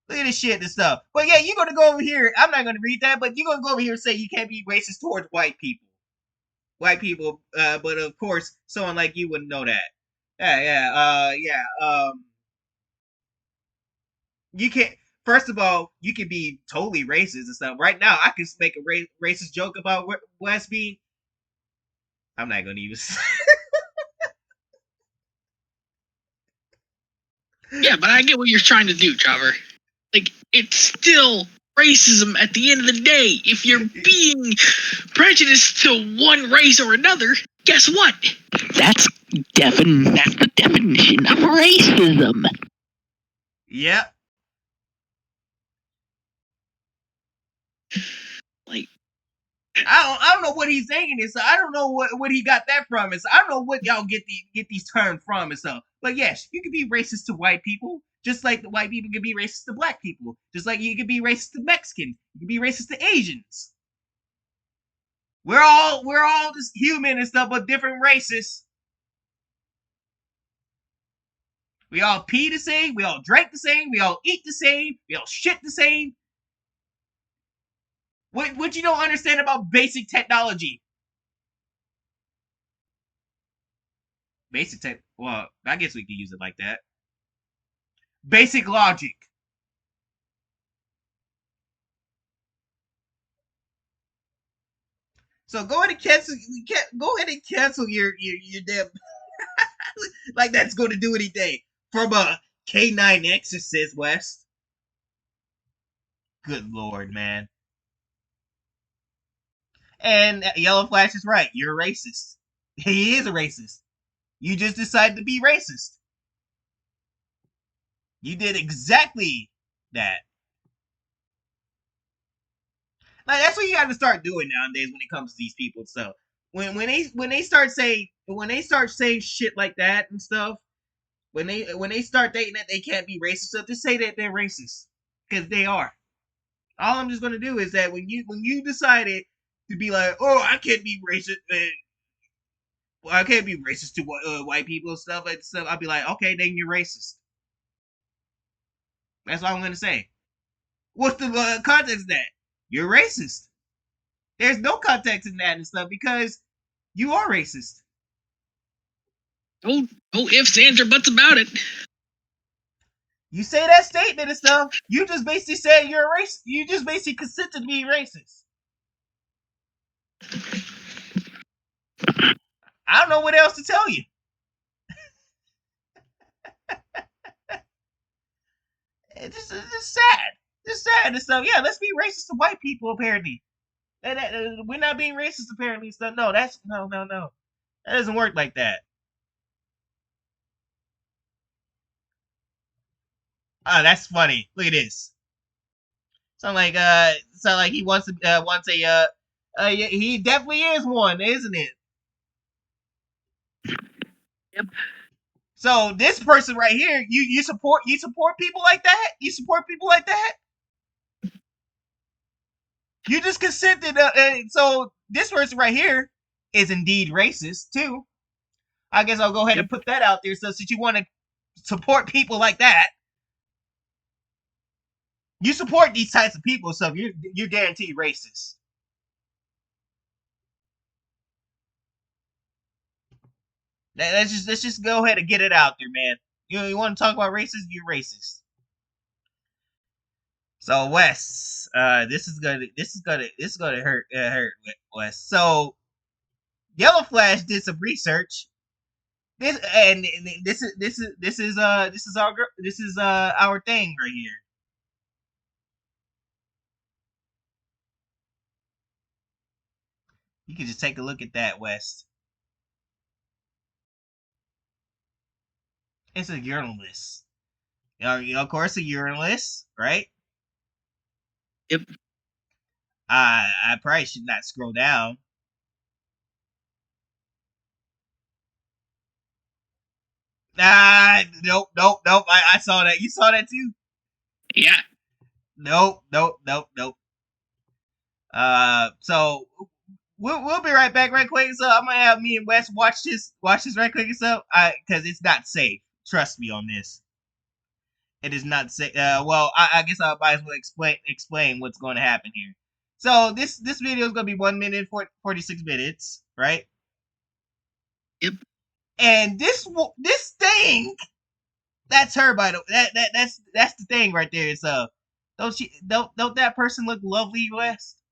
Speaker 1: Look at this shit and stuff. But yeah, you're gonna go over here. I'm not gonna read that, but you're gonna go over here and say you can't be racist towards white people. White people, but of course, someone like you wouldn't know that. Yeah. You can't. First of all, you can be totally racist and stuff. Right now, I can make a racist joke about West being. I'm not gonna use.
Speaker 2: Yeah, but I get what you're trying to do, Trevor. Like, it's still racism at the end of the day. If you're being prejudiced to one race or another, guess what? That's the definition of racism.
Speaker 1: Yep.
Speaker 2: Like,
Speaker 1: I don't know what he's thinking. And so I don't know what he got that from. And so I don't know what y'all get these terms from and stuff. But yes, you can be racist to white people, just like the white people can be racist to black people, just like you can be racist to Mexicans, you can be racist to Asians. We're all just human and stuff, but different races. We all pee the same, we all drink the same, we all eat the same, we all shit the same. What you don't understand about basic technology? Basic tech. Well, I guess we could use it like that. Basic logic. So go ahead and cancel. Go ahead and cancel your damn. Like that's going to do anything from a K9 Exorcist West. Good lord, man. And Yellow Flash is right. You're a racist. He is a racist. You just decided to be racist. You did exactly that. Like that's what you got to start doing nowadays when it comes to these people. So when they start saying shit like that and stuff, when they start dating that they can't be racist, so just say that they're racist because they are. All I'm just gonna do is that when you decided to be like, oh, I can't be racist, well, I can't be racist to white people and stuff like stuff. I'll be like, okay, then you're racist. That's all I'm gonna say. What's the context of that? You're racist. There's no context in that and stuff because you are racist.
Speaker 2: no ifs, ands, or buts about it.
Speaker 1: You say that statement and stuff, you just basically said you're a racist. You just basically consent to being racist. I don't know what else to tell you. It's just sad. Just sad and stuff. Yeah, let's be racist to white people apparently. We're not being racist apparently. So no, that's no. That doesn't work like that. Oh, that's funny. Look at this. Sound like he wants a yeah, he definitely is one, isn't it?
Speaker 2: Yep.
Speaker 1: So this person right here, you support people like that? You support people like that? You just consented. So this person right here is indeed racist too. I guess I'll go ahead and put that out there. So since you want to support people like that, you support these types of people, so you're guaranteed racist. Let's just go ahead and get it out there, man. You want to talk about racist? You're racist. So Wes, this is gonna hurt Wes. So Yellow Flash did some research. This is our thing right here. You can just take a look at that, West. It's a Urinalist. Of course, a Urinalist, right?
Speaker 2: Yep.
Speaker 1: I probably should not scroll down. Nope. I saw that. You saw that too?
Speaker 2: Yeah.
Speaker 1: Nope. So we'll be right back right quick. So I'm gonna have me and Wes watch this right quick. So because it's not safe. Trust me on this. It is not safe. Well, I guess I might as well explain what's going to happen here. So this video is gonna be 1 minute 46 minutes, right?
Speaker 2: Yep.
Speaker 1: And this thing, that's her, by the way. That's the thing right there. So don't that person look lovely, West?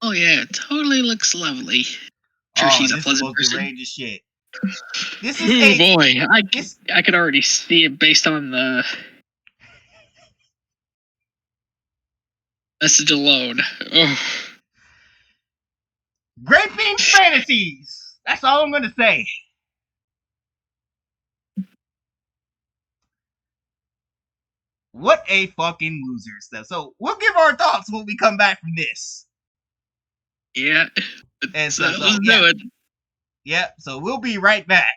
Speaker 2: Oh yeah, it totally looks lovely. Sure,
Speaker 1: Oh,
Speaker 2: she's a
Speaker 1: this is the
Speaker 2: pleasant
Speaker 1: most
Speaker 2: person.
Speaker 1: deranged shit. This is
Speaker 2: Oh
Speaker 1: a
Speaker 2: boy,
Speaker 1: this
Speaker 2: I could already see it based on the message alone. Oh,
Speaker 1: Great Fiends Fantasies. That's all I'm gonna say. What a fucking loser stuff. So we'll give our thoughts when we come back from this.
Speaker 2: yeah.
Speaker 1: And
Speaker 2: So
Speaker 1: so
Speaker 2: let's
Speaker 1: yeah,
Speaker 2: do it.
Speaker 1: yeah. So we'll be right back.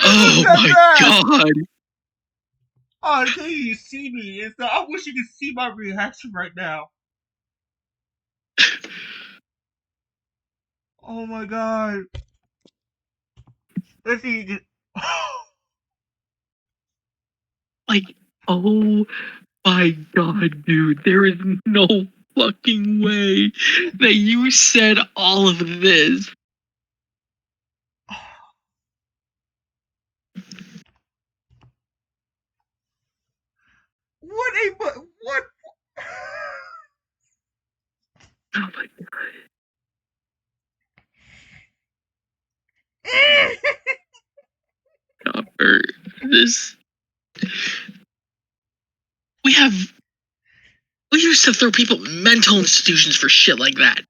Speaker 2: Oh my god.
Speaker 1: Oh, can you see me? I wish you could see my reaction right now. Oh my god. Let's see.
Speaker 2: Like, oh my god, dude, there is no fucking way that you said all of this.
Speaker 1: What a what?
Speaker 2: Oh my god, Bert, this we have we used to throw people in mental institutions for shit like that.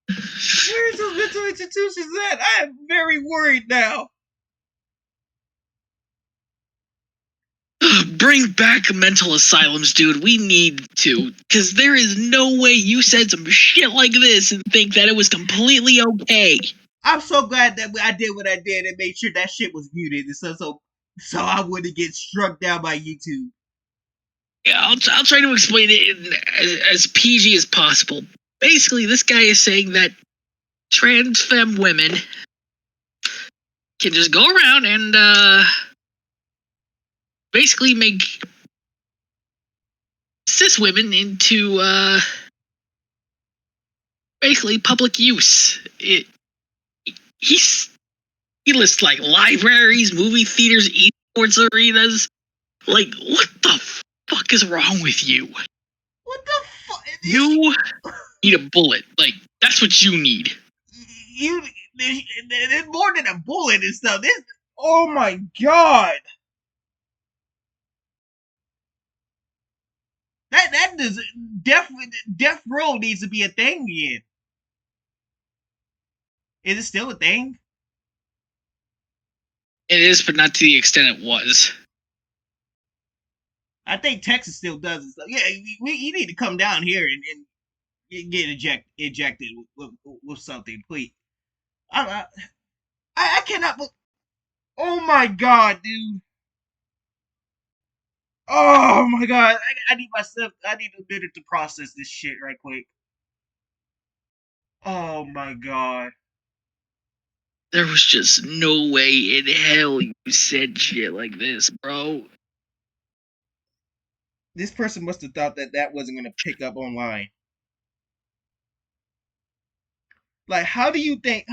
Speaker 1: Where's those mental institutions at? I am very worried now.
Speaker 2: Bring back mental asylums, dude. We need to. Because there is no way you said some shit like this and think that it was completely okay.
Speaker 1: I'm so glad that I did what I did and made sure that shit was muted, and so I wouldn't get struck down by YouTube.
Speaker 2: Yeah, I'll try to explain it as PG as possible. Basically, this guy is saying that trans femme women can just go around and basically make cis women into basically public use. He lists like libraries, movie theaters, esports arenas. Like, what the fuck is wrong with you?
Speaker 1: What the fuck?
Speaker 2: You need a bullet. Like, that's what you need.
Speaker 1: There's more than a bullet and stuff. This, oh my god. That does death row needs to be a thing again. Is it still a thing?
Speaker 2: It is, but not to the extent it was.
Speaker 1: I think Texas still does it. So yeah, you need to come down here and get ejected with something, please. I cannot. Oh my god, dude. Oh my god. I need myself. I need a minute to process this shit right quick. Oh my god.
Speaker 2: There was just no way in hell you said shit like this, bro.
Speaker 1: This person must have thought that wasn't gonna pick up online. Like, how do you think?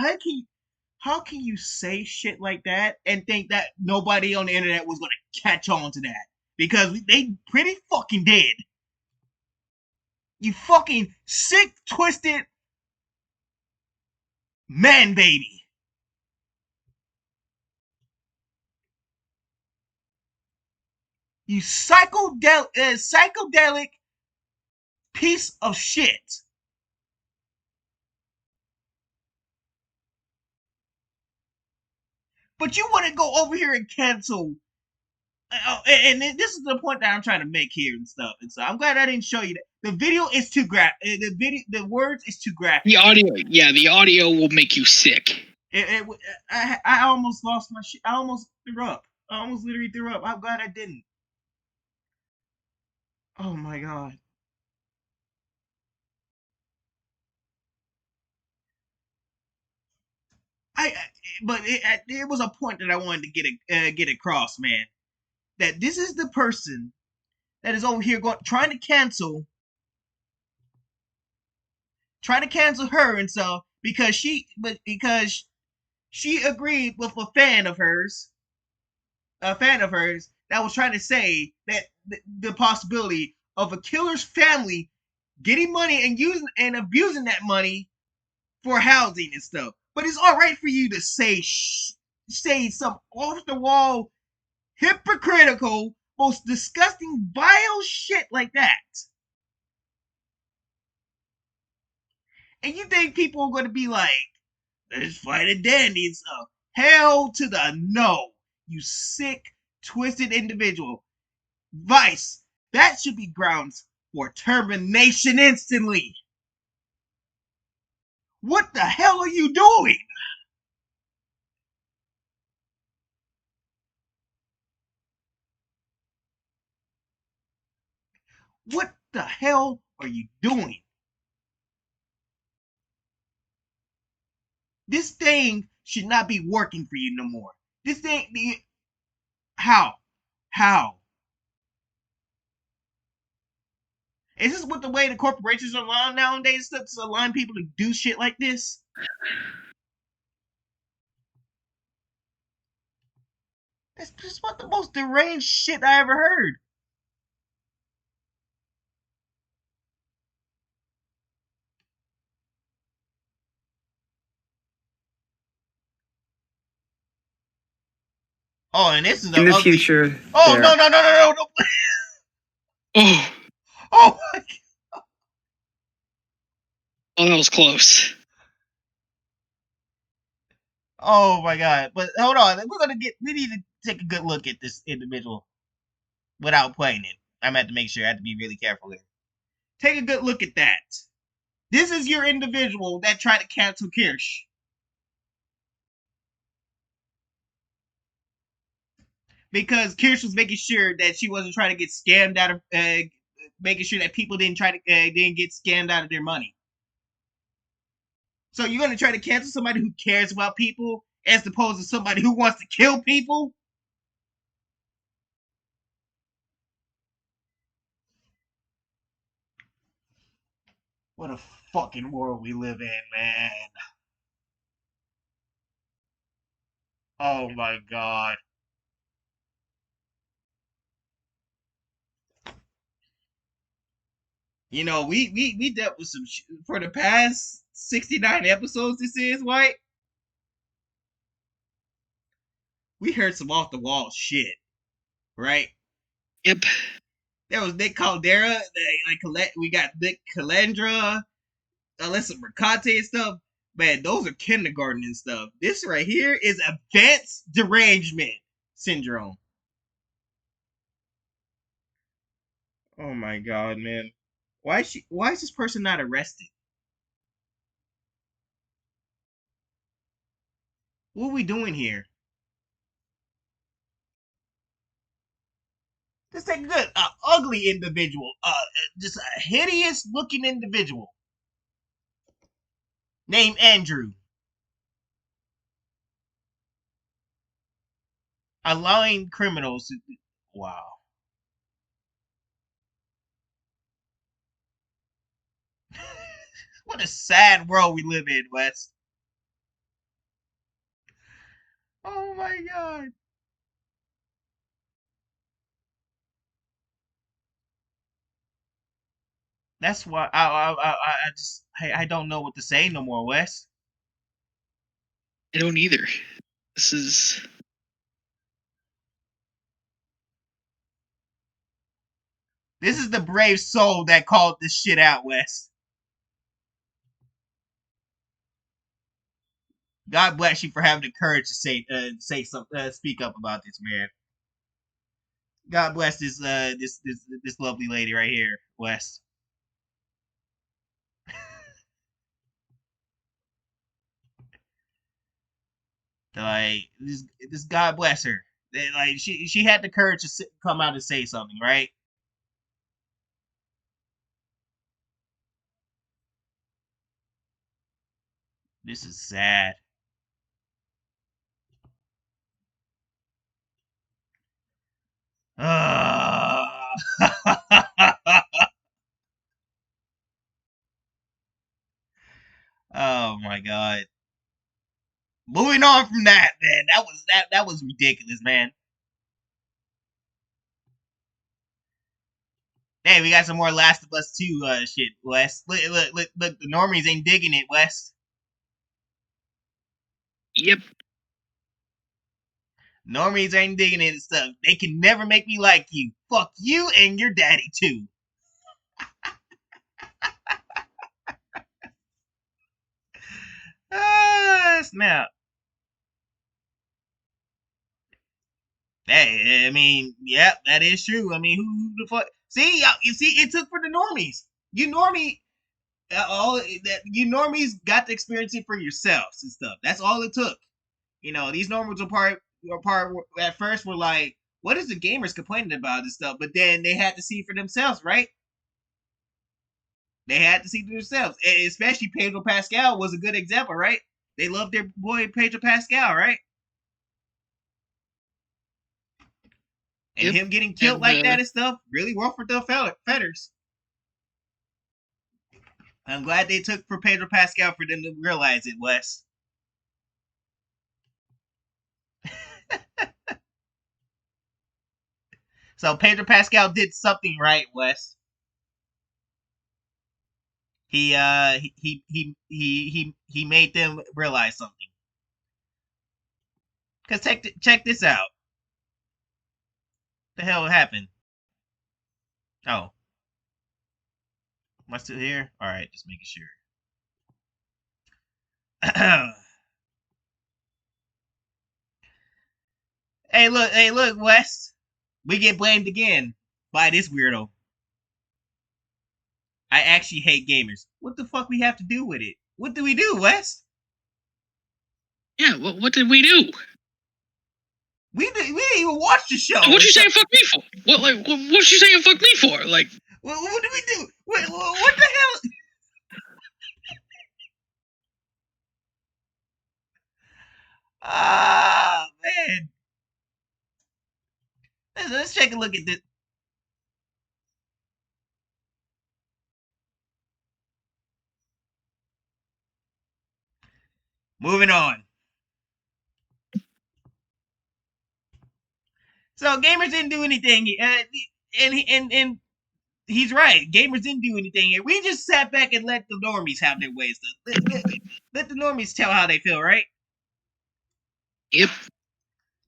Speaker 1: How can you say shit like that and think that nobody on the internet was gonna catch on to that? Because they pretty fucking did. You fucking sick, twisted man baby. You psychedelic piece of shit. But you want to go over here and cancel. And this is the point that I'm trying to make here and stuff. And so I'm glad I didn't show you that. The video is too graphic. The words is too graphic.
Speaker 2: The audio will make you sick.
Speaker 1: I almost lost my shit. I almost threw up. I almost literally threw up. I'm glad I didn't. Oh my god. But it was a point that I wanted to get across, man. That this is the person that is over here trying to cancel her and stuff because she agreed with a fan of hers that was trying to say that the possibility of a killer's family getting money and using and abusing that money for housing and stuff. But it's all right for you to say some off the wall, hypocritical, most disgusting, vile shit like that. And you think people are going to be like, let's fight a dandy and stuff. Hell to the no, you sick, twisted individual. Vice, that should be grounds for termination instantly. What the hell are you doing? What the hell are you doing? This thing should not be working for you no more. This thing, how? How? Is this what the way the corporations are allowed nowadays to align people to do shit like this? That's just what the most deranged shit I ever heard. Oh, and this is
Speaker 7: In the
Speaker 1: ugly.
Speaker 7: future,
Speaker 1: Oh
Speaker 7: there-
Speaker 1: no no no no no!
Speaker 2: Oh,
Speaker 1: Oh my.
Speaker 2: oh, that was close.
Speaker 1: Oh my god! But hold on, we need to take a good look at this individual without playing it. I'm gonna have to make sure. I have to be really careful here. Take a good look at that. This is your individual that tried to cancel Kirsch. Because Kirsch was making sure that she wasn't trying to get scammed out of, making sure that people didn't get scammed out of their money. So you're gonna try to cancel somebody who cares about people as opposed to somebody who wants to kill people? What a fucking world we live in, man. Oh my god. You know, we dealt with some for the past 69 episodes. This is White. We heard some off the wall shit, right?
Speaker 2: Yep.
Speaker 1: There was Nick Caldera, we got Nick Calendra, Alyssa Mercante and stuff. Man, those are kindergarten and stuff. This right here is advanced derangement syndrome. Oh my god, man. Why is this person not arrested? What are we doing here? Just take a good, ugly individual. Just a hideous looking individual. Named Andrew. Allowing criminals to. Wow. What a sad world we live in, Wes. Oh my god. That's why I don't know what to say no more, Wes.
Speaker 2: I don't either. This is.
Speaker 1: This is the brave soul that called this shit out, Wes. God bless you for having the courage to say something, speak up about this, man. God bless this lovely lady right here, Wes. Like this God bless her. Like she had the courage to come out and say something, right? This is sad. Oh my god. Moving on from that, man. That was ridiculous, man. Hey, we got some more Last of Us 2 shit, Wes. Look, the normies ain't digging it, Wes.
Speaker 2: Yep.
Speaker 1: Normies ain't digging it and stuff. They can never make me like you. Fuck you and your daddy too. Snap. Hey, I mean, yep, that is true. I mean, who the fuck? See, you see, it took for the normies. You normie, all that you normies got to experience it for yourselves and stuff. That's all it took. You know, these normals are part at first were like, what is the gamers complaining about and stuff? But then they had to see for themselves, right? They had to see for themselves. And especially Pedro Pascal was a good example, right? They loved their boy Pedro Pascal, right? And
Speaker 2: Yep.
Speaker 1: him getting killed
Speaker 2: And
Speaker 1: like that and stuff really ruffled the feathers. I'm glad they took for Pedro Pascal for them to realize it, Wes. So Pedro Pascal did something right, Wes. He made them realize something. Cause check this out. The hell happened? Oh, am I still here? All right, just making sure. hey, look, Wes. We get blamed again by this weirdo. I actually hate gamers. What the fuck we have to do with it? What do we do, Wes?
Speaker 2: Yeah, what did we do?
Speaker 1: We didn't even watch the show.
Speaker 2: What you saying fuck me for? What you saying fuck me for? Like,
Speaker 1: what did we do? What the hell? Ah, man. Let's take a look at this. Moving on. So gamers didn't do anything, and he's right. Gamers didn't do anything here. We just sat back and let the normies have their way. Let the normies tell how they feel, right?
Speaker 2: yep.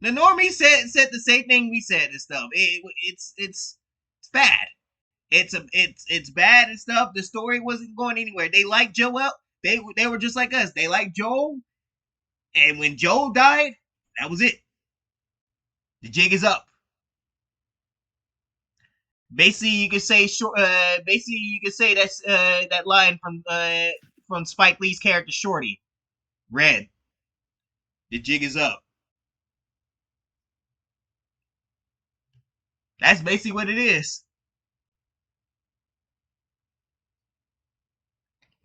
Speaker 1: The normies said the same thing we said and stuff. It's bad. It's bad and stuff. The story wasn't going anywhere. They liked Joel. They were just like us. They liked Joel, and when Joel died, that was it. The jig is up. Basically, you could say that's that line from Spike Lee's character Shorty. Red. The jig is up. That's basically what it is.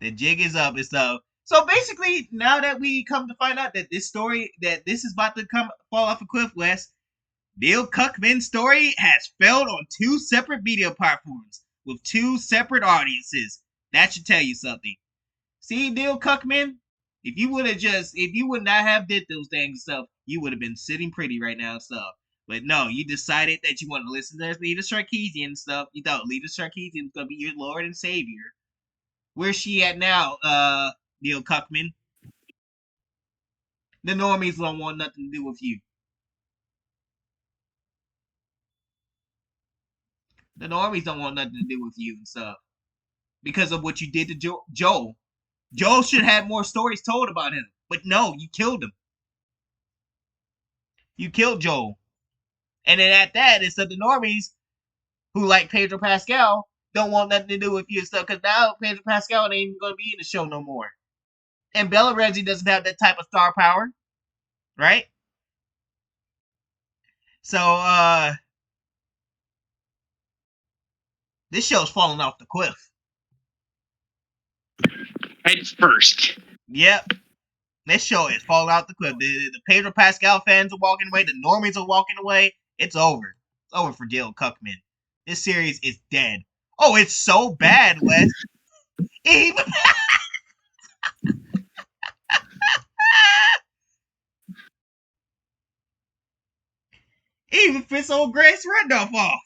Speaker 1: The jig is up and stuff. So basically, now that we come to find out that this is about to fall off a cliff, Wes, Neil Cuckman's story has failed on two separate media platforms with two separate audiences. That should tell you something. See, Neil Cuckman, if you would not have did those things and stuff, you would have been sitting pretty right now and stuff. But no, you decided that you want to listen to Lita Sarkeesian and stuff. You thought Lita Sarkeesian was gonna be your Lord and Savior. Where's she at now, Neil Cuckman? The normies don't want nothing to do with you. The normies don't want nothing to do with you and stuff. Because of what you did to Joel. Joel should have more stories told about him. But no, you killed him. You killed Joel. And then at that, it's the normies who like Pedro Pascal don't want nothing to do with you and stuff. Because now Pedro Pascal ain't even going to be in the show no more. And Bella Ramsey doesn't have that type of star power. Right? So, this show's falling off the cliff.
Speaker 2: Head first.
Speaker 1: Yep. This show is falling off the cliff. The Pedro Pascal fans are walking away. The normies are walking away. It's over. It's over for Jill Cuckman. This series is dead. Oh, it's so bad, Wes. Even even pissed old Grace Randolph off.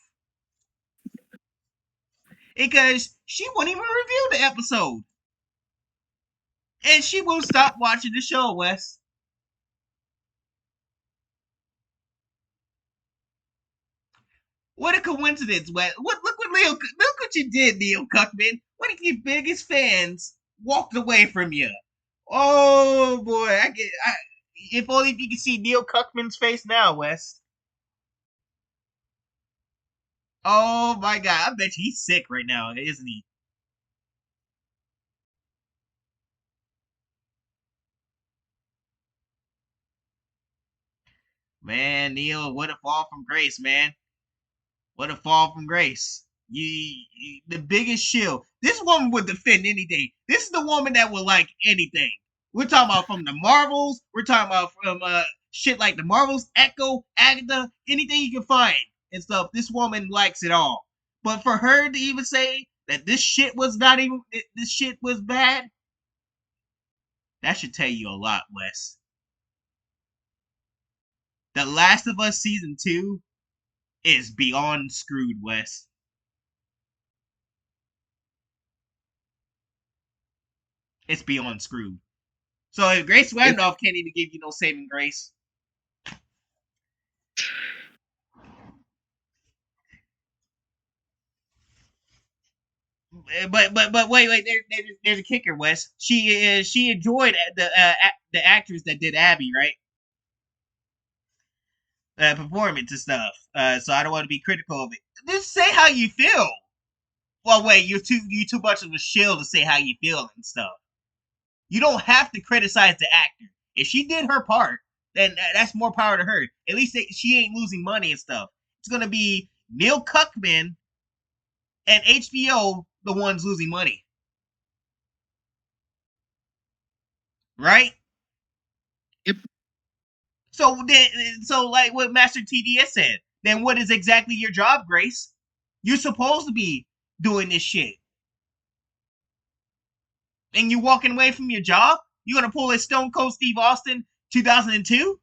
Speaker 1: Because she won't even review the episode. And she won't stop watching the show, Wes. What a coincidence, Wes. Look what you did, Neil Cuckman. One of your biggest fans walked away from you. Oh boy, if only you could see Neil Cuckman's face now, Wes. Oh my god, I bet you he's sick right now, isn't he? Man, Neil, what a fall from grace, man. What a fall from grace. The biggest shield. This woman would defend anything. This is the woman that would like anything. We're talking about from the Marvels. We're talking about from shit like the Marvels, Echo, Agatha, anything you can find and stuff. This woman likes it all. But for her to even say that this shit was not even this shit was bad, that should tell you a lot, Wes. The Last of Us season 2 is beyond screwed, Wes. It's beyond screwed. So if Grace Randolph can't even give you no saving grace. But wait, there's a kicker, Wes. She enjoyed the actress that did Abby, right? Performance and stuff. So I don't want to be critical of it. Just say how you feel. Well, wait, you too much of a shill to say how you feel and stuff. You don't have to criticize the actor. If she did her part, then that's more power to her. At least she ain't losing money and stuff. It's gonna be Neil Cuckman and HBO the ones losing money, right?
Speaker 2: Yep.
Speaker 1: So like what Master TDS said, then what is exactly your job, Grace? You're supposed to be doing this shit, and you walking away from your job. You gonna pull a Stone Cold Steve Austin 2002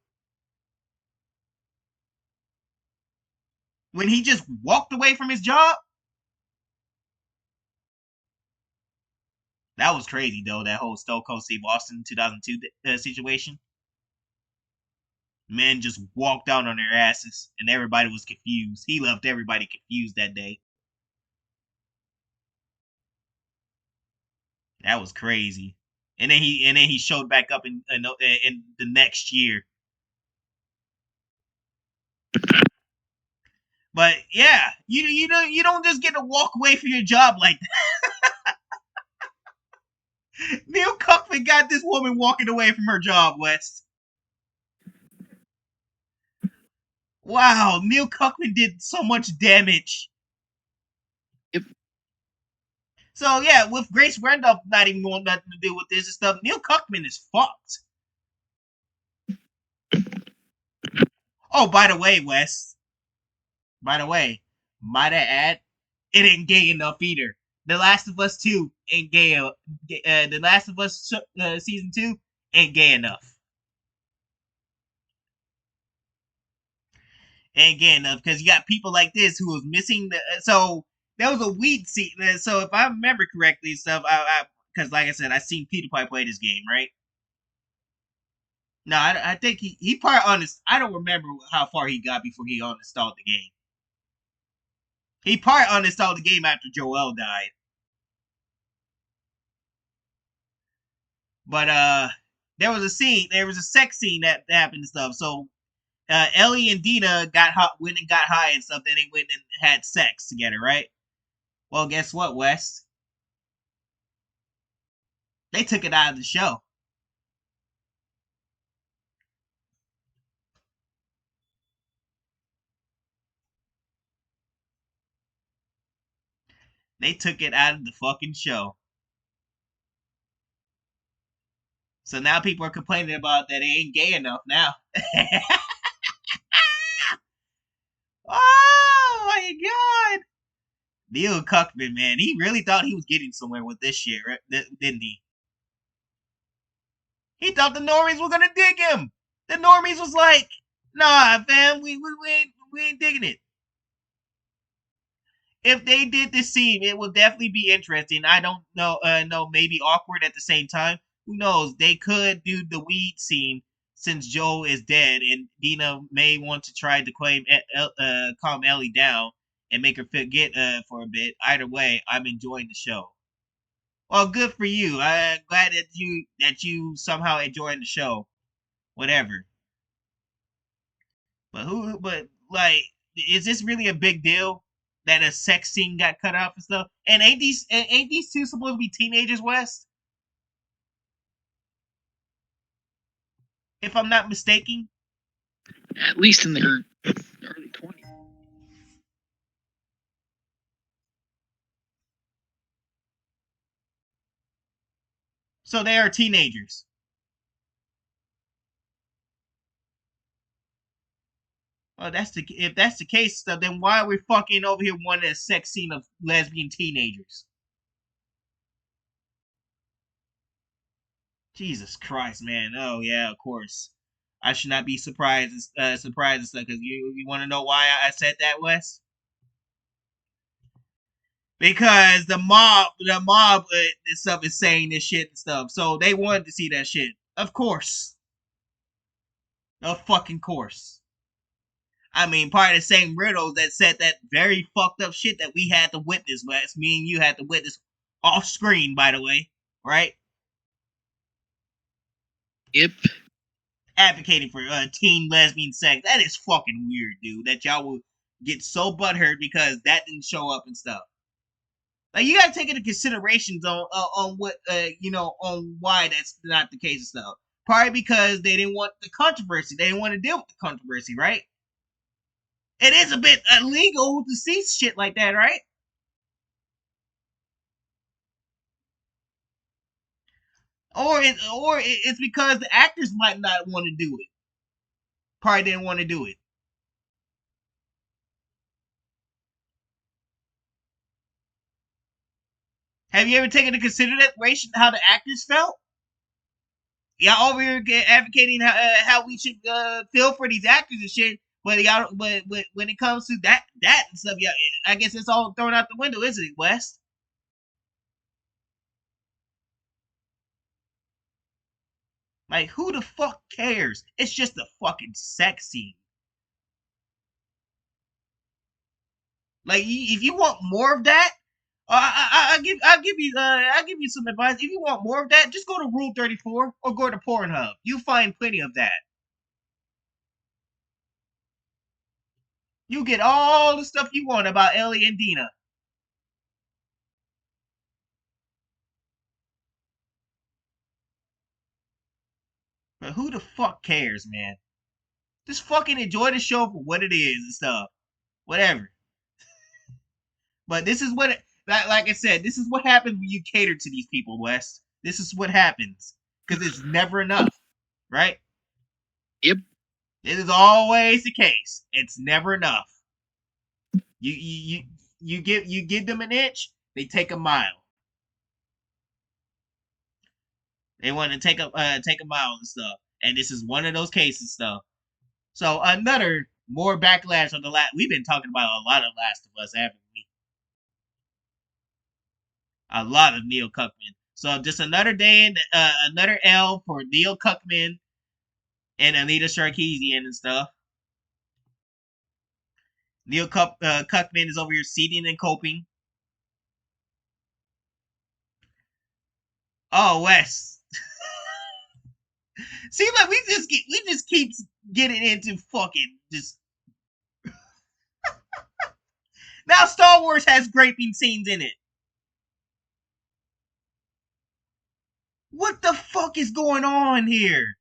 Speaker 1: when he just walked away from his job? That was crazy though. That whole Stone Cold Steve Austin 2002 situation. Men just walked down on their asses, and everybody was confused. He left everybody confused that day. That was crazy. And then he showed back up in the next year. But yeah, you don't just get to walk away from your job like that. Neil Cuckman got this woman walking away from her job, West. Wow, Neil Cuckman did so much damage.
Speaker 2: Yep.
Speaker 1: So yeah, with Grace Randolph not even wanting nothing to do with this and stuff, Neil Cuckman is fucked. Oh, by the way, Wes. By the way, might I add, it ain't gay enough either. The Last of Us 2 ain't gay. The Last of Us season 2 ain't gay enough. Ain't gay enough because you got people like this who was missing the. So there was a weed scene. So if I remember correctly, stuff. Because like I said, I seen PewDiePie play this game, right? No, I think he probably honest. I don't remember how far he got before he uninstalled the game. He probably uninstalled the game after Joel died. But there was a sex scene that happened and stuff. So Ellie and Dina went and got high and stuff. Then they went and had sex together, right? Well, guess what, Wes? They took it out of the show. They took it out of the fucking show. So now people are complaining about that it ain't gay enough now. Oh my god! Neil Cuckman, man, he really thought he was getting somewhere with this shit, right? Didn't he? He thought the normies were gonna dig him. The normies was like, "Nah, fam, we ain't digging it." If they did this scene, it will definitely be interesting. I don't know, maybe awkward at the same time. Who knows? They could do the weed scene since Joe is dead, and Dina may want to try to calm Ellie down and make her forget for a bit. Either way, I'm enjoying the show. Well, good for you. I'm glad that you somehow enjoying the show. Whatever. But like, is this really a big deal that a sex scene got cut off and stuff? And ain't these two supposed to be teenagers, West? If I'm not mistaken.
Speaker 2: At least in their early 20s.
Speaker 1: So they are teenagers. Well, if that's the case, then why are we fucking over here wanting a sex scene of lesbian teenagers? Jesus Christ, man. Oh yeah, of course. I should not be surprised. Surprised and stuff. Because you want to know why I said that, Wes? Because the mob and stuff is saying this shit and stuff. So they wanted to see that shit. Of course. Of fucking course. I mean, part of the same riddles that said that very fucked up shit that we had to witness, Wes. Me and you had to witness off screen, by the way, right?
Speaker 2: Yep.
Speaker 1: Advocating for teen lesbian sex. That is fucking weird, dude. That y'all will get so butthurt because that didn't show up and stuff. Like you gotta take into considerations on what on why that's not the case and stuff. Probably because they didn't want the controversy. They didn't want to deal with the controversy, right? It is a bit illegal to see shit like that, right? Or it's because the actors might not want to do it. Probably didn't want to do it. Have you ever taken into consideration how the actors felt? Y'all over here advocating how we should feel for these actors and shit, but y'all, but when it comes to that and stuff, yeah, I guess it's all thrown out the window, isn't it, West? Like, who the fuck cares? It's just a fucking sex scene. Like, if you want more of that, I'll give you some advice. If you want more of that, just go to Rule 34 or go to Pornhub. You find plenty of that. You get all the stuff you want about Ellie and Dina. But who the fuck cares, man? Just fucking enjoy the show for what it is and stuff. Whatever. But this is what, like I said, this is what happens when you cater to these people, Wes. This is what happens. Because it's never enough, right?
Speaker 2: Yep.
Speaker 1: It is always the case. It's never enough. You give them an inch, they take a mile. They want to take a mile and stuff. And this is one of those cases stuff. So another more backlash on the last. We've been talking about a lot of Last of Us, haven't we? A lot of Neil Cuckman. So just another day in another L for Neil Cuckman and Anita Sarkeesian and stuff. Cuckman is over here seating and coping. Oh, Wes. See, like we just keep getting into fucking just. Now Star Wars has graping scenes in it. What the fuck is going on here?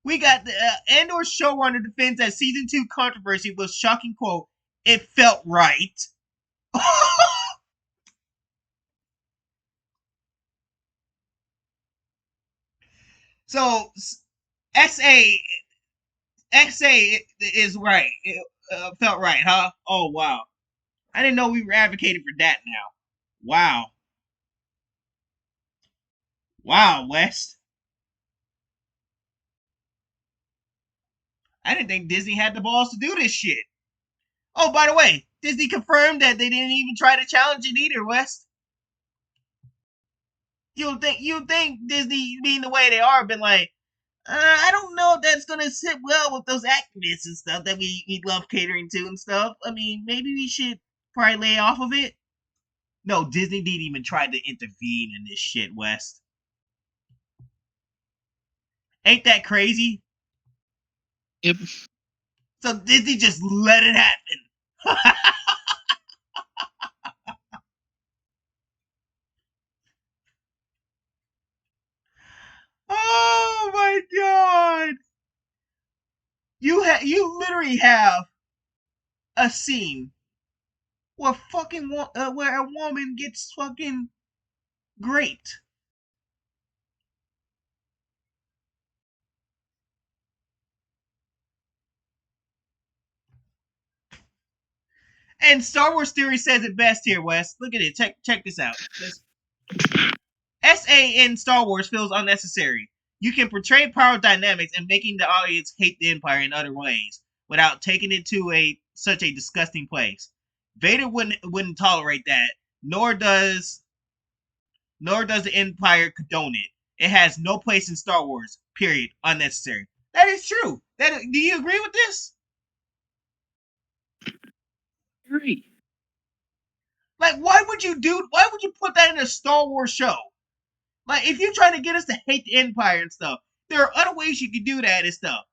Speaker 1: We got the Andor showrunner defends that season 2 controversy was shocking quote. It felt right. So XA is right. It felt right, huh? Oh wow. I didn't know we were advocating for that now. Wow. Wow, West. I didn't think Disney had the balls to do this shit. Oh, by the way, Disney confirmed that they didn't even try to challenge it either, West. You think Disney being the way they are been like, I don't know if that's gonna sit well with those activists and stuff that we love catering to and stuff. I mean, maybe we should probably lay off of it. No, Disney didn't even try to intervene in this shit, West. Ain't that crazy?
Speaker 2: Yep.
Speaker 1: So Disney just let it happen. Oh my god! You literally have a scene where where a woman gets fucking raped. And Star Wars Theory says it best here, Wes. Look at it. Check this out. SA in Star Wars feels unnecessary. You can portray power dynamics and making the audience hate the Empire in other ways without taking it to such a disgusting place. Vader wouldn't tolerate that, nor does the Empire condone it. It has no place in Star Wars. Period. Unnecessary. That is true. Do you agree with this?
Speaker 2: Great.
Speaker 1: Like, why would you put that in a Star Wars show? Like, if you're trying to get us to hate the Empire and stuff, there are other ways you can do that and stuff.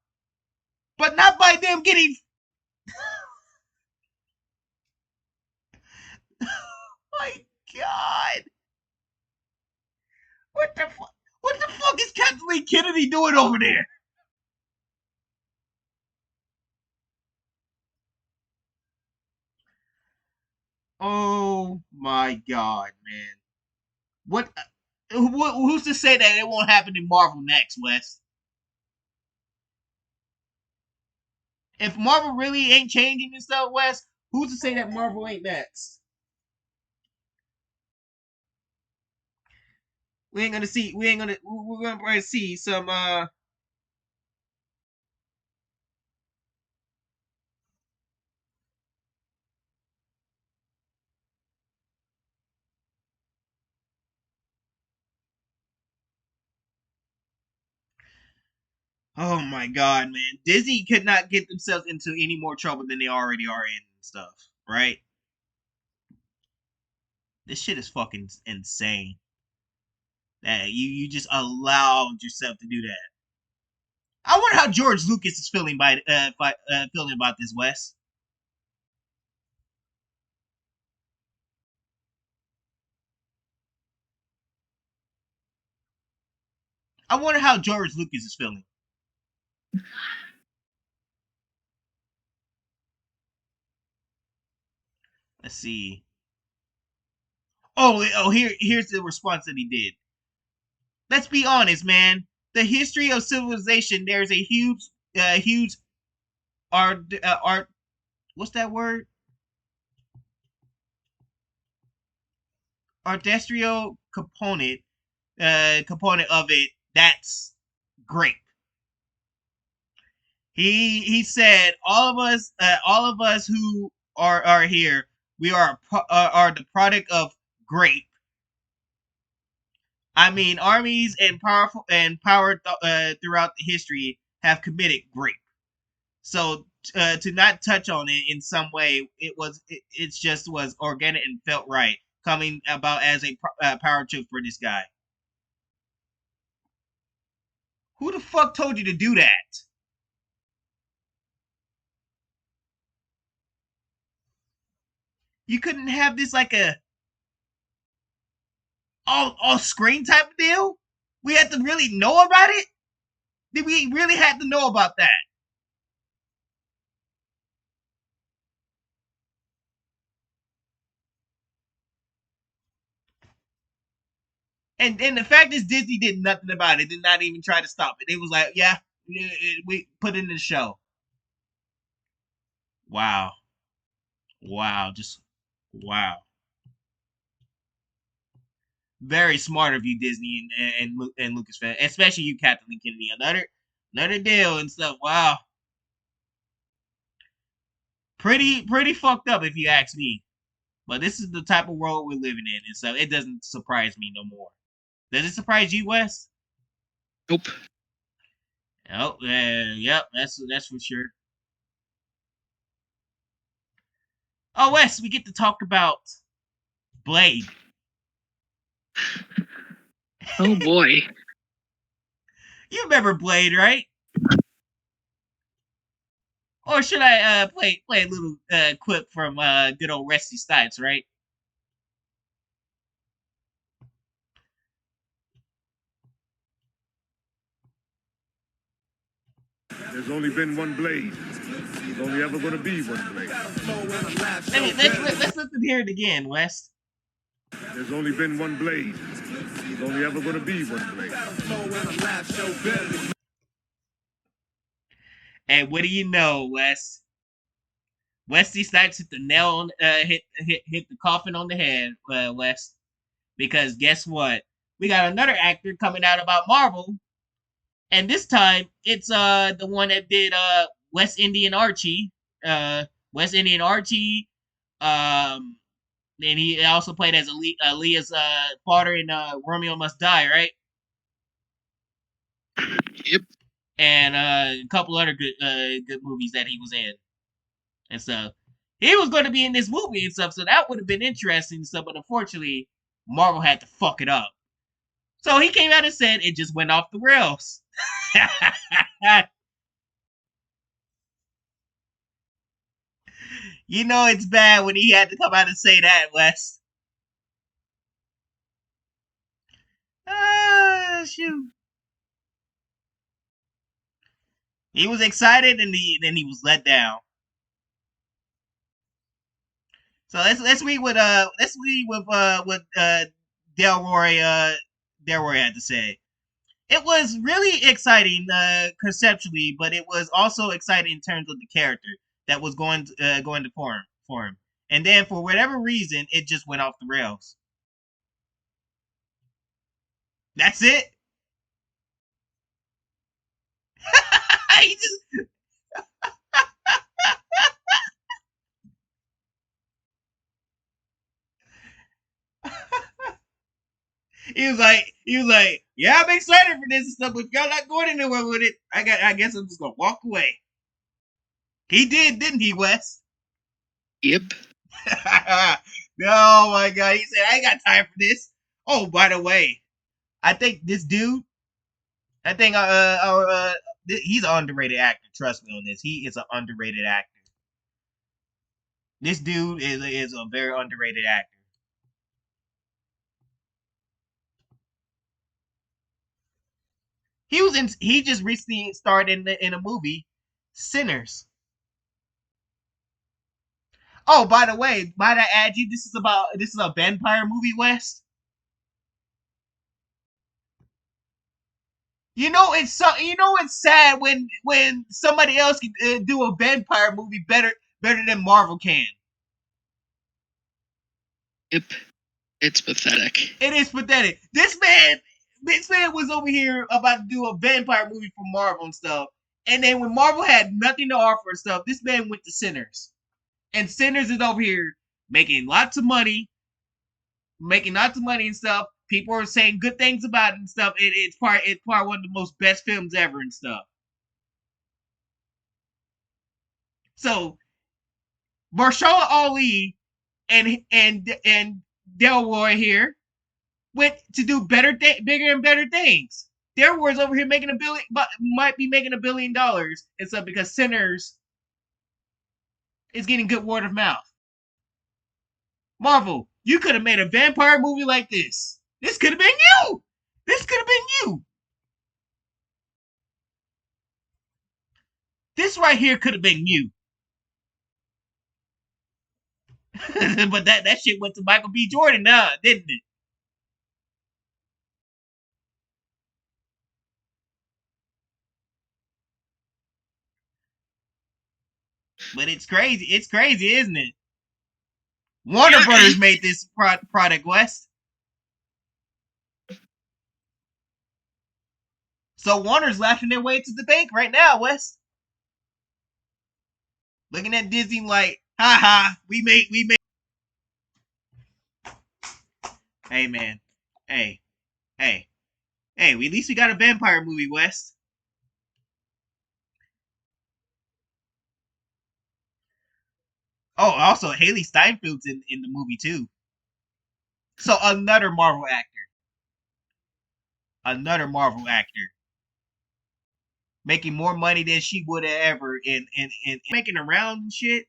Speaker 1: But not by them getting... My God. What the fuck is Kathleen Kennedy doing over there? Oh my God, man. Who's to say that it won't happen in Marvel next, Wes? If Marvel really ain't changing and stuff, Wes, who's to say that Marvel ain't next? We're gonna probably see some oh my God, man. Disney could not get themselves into any more trouble than they already are in and stuff, right? This shit is fucking insane. That you just allowed yourself to do that. I wonder how George Lucas is feeling feeling about this, Wes. I wonder how George Lucas is feeling. Let's see. Here's the response that he did. Let's be honest, man. The history of civilization. There's a huge art. What's that word? Artistry component of it. That's great. He said all of us who are here, we are the product of grape. I mean, armies and power throughout the history have committed grape. So to not touch on it in some way, it just was organic and felt right coming about as a power trip for this guy. Who the fuck told you to do that? You couldn't have this like a all screen type of deal? We had to really know about it? Did we really have to know about that? And the fact is Disney did nothing about it. Did not even try to stop it. It was like, yeah, we put it in the show. Wow. Wow. Just wow. Very smart of you, Disney and Lucasfilm, especially you, Kathleen Kennedy. Another deal and stuff. Wow. Pretty fucked up if you ask me. But this is the type of world we're living in, and so it doesn't surprise me no more. Does it surprise you, Wes?
Speaker 2: Nope.
Speaker 1: Oh, yep, that's for sure. Oh, Wes, we get to talk about Blade.
Speaker 2: Oh boy.
Speaker 1: You remember Blade, right? Or should I play a little clip from good old Rusty Stites, right?
Speaker 3: There's only been one Blade. There's only ever going to be one Blade.
Speaker 1: Let's let them hear it again, Wes.
Speaker 3: There's only been one Blade. There's only ever going to be one Blade.
Speaker 1: And what do you know, Wes? Wesley Snipes hit the nail on hit the coffin on the head, West. Because guess what? We got another actor coming out about Marvel, and this time it's the one that did West Indian Archie, uh West Indian Archie, um, and he also played as Aaliyah's father in Romeo Must Die, right?
Speaker 2: Yep.
Speaker 1: And a couple other good movies that he was in and stuff. He was going to be in this movie and stuff, so that would have been interesting and stuff. But unfortunately, Marvel had to fuck it up. So he came out and said it just went off the rails. You know it's bad when he had to come out and say that, Wes. Ah, shoot. He was excited and then he was let down. So let's read what Delroy had to say. It was really exciting conceptually, but it was also exciting in terms of the character that was going to form. And then for whatever reason, it just went off the rails. That's it. he just he was like, yeah, I'm excited for this and stuff, but y'all not going anywhere with it. I guess I'm just gonna walk away. He did, didn't he, Wes?
Speaker 2: Yep.
Speaker 1: Oh my god, he said I ain't got time for this. Oh, by the way, I think this dude, I think he's an underrated actor. Trust me on this. He is an underrated actor. This dude is a very underrated actor. He just recently starred in a movie, Sinners. Oh, by the way, might I add you? This is a vampire movie, West. You know it's sad when somebody else can do a vampire movie better than Marvel can.
Speaker 2: Yep. It's pathetic.
Speaker 1: It is pathetic. This man was over here about to do a vampire movie for Marvel and stuff, and then when Marvel had nothing to offer and stuff, this man went to Sinners, and Sinners is over here making lots of money and stuff. People are saying good things about it and stuff. It's probably one of the most best films ever and stuff. So Marshala Ali and Delroy here went to do bigger and better things. Delroy's over here making might be making $1 billion and stuff because Sinners is getting good word of mouth. Marvel, you could have made a vampire movie like this. This could have been you. This could have been you. This right here could have been you. But that shit went to Michael B. Jordan now, didn't it? But it's crazy. It's crazy, isn't it? Warner
Speaker 2: Yeah,
Speaker 1: Brothers made this product, West. So Warner's laughing their way to the bank right now, West. Looking at Disney like, haha, we made. Hey man, hey, hey, hey. At least we got a vampire movie, West. Oh, also Haley Steinfeld's in the movie too. So another Marvel actor, making more money than she would have ever in making around and shit.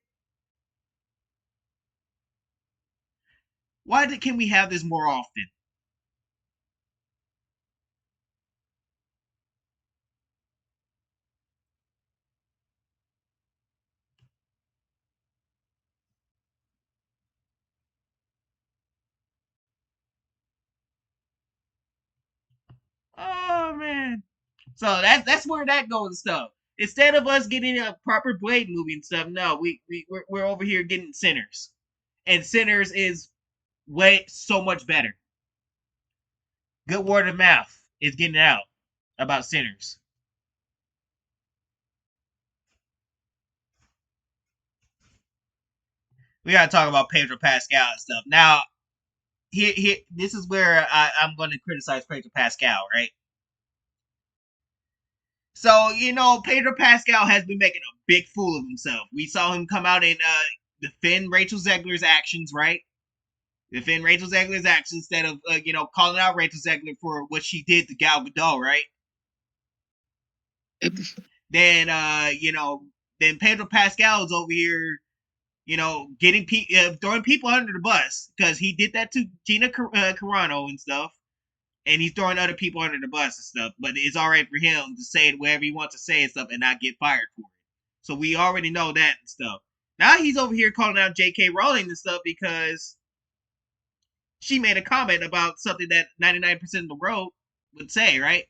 Speaker 1: Can we have this more often? Oh man. So that's where that goes and stuff. Instead of us getting a proper Blade movie and stuff, no, we're over here getting Sinners, and Sinners is way so much better. Good word of mouth is getting out about Sinners. We gotta talk about Pedro Pascal and stuff. Now, here, this is where I'm going to criticize Pedro Pascal, right? So, Pedro Pascal has been making a big fool of himself. We saw him come out and defend Rachel Zegler's actions, right? Defend Rachel Zegler's actions instead of, calling out Rachel Zegler for what she did to Gal Gadot, right?
Speaker 2: Yep.
Speaker 1: Then, then Pedro Pascal is over here, getting throwing people under the bus because he did that to Gina Carano and stuff, and he's throwing other people under the bus and stuff. But it's alright for him to say whatever he wants to say and stuff and not get fired for it. So we already know that and stuff. Now he's over here calling out J.K. Rowling and stuff because she made a comment about something that 99% of the world would say, right?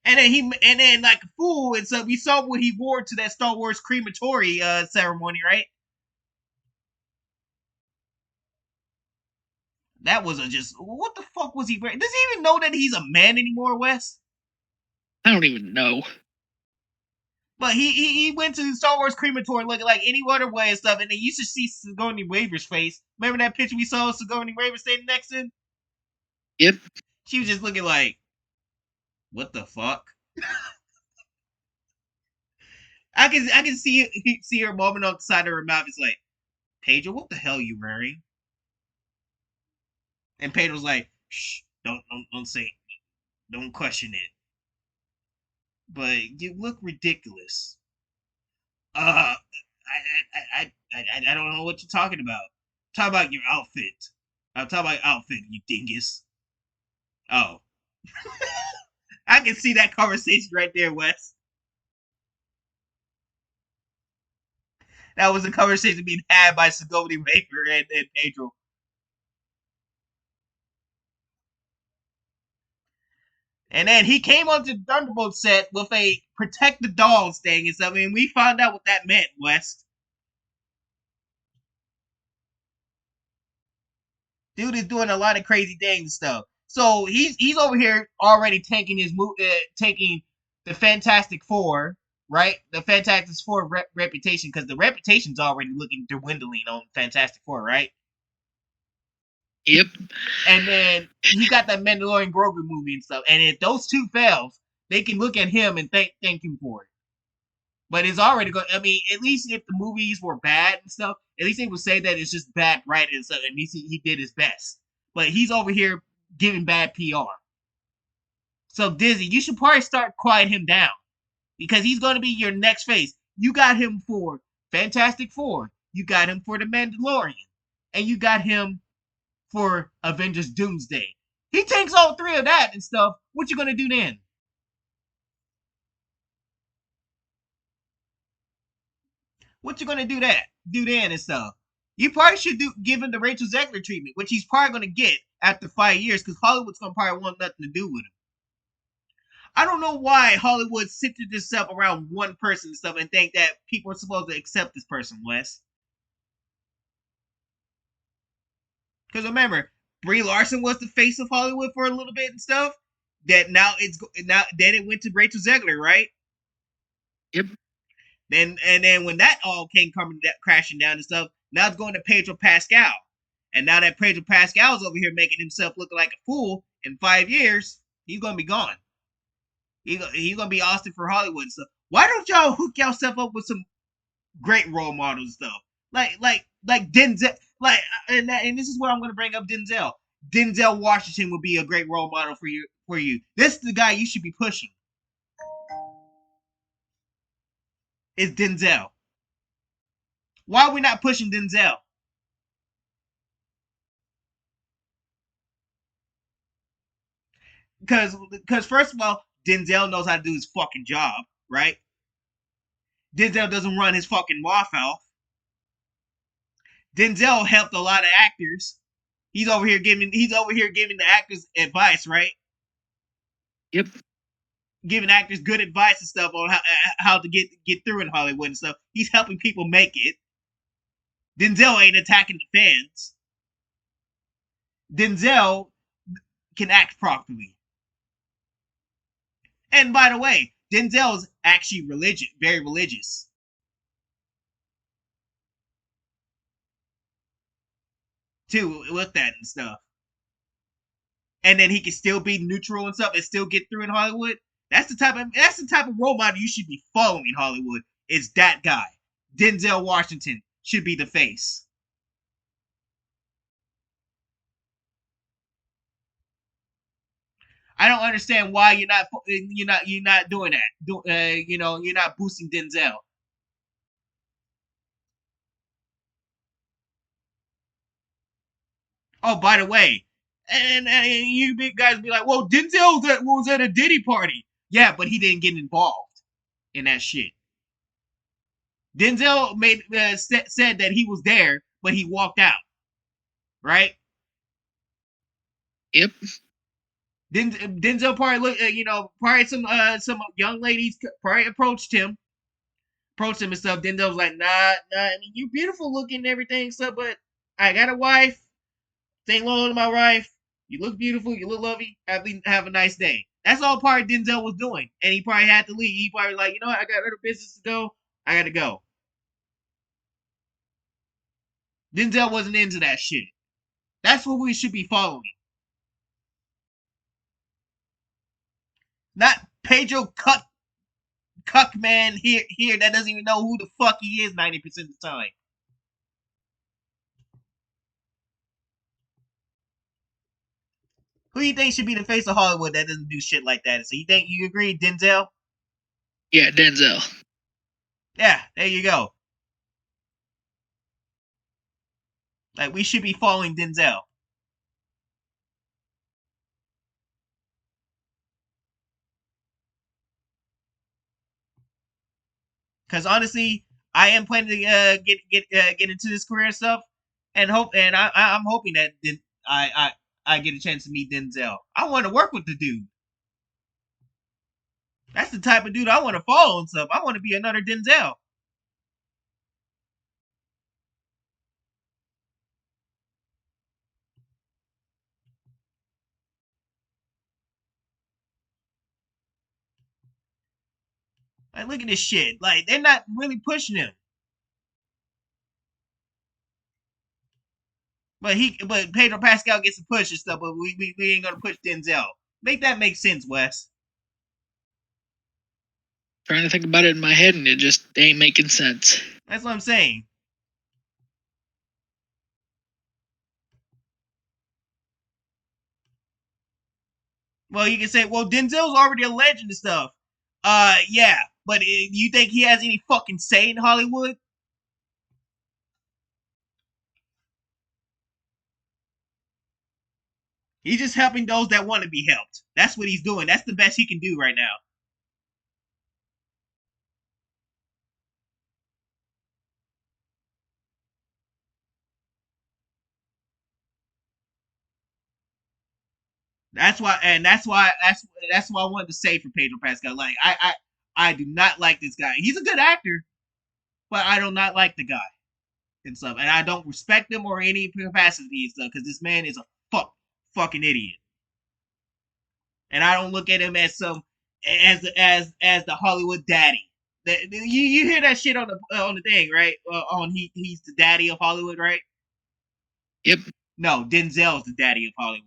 Speaker 1: And then like a fool, and so we saw what he wore to that Star Wars crematory ceremony, right? That was just what the fuck was he wearing? Does he even know that he's a man anymore, Wes?
Speaker 2: I don't even know.
Speaker 1: But he went to the Star Wars crematory looking like any other way and stuff, and then you should see Sigourney Weaver's face. Remember that picture we saw of Sigourney Weaver standing next to him?
Speaker 2: Yep.
Speaker 1: She was just looking like, what the fuck? I can see her moment on the side of her mouth. It's like, Pedro, what the hell are you wearing? And Pedro's like, shh, don't say it. Don't question it. But you look ridiculous. I don't know what you're talking about. Talk about your outfit. I'm talking about your outfit, you dingus. Oh. I can see that conversation right there, Wes. That was a conversation being had by Sigourney Weaver and Pedro. And then he came onto the Thunderbolt set with a protect the dolls thing and stuff. I mean, we found out what that meant, West. Dude is doing a lot of crazy things and stuff. So he's over here already taking taking the Fantastic Four, right? The Fantastic Four reputation, because the reputation's already looking dwindling on Fantastic Four, right?
Speaker 2: Yep.
Speaker 1: And then he got that Mandalorian Grogu movie and stuff. And if those two fails, they can look at him and thank him for it. But it's already going. I mean, at least if the movies were bad and stuff, at least they would say that it's just bad writing and stuff. At least he did his best. But he's over here giving bad PR. So Disney, you should probably start quieting him down because he's going to be your next face. You got him for Fantastic Four. You got him for the Mandalorian, and you got him for Avengers Doomsday. He takes all three of that and stuff. What you gonna do then? What you gonna do then and stuff? You probably should give him the Rachel Zegler treatment, which he's probably gonna get after 5 years, because Hollywood's gonna probably want nothing to do with him. I don't know why Hollywood centered itself around one person and stuff and think that people are supposed to accept this person, Wes. Because remember, Brie Larson was the face of Hollywood for a little bit and stuff. Then it went to Rachel Zegler, right?
Speaker 2: Yep.
Speaker 1: Then when that all came crashing down and stuff, now it's going to Pedro Pascal. And now that Pedro Pascal's over here making himself look like a fool, in 5 years, he's gonna be gone. He's gonna be Austin for Hollywood and stuff. Why don't y'all hook yourself up with some great role models and stuff? Like Denzel, and this is where I'm gonna bring up Denzel. Denzel Washington would be a great role model for you. This is the guy you should be pushing. Is Denzel. Why are we not pushing Denzel? Because first of all, Denzel knows how to do his fucking job, right? Denzel doesn't run his fucking mouth off. Denzel helped a lot of actors. He's over here giving the actors advice, right?
Speaker 2: Yep.
Speaker 1: giving actors good advice and stuff on how to get through in Hollywood and stuff. He's helping people make it. Denzel ain't attacking the fans. Denzel can act properly. And by the way, Denzel's actually religious, very religious. Too, with that and stuff. And then he can still be neutral and stuff and still get through in Hollywood. That's the type of role model you should be following in Hollywood. Is that guy. Denzel Washington should be the face. I don't understand why you're not doing that. You're not boosting Denzel. Oh, by the way, and you big guys be like, well, Denzel was at a Diddy party. Yeah, but he didn't get involved in that shit. Denzel said that he was there, but he walked out. Right?
Speaker 2: Yep.
Speaker 1: Denzel probably probably some young ladies probably approached him and stuff. Denzel was like, nah. I mean, you're beautiful looking and everything, stuff, but I got a wife. Stay loyal to my wife. You look beautiful. You look lovely. Have a nice day. That's all part Denzel was doing, and he probably had to leave. He probably like, you know what? I got other business to go. I got to go. Denzel wasn't into that shit. That's what we should be following. Not Pedro Cuck man here that doesn't even know who the fuck he is 90% of the time. Who do you think should be the face of Hollywood that doesn't do shit like that? So you agree, Denzel?
Speaker 2: Yeah, Denzel.
Speaker 1: Yeah, there you go. Like, we should be following Denzel. Because honestly, I am planning to get into this career and stuff, and I'm hoping that I get a chance to meet Denzel. I want to work with the dude. That's the type of dude I want to follow and stuff. I want to be another Denzel. Like, look at this shit. Like, they're not really pushing him. But Pedro Pascal gets a push and stuff, but we ain't gonna push Denzel. Make that make sense, Wes.
Speaker 2: Trying to think about it in my head, and it just ain't making sense.
Speaker 1: That's what I'm saying. Well, you can say, well, Denzel's already a legend and stuff. Yeah, but you think he has any fucking say in Hollywood? He's just helping those that want to be helped. That's what he's doing. That's the best he can do right now. That's why I wanted to say for Pedro Pascal. Like, I do not like this guy. He's a good actor, but I do not like the guy and stuff, and I don't respect him or any capacity and stuff because this man is a fucking idiot, and I don't look at him as as the Hollywood daddy. You hear that shit on the thing, right? He's the daddy of Hollywood, right?
Speaker 2: Yep.
Speaker 1: No, Denzel's the daddy of Hollywood.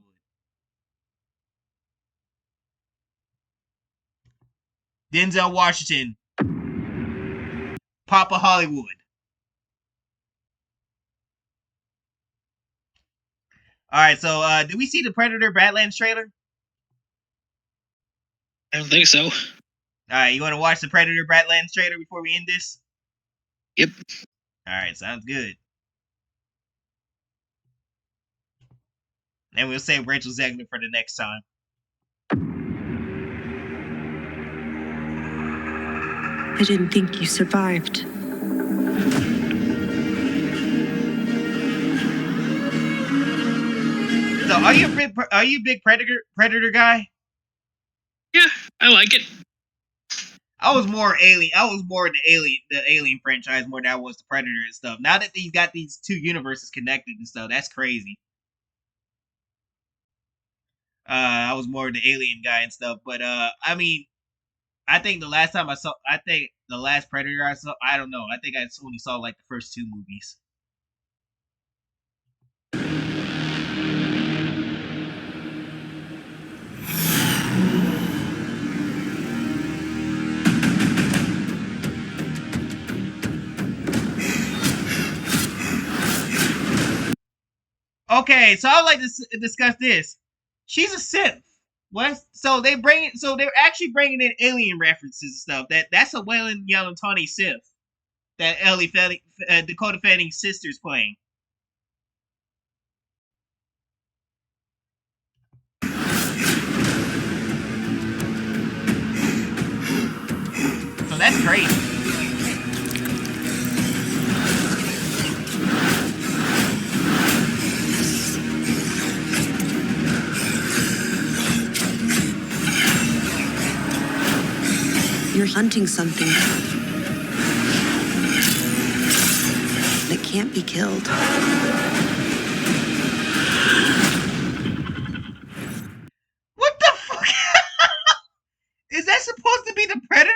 Speaker 1: Denzel Washington, Papa Hollywood. All right, so did we see the Predator Badlands trailer?
Speaker 2: I don't think so.
Speaker 1: All right, you want to watch the Predator Badlands trailer before we end this?
Speaker 2: Yep.
Speaker 1: All right, sounds good. And we'll save Rachel Zegler for the next time.
Speaker 4: I didn't think you survived.
Speaker 1: So, are you a big Predator guy?
Speaker 2: Yeah, I like it.
Speaker 1: I was more Alien. I was more the Alien franchise more than I was the Predator and stuff. Now that he's got these two universes connected and stuff, that's crazy. I was more the Alien guy and stuff, but I mean, I think the last time I think the last Predator I saw, I don't know. I think I only saw like the first two movies. Okay, so I would like to discuss this. She's a Sith. What? So they're actually bringing in alien references and stuff. That's a Wayland Yalantani Sith that Dakota Fanning's sister's playing. So that's crazy.
Speaker 4: You're hunting something that can't be killed.
Speaker 1: What the fuck? Is that supposed to be the Predator?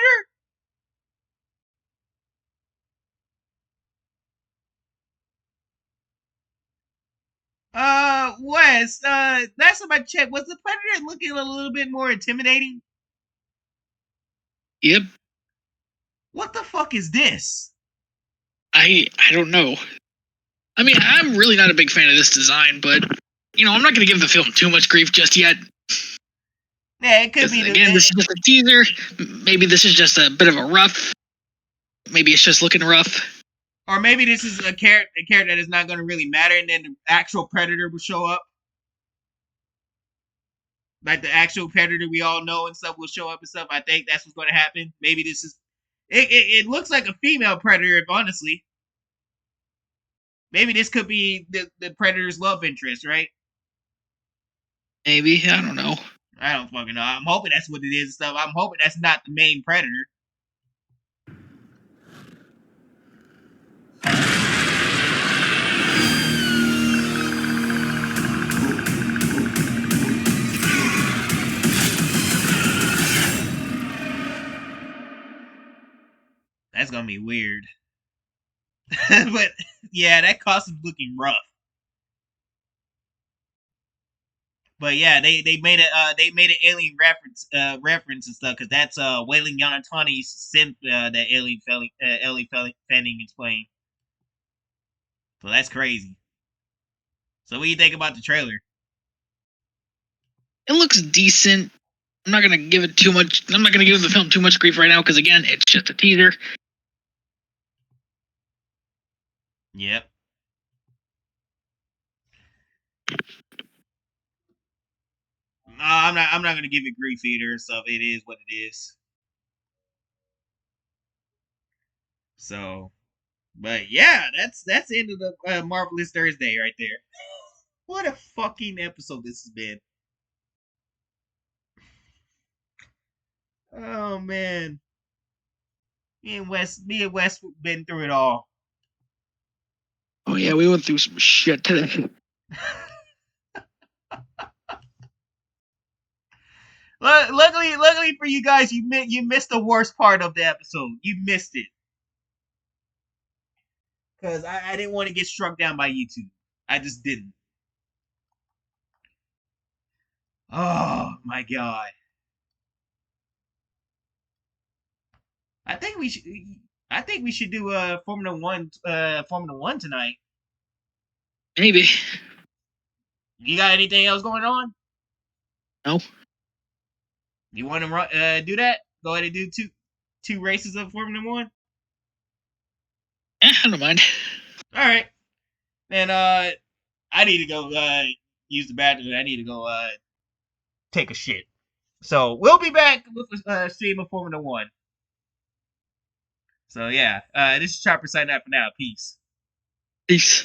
Speaker 1: Wes, last time I checked, was the Predator looking a little bit more intimidating?
Speaker 2: Yep.
Speaker 1: What the fuck is this?
Speaker 2: I don't know. I mean, I'm really not a big fan of this design, but I'm not going to give the film too much grief just yet.
Speaker 1: Yeah, it could be.
Speaker 2: Again, this is just a teaser. Maybe this is just a bit of a rough. Maybe it's just looking rough.
Speaker 1: Or maybe this is a character that is not going to really matter, and then the actual Predator will show up. Like the actual Predator we all know and stuff will show up and stuff. I think that's what's going to happen. Maybe this is. It looks like a female Predator, if honestly. Maybe this could be the Predator's love interest, right?
Speaker 2: Maybe. I don't know.
Speaker 1: I don't fucking know. I'm hoping that's what it is and stuff. I'm hoping that's not the main Predator. That's gonna be weird. But yeah, that costume's looking rough. But yeah, they made an alien reference and stuff because that's Wayland Yonatani's synth that Ellie Fanning is playing. So that's crazy. So what do you think about the trailer?
Speaker 2: It looks decent. I'm not gonna give it too much. I'm not gonna give the film too much grief right now because again, it's just a teaser.
Speaker 1: Yep. No, I'm not gonna give it grief either. So it is what it is. So, but yeah, that's the end of the Marvelous Thursday right there. What a fucking episode this has been. Oh man, me and Wes been through it all.
Speaker 2: Oh yeah, we went through some shit today.
Speaker 1: Luckily for you guys, you missed the worst part of the episode. You missed it because I didn't want to get struck down by YouTube. I just didn't. Oh my god! I think we should. I think we should do Formula One tonight.
Speaker 2: Maybe.
Speaker 1: You got anything else going on?
Speaker 2: No.
Speaker 1: You want to do that? Go ahead and do two races of Formula One.
Speaker 2: I don't mind.
Speaker 1: All right. Then I need to go use the bathroom. I need to go take a shit. So we'll be back with a stream of Formula One. So yeah, this is Chopper signing out for now. Peace.
Speaker 2: Peace.